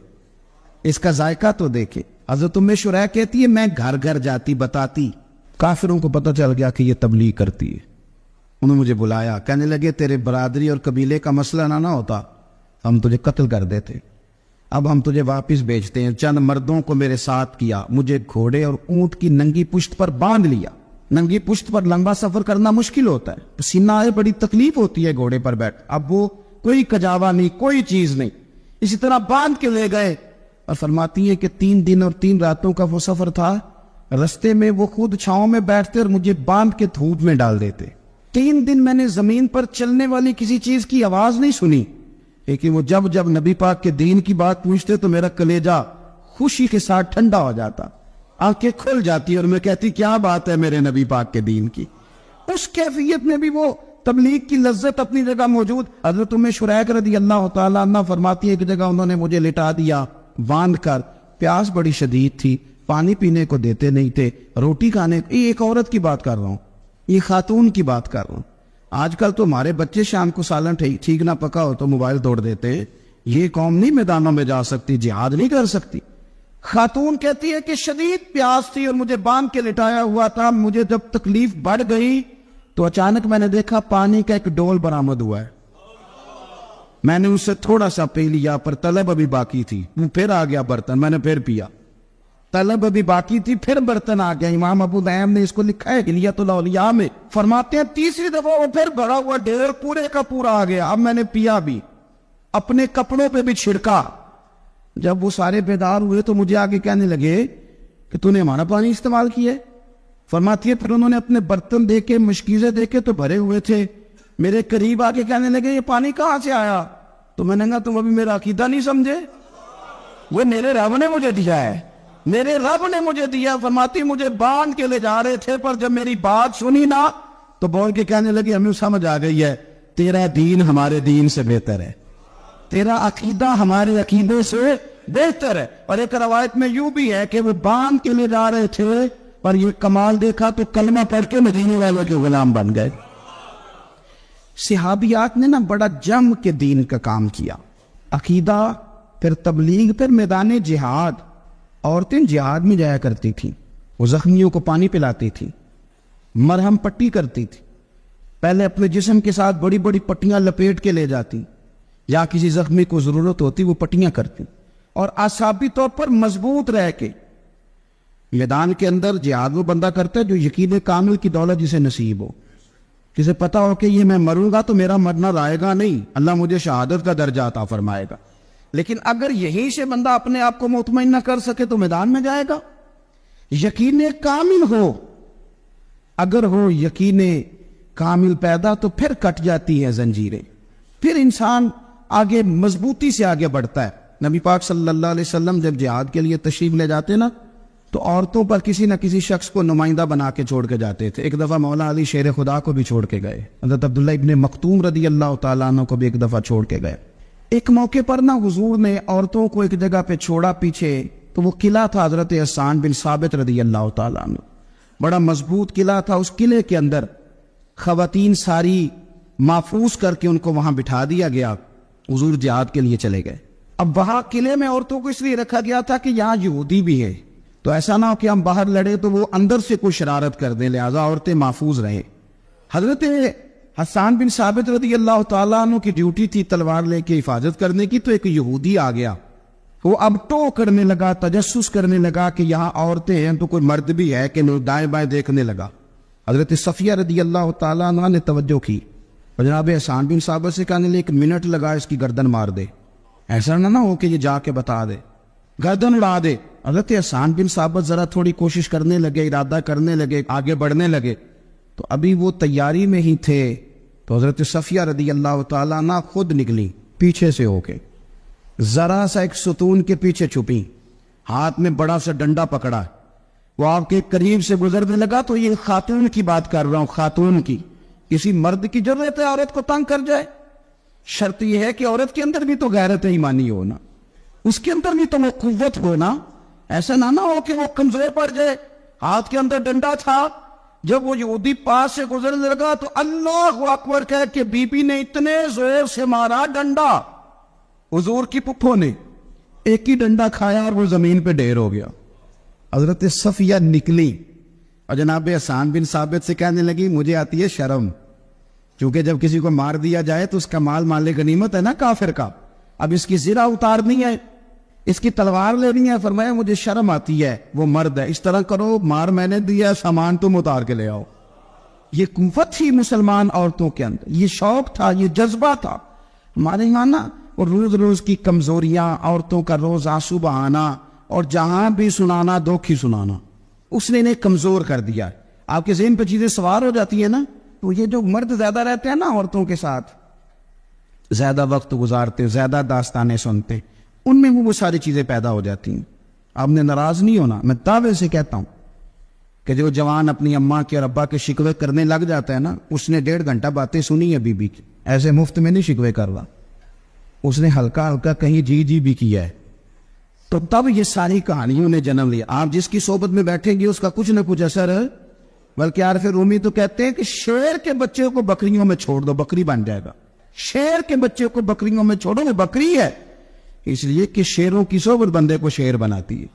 اس کا ذائقہ تو دیکھے۔ حضرت ام شریح کہتی ہے میں گھر گھر جاتی بتاتی، کافروں کو پتہ چل گیا کہ یہ تبلیغ کرتی ہے، انہوں نے مجھے بلایا، کہنے لگے تیرے برادری اور قبیلے کا مسئلہ نہ ہوتا ہم تجھے قتل کر دیتے، اب ہم تجھے واپس بھیجتے ہیں۔ چند مردوں کو میرے ساتھ کیا، مجھے گھوڑے اور اونٹ کی ننگی پشت پر باندھ لیا۔ ننگی پشت پر لمبا سفر کرنا مشکل ہوتا ہے، پسینہ آئے، بڑی تکلیف ہوتی ہے گھوڑے پر بیٹھ، اب وہ کوئی کجاوا نہیں، کوئی چیز نہیں، اسی طرح باندھ کے لے گئے۔ اور فرماتی ہے کہ 3 دن اور 3 راتوں کا وہ سفر تھا، رستے میں وہ خود چھاؤں میں بیٹھتے اور مجھے باندھ کے دھوپ میں ڈال دیتے۔ 3 دن میں نے زمین پر چلنے والی کسی چیز کی آواز نہیں سنی، لیکن وہ جب نبی پاک کے دین کی بات پوچھتے تو میرا کلیجہ خوشی کے ساتھ ٹھنڈا ہو جاتا، آنکھیں کھل جاتی اور میں کہتی کیا بات ہے میرے نبی پاک کے دین کی۔ اس کیفیت میں بھی وہ تبلیغ کی لذت اپنی جگہ موجود۔ حضرت ام شریح رضی اللہ تعالیٰ عنہ فرماتی ہے کہ جگہ انہوں نے مجھے لٹا دیا باندھ کر، پیاس بڑی شدید تھی، پانی پینے کو دیتے نہیں تھے، روٹی کھانے، یہ ایک عورت کی بات کر رہا ہوں، یہ خاتون کی بات کر رہا ہوں۔ آج کل تو ہمارے بچے شام کو سالن ٹھیک نہ پکا ہو تو موبائل توڑ دیتے، یہ قوم نہیں میدانوں میں جا سکتی، جہاد نہیں کر سکتی۔ خاتون کہتی ہے کہ شدید پیاس تھی اور مجھے باندھ کے لٹایا ہوا تھا، مجھے جب تکلیف بڑھ گئی تو اچانک میں نے دیکھا پانی کا ایک ڈول برآمد ہوا ہے، میں نے اسے تھوڑا سا پی لیا، پر طلب ابھی باقی تھی، پھر آ گیا برتن، میں نے پھر پیا، طلب ابھی باقی تھی، پھر برتن آ گیا۔ امام ابو نعیم نے اس کو لکھا ہے حلیۃ الاولیاء میں، فرماتے ہیں تیسری دفعہ وہ پھر بھرا ہوا ڈھیر پورے کا پورا آ گیا، اب میں نے پیا بھی، اپنے کپڑوں پہ بھی چھڑکا۔ جب وہ سارے بیدار ہوئے تو مجھے آگے کہنے لگے کہ تو نے ہمارا پانی استعمال کیا ہے۔ فرماتی ہے پھر انہوں نے اپنے برتن دیکھے، مشکیزیں دیکھے تو بھرے ہوئے تھے، میرے قریب آگے کہنے لگے یہ پانی کہاں سے آیا؟ تو میں نے کہا تم ابھی میرا عقیدہ نہیں سمجھے، وہ میرے رب نے مجھے دیا ہے، میرے رب نے مجھے دیا۔ فرماتی مجھے باندھ کے لے جا رہے تھے، پر جب میری بات سنی نا تو بول کے کہنے لگی ہمیں سمجھ آ گئی ہے تیرا دین ہمارے دین سے بہتر ہے، تیرا عقیدہ ہمارے عقیدے سے بہتر ہے۔ اور ایک روایت میں یوں بھی ہے کہ وہ باندھ کے لے جا رہے تھے اور یہ کمال دیکھا تو کلمہ پڑھ کے مدینے والوں کے غلام بن گئے۔ صحابیات نے نا بڑا جم کے دین کا کام کیا، عقیدہ، پھر تبلیغ، پھر میدان جہاد۔ عورتیں جہاد میں جایا کرتی تھیں، وہ زخمیوں کو پانی پلاتی تھیں، مرہم پٹی کرتی تھی، پہلے اپنے جسم کے ساتھ بڑی بڑی پٹیاں لپیٹ کے لے جاتی، یا کسی زخمی کو ضرورت ہوتی وہ پٹیاں کرتی، اور اعصابی طور پر مضبوط رہ کے میدان کے اندر جہاد وہ بندہ کرتا ہے جو یقین کامل کی دولت جسے نصیب ہو، جسے پتا ہو کہ یہ میں مروں گا تو میرا مرنا رائے گا نہیں، اللہ مجھے شہادت کا درجہ عطا فرمائے گا۔ لیکن اگر یہیں سے بندہ اپنے آپ کو مطمئن نہ کر سکے تو میدان میں جائے گا۔ یقین کامل ہو، اگر ہو یقین کامل پیدا تو پھر کٹ جاتی ہے زنجیریں، پھر انسان آگے مضبوطی سے آگے بڑھتا ہے۔ نبی پاک صلی اللہ علیہ وسلم جب جہاد کے لیے تشریف لے جاتے نا تو عورتوں پر کسی نہ کسی شخص کو نمائندہ بنا کے چھوڑ کے جاتے تھے۔ ایک دفعہ مولا علی شیر خدا کو بھی چھوڑ کے گئے، حضرت عبداللہ ابن مکتوم رضی اللہ تعالیٰ عنہ کو بھی ایک دفعہ چھوڑ کے گئے۔ ایک موقع پر نا حضور نے عورتوں کو ایک جگہ پہ چھوڑا پیچھے، تو وہ قلعہ تھا حضرت حسان بن ثابت رضی اللہ تعالیٰ عنہ، بڑا مضبوط قلعہ تھا۔ اس قلعے کے اندر خواتین ساری محفوظ کر کے ان کو وہاں بٹھا دیا گیا، حضور جہاد کے لیے چلے گئے۔ اب وہاں قلعے میں عورتوں کو اس لیے رکھا گیا تھا کہ یہاں یہودی بھی ہے، تو ایسا نہ ہو کہ ہم باہر لڑے تو وہ اندر سے کوئی شرارت کر دیں، لہذا عورتیں محفوظ رہیں۔ حضرت حسان بن ثابت رضی اللہ تعالیٰ عنہ کی ڈیوٹی تھی تلوار لے کے حفاظت کرنے کی، تو ایک یہودی آ گیا، وہ اب ٹو کرنے لگا، تجسس کرنے لگا کہ یہاں عورتیں ہیں تو کوئی مرد بھی ہے کہ دائیں بائیں دیکھنے لگا۔ حضرت صفیہ رضی اللہ تعالیٰ عنہ نے توجہ کی، جناب حسان بن ثابت سے کہنے لے 1 منٹ لگا، اس کی گردن مار دے، ایسا نہ ہو کہ یہ جا کے بتا دے، گردن اڑا دے۔ حضرت حسان بن ثابت ذرا تھوڑی کوشش کرنے لگے، ارادہ کرنے لگے، آگے بڑھنے لگے، تو ابھی وہ تیاری میں ہی تھے تو حضرت صفیہ رضی اللہ تعالیٰ عنہ خود نکلی پیچھے سے ہو کے، ذرا سا ایک ستون کے پیچھے چھپی، ہاتھ میں بڑا سا ڈنڈا پکڑا، وہ آپ کے قریب سے گزرنے لگا۔ تو یہ خاتون کی بات کر رہا ہوں، خاتون کی، کسی مرد کی ضرورت ہے عورت کو تنگ کر جائے؟ شرط یہ ہے کہ عورت کے اندر بھی تو غیرت ایمانی ہو نا، اس کے اندر بھی تو وہ قوت ہو نا، ایسا نہ ہو کہ وہ کمزور پڑ جائے۔ ہاتھ کے اندر ڈنڈا تھا، جب وہ یہودی پاس سے گزرنے لگا تو اللہ اکبر کہہ کہ بی بی نے اتنے زور سے مارا ڈنڈا، حضور کی پپھو نے ایک ہی ڈنڈا کھایا اور وہ زمین پہ ڈھیر ہو گیا۔ حضرت صفیہ نکلی اور جناب حسان بن ثابت سے کہنے لگی مجھے آتی ہے شرم، کیونکہ جب کسی کو مار دیا جائے تو اس کا مال مال غنیمت ہے نا کافر کا، اب اس کی زرہ اتارنی ہے، اس کی تلوار لینی ہے۔ فرمایا مجھے شرم آتی ہے، وہ مرد ہے، اس طرح کرو، مار میں نے دیا، سامان تم اتار کے لے آؤ۔ یہ قوت تھی مسلمان عورتوں کے اندر، یہ شوق تھا، یہ جذبہ تھا۔ ہمارے یہاں نا اور روز روز کی کمزوریاں، عورتوں کا روز آنسو بہانا اور جہاں بھی سنانا دکھ ہی سنانا، اس نے انہیں کمزور کر دیا۔ آپ کے ذہن پہ چیزیں سوار ہو جاتی ہیں نا، تو یہ جو مرد زیادہ رہتے ہیں نا عورتوں کے ساتھ، زیادہ وقت گزارتے، زیادہ داستانیں سنتے، ان میں وہ ساری چیزیں پیدا ہو جاتی ہیں۔ آپ نے ناراض نہیں ہونا، میں دعوے سے کہتا ہوں کہ جو جوان اپنی اماں کے اور ابا کے شکوے کرنے لگ جاتا ہے نا، اس نے 1.5 گھنٹہ باتیں سنی ہے بی بی کی، ایسے مفت میں نہیں شکوے کر رہا، اس نے ہلکا ہلکا کہیں جی جی بھی کیا ہے، تو تب یہ ساری کہانیوں نے جنم لیا۔ آپ جس کی صحبت میں بیٹھیں گے اس کا کچھ نہ کچھ اثر ہے، بلکہ عارف رومی تو کہتے ہیں کہ شیر کے بچے کو بکریوں میں چھوڑ دو، بکری بن جائے گا۔ شیر کے بچے کو بکریوں میں چھوڑو، وہ بکری ہے، اس لیے کہ شیروں کی صحبت بندے کو شیر بناتی ہے۔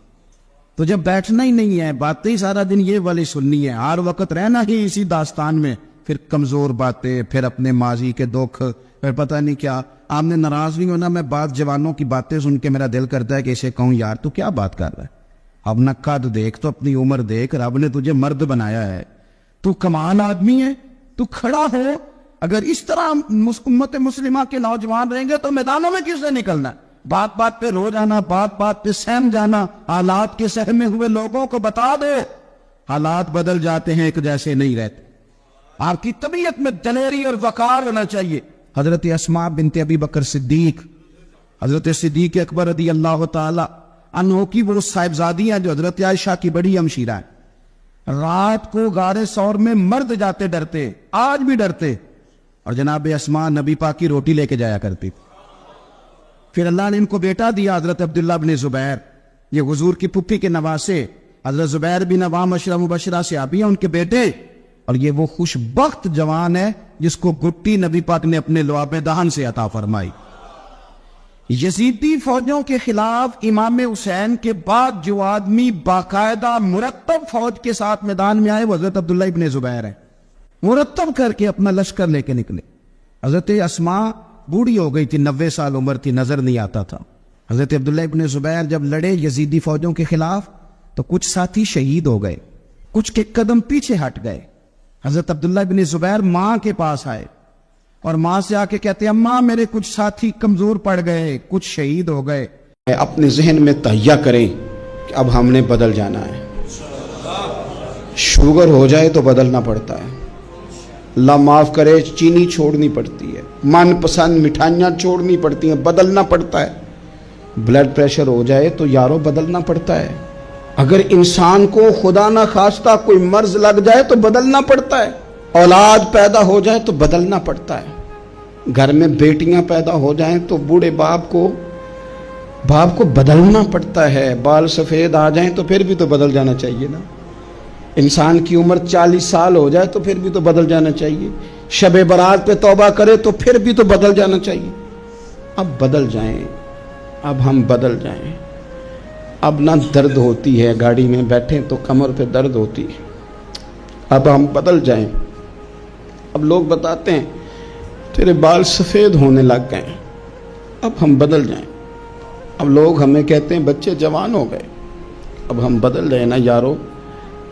تو جب بیٹھنا ہی نہیں ہے، باتیں سارا دن یہ والی سننی ہے، ہر وقت رہنا ہی اسی داستان میں، پھر کمزور باتیں، پھر اپنے ماضی کے دکھ، پھر پتہ نہیں کیا۔ آپ نے ناراض نہیں ہونا، میں بعض جوانوں کی باتیں سن کے میرا دل کرتا ہے کہ اسے کہوں یار تو کیا بات کر رہا ہے، اپنا قد دیکھ، تو اپنی عمر دیکھ، رب نے تجھے مرد بنایا ہے، تو کمال آدمی ہے، تو کھڑا ہو۔ اگر اس طرح امت مسلمہ کے نوجوان رہیں گے تو میدانوں میں کس سے نکلنا ہے؟ بات بات پہ رو جانا، بات بات پہ سہم جانا، حالات کے سہمے ہوئے لوگوں کو بتا دو حالات بدل جاتے ہیں، ایک جیسے نہیں رہتے۔ آپ کی طبیعت میں دلیری اور وقار ہونا چاہیے۔ حضرت اسماء بنت ابی بکر صدیق، حضرت صدیق اکبر رضی اللہ تعالی عنہ کی وہ صاحبزادی ہیں جو حضرت عائشہ کی بڑی ہمشیرہ ہیں۔ رات کو غار ثور میں مرد جاتے ڈرتے، آج بھی ڈرتے، اور جناب اسماء نبی پاک کی روٹی لے کے جایا کرتی تھی۔ پھر اللہ نے ان کو بیٹا دیا، حضرت عبداللہ بن زبیر، یہ حضور کی پھپھی کے نواسے، حضرت زبیر بن عوام عشرہ مبشرہ سے آبی ہیں ان کے بیٹے، اور یہ وہ خوش بخت جوان ہے جس کو گٹی نبی پاک نے اپنے لعاب دہن سے عطا فرمائی۔ یزیدی فوجوں کے خلاف امام حسین کے بعد جو آدمی باقاعدہ مرتب فوج کے ساتھ میدان میں آئے وہ حضرت عبداللہ ابن زبیر ہے، مرتب کر کے اپنا لشکر لے کے نکلے۔ حضرت اسماء بوڑھی ہو گئی تھی، 90 سال عمر تھی، نظر نہیں آتا تھا۔ حضرت عبداللہ ابن زبیر جب لڑے یزیدی فوجوں کے خلاف تو کچھ ساتھی شہید ہو گئے، کچھ کے قدم پیچھے ہٹ گئے۔ حضرت عبداللہ ابن زبیر ماں کے پاس آئے اور ماں سے آ کے کہتے ہیں اماں میرے کچھ ساتھی کمزور پڑ گئے، کچھ شہید ہو گئے۔ اپنے ذہن میں تہیہ کریں کہ اب ہم نے بدل جانا ہے۔ شوگر ہو جائے تو بدلنا پڑتا ہے، اللہ معاف کرے چینی چھوڑنی پڑتی ہے، من پسند مٹھائیاں چھوڑنی پڑتی ہیں، بدلنا پڑتا ہے۔ بلڈ پریشر ہو جائے تو یارو بدلنا پڑتا ہے۔ اگر انسان کو خدا نہ خواستہ کوئی مرض لگ جائے تو بدلنا پڑتا ہے۔ اولاد پیدا ہو جائے تو بدلنا پڑتا ہے۔ گھر میں بیٹیاں پیدا ہو جائیں تو بوڑھے باپ کو بدلنا پڑتا ہے۔ بال سفید آ جائیں تو پھر بھی تو بدل جانا چاہیے نا۔ انسان کی عمر 40 سال ہو جائے تو پھر بھی تو بدل جانا چاہیے۔ شب برات پہ توبہ کرے تو پھر بھی تو بدل جانا چاہیے۔ اب بدل جائیں، اب ہم بدل جائیں۔ اب نہ درد ہوتی ہے، گاڑی میں بیٹھیں تو کمر پہ درد ہوتی ہے، اب ہم بدل جائیں۔ اب لوگ بتاتے ہیں تیرے بال سفید ہونے لگ گئے، اب ہم بدل جائیں۔ اب لوگ ہمیں کہتے ہیں بچے جوان ہو گئے، اب ہم بدل جائیں نا یارو۔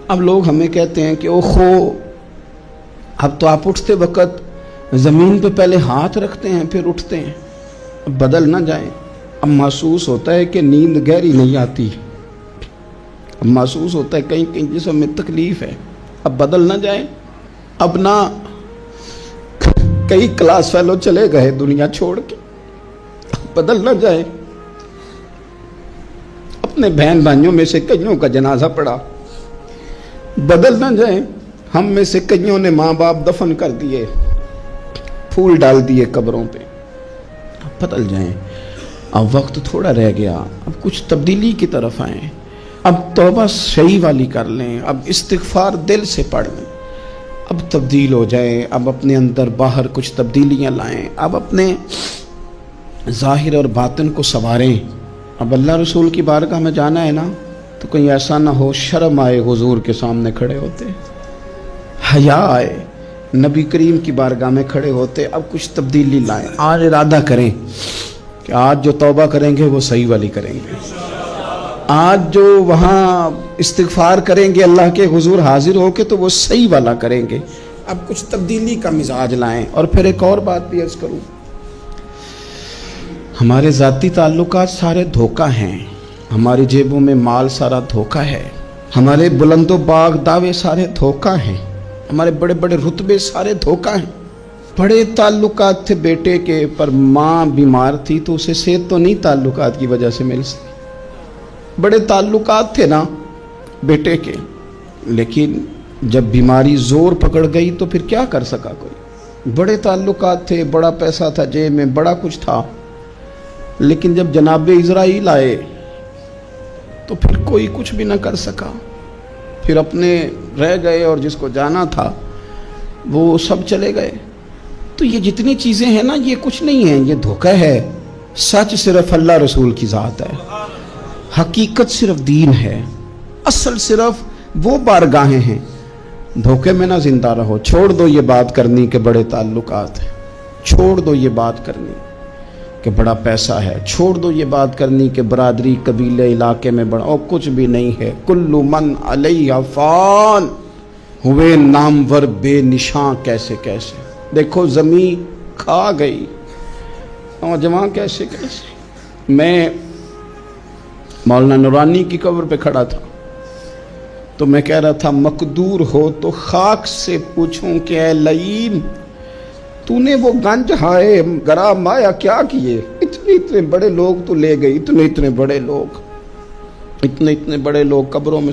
اب لوگ ہمیں کہتے ہیں کہ اوخو اب تو آپ اٹھتے وقت زمین پہ پہلے ہاتھ رکھتے ہیں پھر اٹھتے ہیں، اب بدل نہ جائیں۔ اب محسوس ہوتا ہے کہ نیند گہری نہیں آتی، اب محسوس ہوتا ہے کہیں کہیں جسم میں تکلیف ہے، اب بدل نہ جائیں۔ اب نہ کئی کلاس فیلو چلے گئے دنیا چھوڑ کے، اب بدل نہ جائیں۔ اپنے بہن بھائیوں میں سے کئیوں کا جنازہ پڑا، بدل نہ جائیں۔ ہم میں سے کئیوں نے ماں باپ دفن کر دیے، پھول ڈال دیے قبروں پہ، اب بدل جائیں۔ اب وقت تھوڑا رہ گیا، اب کچھ تبدیلی کی طرف آئیں، اب توبہ صحیح والی کر لیں، اب استغفار دل سے پڑھ لیں، اب تبدیل ہو جائیں، اب اپنے اندر باہر کچھ تبدیلیاں لائیں، اب اپنے ظاہر اور باطن کو سنواریں۔ اب اللہ رسول کی بارگاہ میں جانا ہے نا تو کہیں ایسا نہ ہو شرم آئے حضور کے سامنے کھڑے ہوتے، حیا آئے نبی کریم کی بارگاہ میں کھڑے ہوتے۔ اب کچھ تبدیلی لائیں، آج ارادہ کریں کہ آج جو توبہ کریں گے وہ صحیح والی کریں گے، آج جو وہاں استغفار کریں گے اللہ کے حضور حاضر ہو کے تو وہ صحیح والا کریں گے۔ اب کچھ تبدیلی کا مزاج لائیں۔ اور پھر ایک اور بات بھی عرض کروں، ہمارے ذاتی تعلقات سارے دھوکہ ہیں، ہماری جیبوں میں مال سارا دھوکہ ہے، ہمارے بلند و باغ دعوے سارے دھوکہ ہیں، ہمارے بڑے بڑے رتبے سارے دھوکہ ہیں۔ بڑے تعلقات تھے بیٹے کے، پر ماں بیمار تھی تو اسے صحت تو نہیں تعلقات کی وجہ سے مل سکی۔ بڑے تعلقات تھے نا بیٹے کے، لیکن جب بیماری زور پکڑ گئی تو پھر کیا کر سکا کوئی۔ بڑے تعلقات تھے، بڑا پیسہ تھا جیب میں، بڑا کچھ تھا، لیکن جب جناب اسرائیل آئے تو پھر کوئی کچھ بھی نہ کر سکا، پھر اپنے رہ گئے اور جس کو جانا تھا وہ سب چلے گئے۔ تو یہ جتنی چیزیں ہیں نا یہ کچھ نہیں ہیں، یہ دھوکہ ہے۔ سچ صرف اللہ رسول کی ذات ہے، حقیقت صرف دین ہے، اصل صرف وہ بارگاہیں ہیں۔ دھوکے میں نہ زندہ رہو، چھوڑ دو یہ بات کرنی کہ بڑے تعلقات ہیں، چھوڑ دو یہ بات کرنی کہ بڑا پیسہ ہے، چھوڑ دو یہ بات کرنی کہ برادری قبیلے علاقے میں بڑا، اور کچھ بھی نہیں ہے۔ کل من علیہ فان، ہوئے نامور بے نشاں کیسے کیسے، دیکھو زمین کھا گئی، نوجوان کیسے کیسے۔ میں مولانا نورانی کی قبر پہ کھڑا تھا تو میں کہہ رہا تھا مقدور ہو تو خاک سے پوچھوں کہ اے لئیم تو نے وہ گنج ہائے گرا مایا کیا کیے، اتنے بڑے لوگ تو لے گئی، اتنے بڑے لوگ، اتنے بڑے لوگ قبروں میں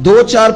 2, 4,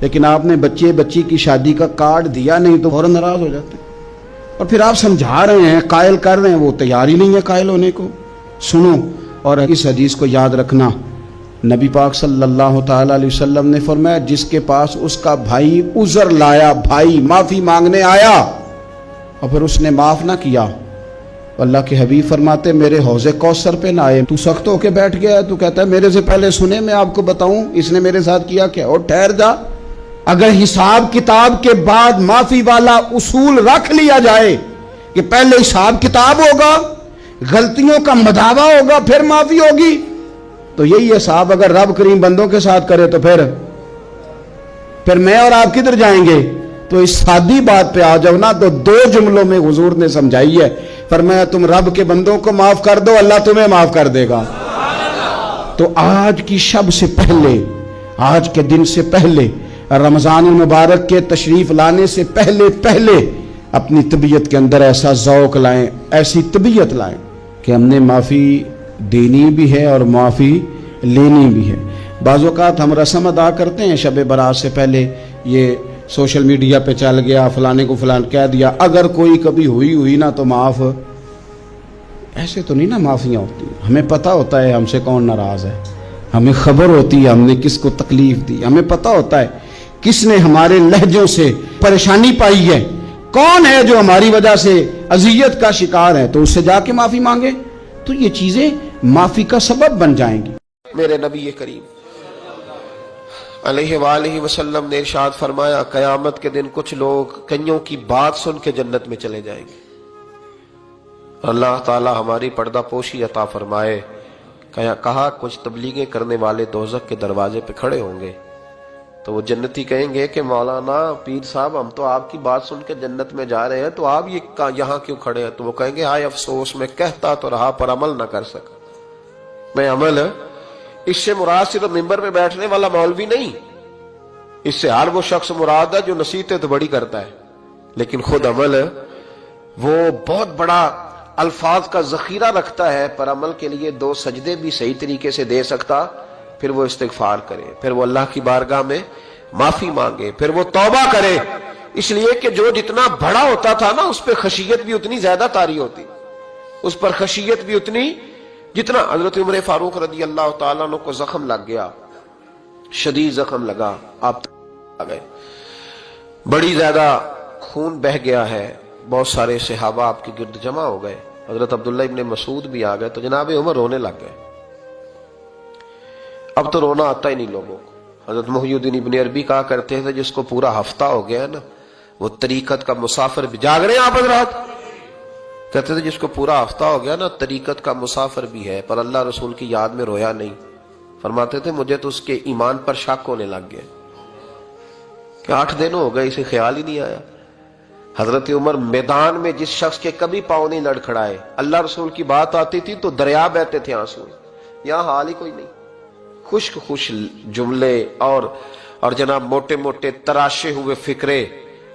لیکن آپ نے بچے بچی کی شادی کا کارڈ دیا نہیں تو فوراً ناراض ہو جاتے ہیں، اور پھر آپ سمجھا رہے ہیں، قائل کر رہے ہیں، وہ تیار ہی نہیں ہے قائل ہونے کو۔ سنو، اور اس حدیث کو یاد رکھنا، نبی پاک صلی اللہ تعالی علیہ وسلم نے فرمایا جس کے پاس اس کا بھائی عذر لایا، بھائی معافی مانگنے آیا اور پھر اس نے معاف نہ کیا، اللہ کے حبیب فرماتے میرے حوض کوثر پہ نہ آئے۔ تو سخت ہو کے بیٹھ گیا ہے، تو کہتا ہے میرے سے پہلے سنے، میں آپ کو بتاؤں اس نے میرے ساتھ کیا کیا، اور ٹھہر جا۔ اگر حساب کتاب کے بعد معافی والا اصول رکھ لیا جائے کہ پہلے حساب کتاب ہوگا، غلطیوں کا مداوع ہوگا، پھر معافی ہوگی، تو یہی حساب اگر رب کریم بندوں کے ساتھ کرے تو پھر میں اور آپ کدھر جائیں گے؟ تو اس سادی بات پہ آ جاؤ نا، تو دو جملوں میں حضور نے سمجھائی ہے، فرمایا تم رب کے بندوں کو معاف کر دو، اللہ تمہیں معاف کر دے گا۔ تو آج کی شب سے پہلے، آج کے دن سے پہلے، رمضان المبارک کے تشریف لانے سے پہلے اپنی طبیعت کے اندر ایسا ذوق لائیں، ایسی طبیعت لائیں کہ ہم نے معافی دینی بھی ہے اور معافی لینی بھی ہے۔ بعض اوقات ہم رسم ادا کرتے ہیں شب برات سے پہلے، یہ سوشل میڈیا پہ چل گیا، فلانے کو فلان کہہ دیا، اگر کوئی کبھی ہوئی نا تو معاف، ایسے تو نہیں نا معافیاں ہوتی۔ ہمیں پتہ ہوتا ہے ہم سے کون ناراض ہے، ہمیں خبر ہوتی ہے ہم نے کس کو تکلیف دی، ہمیں پتہ ہوتا ہے کس نے ہمارے لہجوں سے پریشانی پائی ہے، کون ہے جو ہماری وجہ سے اذیت کا شکار ہے، تو اس سے جا کے معافی مانگے، تو یہ چیزیں معافی کا سبب بن جائیں گی۔ میرے نبی کریم علیہ وآلہ وسلم نے ارشاد فرمایا قیامت کے دن کچھ لوگ کئیوں کی بات سن کے جنت میں چلے جائیں گے، اللہ تعالی ہماری پردہ پوشی عطا فرمائے۔ کہا کچھ تبلیغیں کرنے والے دوزخ کے دروازے پہ کھڑے ہوں گے تو وہ جنتی کہیں گے کہ مولانا پیر صاحب ہم تو آپ کی بات سن کے جنت میں جا رہے ہیں، تو آپ یہ یہاں کیوں کھڑے ہیں؟ تو وہ کہیں گے ہائے افسوس، میں کہتا تو رہا پر عمل نہ کر سکا۔ میں عمل، اس سے مراد صرف ممبر پہ بیٹھنے والا مولوی نہیں، اس سے ہر وہ شخص مراد ہے جو نصیحتیں تو بڑی کرتا ہے لیکن خود عمل وہ بہت بڑا الفاظ کا ذخیرہ رکھتا ہے، پر عمل کے لیے 2 سجدے بھی صحیح طریقے سے دے سکتا، پھر وہ استغفار کرے، پھر وہ اللہ کی بارگاہ میں معافی مانگے، پھر وہ توبہ کرے، اس لیے کہ جو جتنا بڑا ہوتا تھا نا اس پہ خشیت بھی اتنی زیادہ طاری ہوتی، اس پر خشیت بھی اتنی جتنا۔ حضرت عمر فاروق رضی اللہ تعالیٰ عنہ کو زخم لگ گیا، شدید زخم لگا، آپ آ گئے، بڑی زیادہ خون بہ گیا ہے، بہت سارے صحابہ آپ کے گرد جمع ہو گئے، حضرت عبداللہ ابن مسعود بھی آ گئے، تو جناب عمر رونے لگ گئے۔ اب تو رونا آتا ہی نہیں لوگوں کو۔ حضرت محی الدین ابن عربی کہا کرتے تھے جس کو پورا ہفتہ ہو گیا نا وہ طریقت کا مسافر بھی، جاگ رہے ہیں آپ حضرات؟ کہتے تھے جس کو پورا ہفتہ ہو گیا نا طریقت کا مسافر بھی ہے پر اللہ رسول کی یاد میں رویا نہیں۔ فرماتے تھے مجھے تو اس کے ایمان پر شک ہونے لگ گیا کہ 8 دن ہو گئے اسے خیال ہی نہیں آیا۔ حضرت عمر میدان میں جس شخص کے کبھی پاؤں نہیں لڑکھڑائے، اللہ رسول کی بات آتی تھی تو دریا بہتے تھے آنسو، یہاں حال ہی کوئی نہیں، خشک خوش جملے اور جناب موٹے موٹے تراشے ہوئے فکرے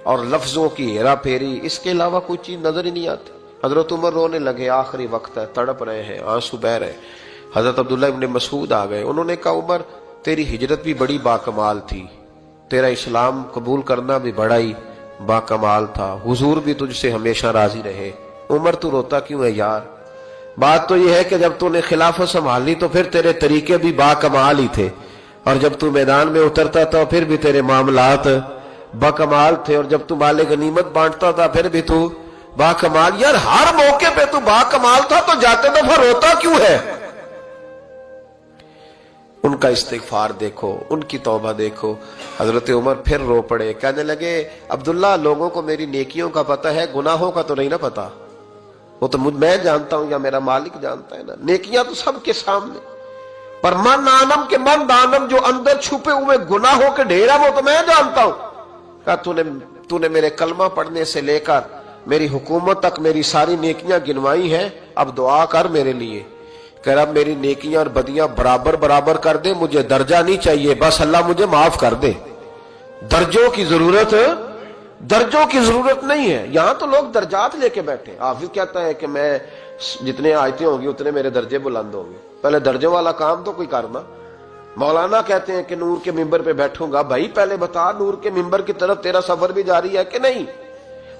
اور لفظوں کی ہیرا پھیری، اس کے علاوہ کوئی چیز نظر ہی نہیں آتی۔ حضرت عمر رونے لگے، آخری وقت ہے، تڑپ رہے ہیں، آنسو بہ رہے۔ حضرت عبداللہ ابن مسعود آ گئے، انہوں نے کہا عمر تیری ہجرت بھی بڑی باکمال تھی، تیرا اسلام قبول کرنا بھی بڑا ہی باکمال تھا، حضور بھی تجھ سے ہمیشہ راضی رہے، عمر تو روتا کیوں ہے یار؟ بات تو یہ ہے کہ جب تو نے خلافت سنبھالی تو پھر تیرے طریقے بھی باکمال ہی تھے، اور جب تو میدان میں اترتا تھا پھر بھی تیرے معاملات باکمال تھے، اور جب تو مال غنیمت بانٹتا تھا پھر بھی تو باکمال۔ یار ہر موقع پہ تو باکمال تھا تو جاتے دفعہ روتا کیوں ہے؟ ان کا استغفار دیکھو، ان کی توبہ دیکھو۔ حضرت عمر پھر رو پڑے، کہنے لگے عبداللہ لوگوں کو میری نیکیوں کا پتہ ہے، گناہوں کا تو نہیں نا پتہ، وہ تو میں جانتا ہوں یا میرا مالک جانتا ہے نا، نیکیاں تو سب کے سامنے، پر من آنم کے من دانم جو اندر چھپے ہوئے گناہوں کے ڈھیر ہے وہ تو میں جانتا ہوں۔ کہا تو نے میرے کلمہ پڑھنے سے لے کر میری حکومت تک میری ساری نیکیاں گنوائی ہیں، اب دعا کر میرے لیے، کہ رب میری نیکیاں اور بدیاں برابر برابر کر دے، مجھے درجہ نہیں چاہیے، بس اللہ مجھے معاف کر دے۔ درجوں کی ضرورت نہیں ہے، یہاں تو لوگ درجات لے کے بیٹھے۔ حافظ کہتا ہے کہ میں جتنے آیتیں ہوں گی اتنے میرے درجے بلند ہوں گے، پہلے درجوں والا کام تو کوئی کرنا، مولانا کہتے ہیں کہ نور کے ممبر پہ بیٹھوں گا، بھائی پہلے بتا نور کے ممبر کی طرف تیرا سفر بھی جاری ہے کہ نہیں؟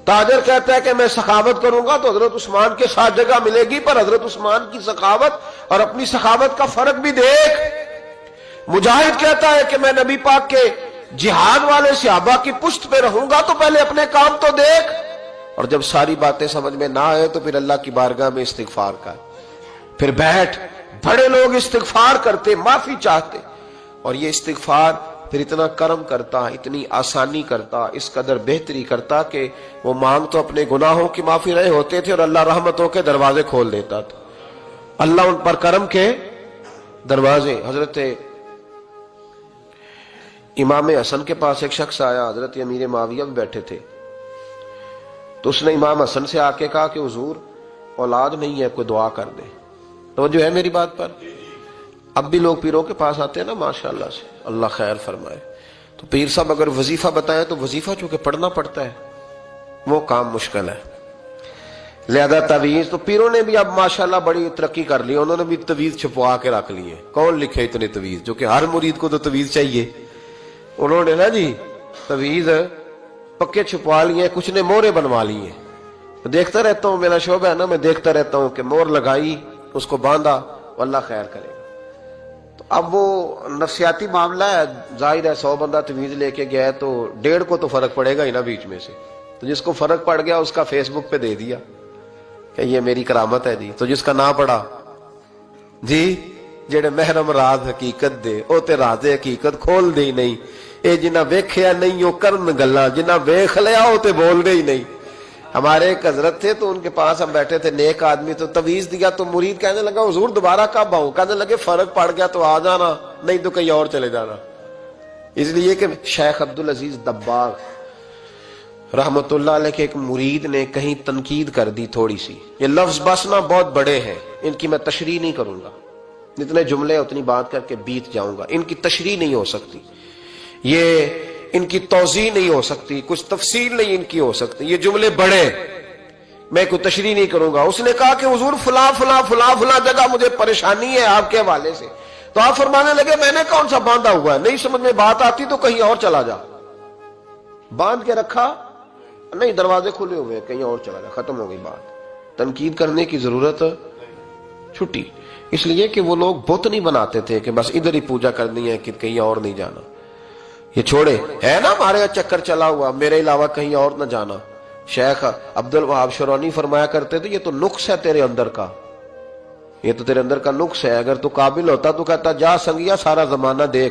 تاجر کہتا ہے کہ میں سخاوت کروں گا تو حضرت عثمان کے ساتھ جگہ ملے گی، پر حضرت عثمان کی سخاوت اور اپنی سخاوت کا فرق بھی دیکھ۔ مجاہد کہتا ہے کہ میں نبی پاک کے جہاد والے صحابہ کی پشت پہ رہوں گا تو پہلے اپنے کام تو دیکھ، اور جب ساری باتیں سمجھ میں نہ آئے تو پھر اللہ کی بارگاہ میں استغفار کر، پھر بیٹھ۔ بڑے لوگ استغفار کرتے، معافی چاہتے، اور یہ استغفار پھر اتنا کرم کرتا، اتنی آسانی کرتا، اس قدر بہتری کرتا کہ وہ مانگ تو اپنے گناہوں کی معافی رہے ہوتے تھے اور اللہ رحمتوں کے دروازے کھول دیتا تھا، اللہ ان پر کرم کے دروازے۔ حضرت امام حسن کے پاس ایک شخص آیا، حضرت امیر معاویہ بھی بیٹھے تھے، تو اس نے امام حسن سے آ کے کہا کہ حضور اولاد نہیں ہے، کوئی دعا کر دے۔ تو جو ہے میری بات پر، اب بھی لوگ پیروں کے پاس آتے ہیں نا ماشاءاللہ سے، اللہ خیر فرمائے، تو پیر صاحب اگر وظیفہ بتائیں تو وظیفہ چونکہ پڑھنا پڑتا ہے وہ کام مشکل ہے، لہذا تعویذ تو پیروں نے بھی اب ماشاءاللہ بڑی ترقی کر لی، انہوں نے بھی تعویذ چھپوا کے رکھ لیے۔ کون لکھے اتنے تعویذ، جو کہ ہر مرید کو تو تعویذ چاہیے، انہوں نے نا جی تعویذ پکے چھپوا لیے، کچھ نے مورے بنوا لیے۔ دیکھتا رہتا ہوں، میرا شعبہ ہے نا، میں دیکھتا رہتا ہوں کہ مور لگائی، اس کو باندھا، اللہ خیر کرے گا۔ تو اب وہ نفسیاتی معاملہ ہے، ظاہر ہے 100 بندہ تعویذ لے کے گیا ہے تو 1.5 کو تو فرق پڑے گا ہی نا بیچ میں سے، تو جس کو فرق پڑ گیا اس کا فیس بک پہ دے دیا کہ یہ میری کرامت ہے جی، تو جس کا نہ پڑا جی جڑے محرم راز حقیقت دے او تے راز حقیقت کھول دے ہی نہیں، اے جنہ ویکھیا نہیں او کرن گلاں، جنہ ویکھ لیا او تے بول دے ہی نہیں۔ ہمارے ایک حضرت تھے تو ان کے پاس ہم بیٹھے تھے، نیک آدمی، تو تعویذ دیا تو مرید کہنے لگا حضور دوبارہ کب آؤں؟ کہنے لگے فرق پڑ گیا تو آ جانا، نہیں تو کہیں اور چلے جانا۔ اس لیے کہ شیخ عبدالعزیز دباغ رحمت اللہ علیہ کے ایک مرید نے کہیں تنقید کر دی تھوڑی سی، یہ لفظ بس نا بہت بڑے ہیں، ان کی میں تشریح نہیں کروں گا، جتنے جملے اتنی بات کر کے بیت جاؤں گا، ان کی تشریح نہیں ہو سکتی، یہ ان کی توضیح نہیں ہو سکتی، کچھ تفصیل نہیں ان کی ہو سکتی، یہ جملے بڑے، میں کوئی تشریح نہیں کروں گا۔ اس نے کہا کہ حضور فلاں فلاں فلاں فلاں جگہ مجھے پریشانی ہے آپ کے حوالے سے، تو آپ فرمانے لگے میں نے کون سا باندھا ہوا ہے، نہیں سمجھ میں بات آتی تو کہیں اور چلا جا، باندھ کے رکھا نہیں، دروازے کھلے ہوئے کہیں اور چلا جا، ختم ہو گئی بات۔ تنقید کرنے کی ضرورت چھٹی، اس لیے کہ وہ لوگ بت نہیں بناتے تھے کہ بس ادھر ہی پوجا کرنی ہے کہ کہیں اور نہیں جانا، یہ چھوڑے، ہے نا ہمارے چکر چلا ہوا میرے علاوہ کہیں اور نہ جانا۔ شیخ عبد الوہاب شرونی فرمایا کرتے تھے یہ تو نقص ہے تیرے اندر کا، یہ تو تیرے اندر کا نقص ہے، اگر تو قابل ہوتا تو کہتا جا سنگیا سارا زمانہ دیکھ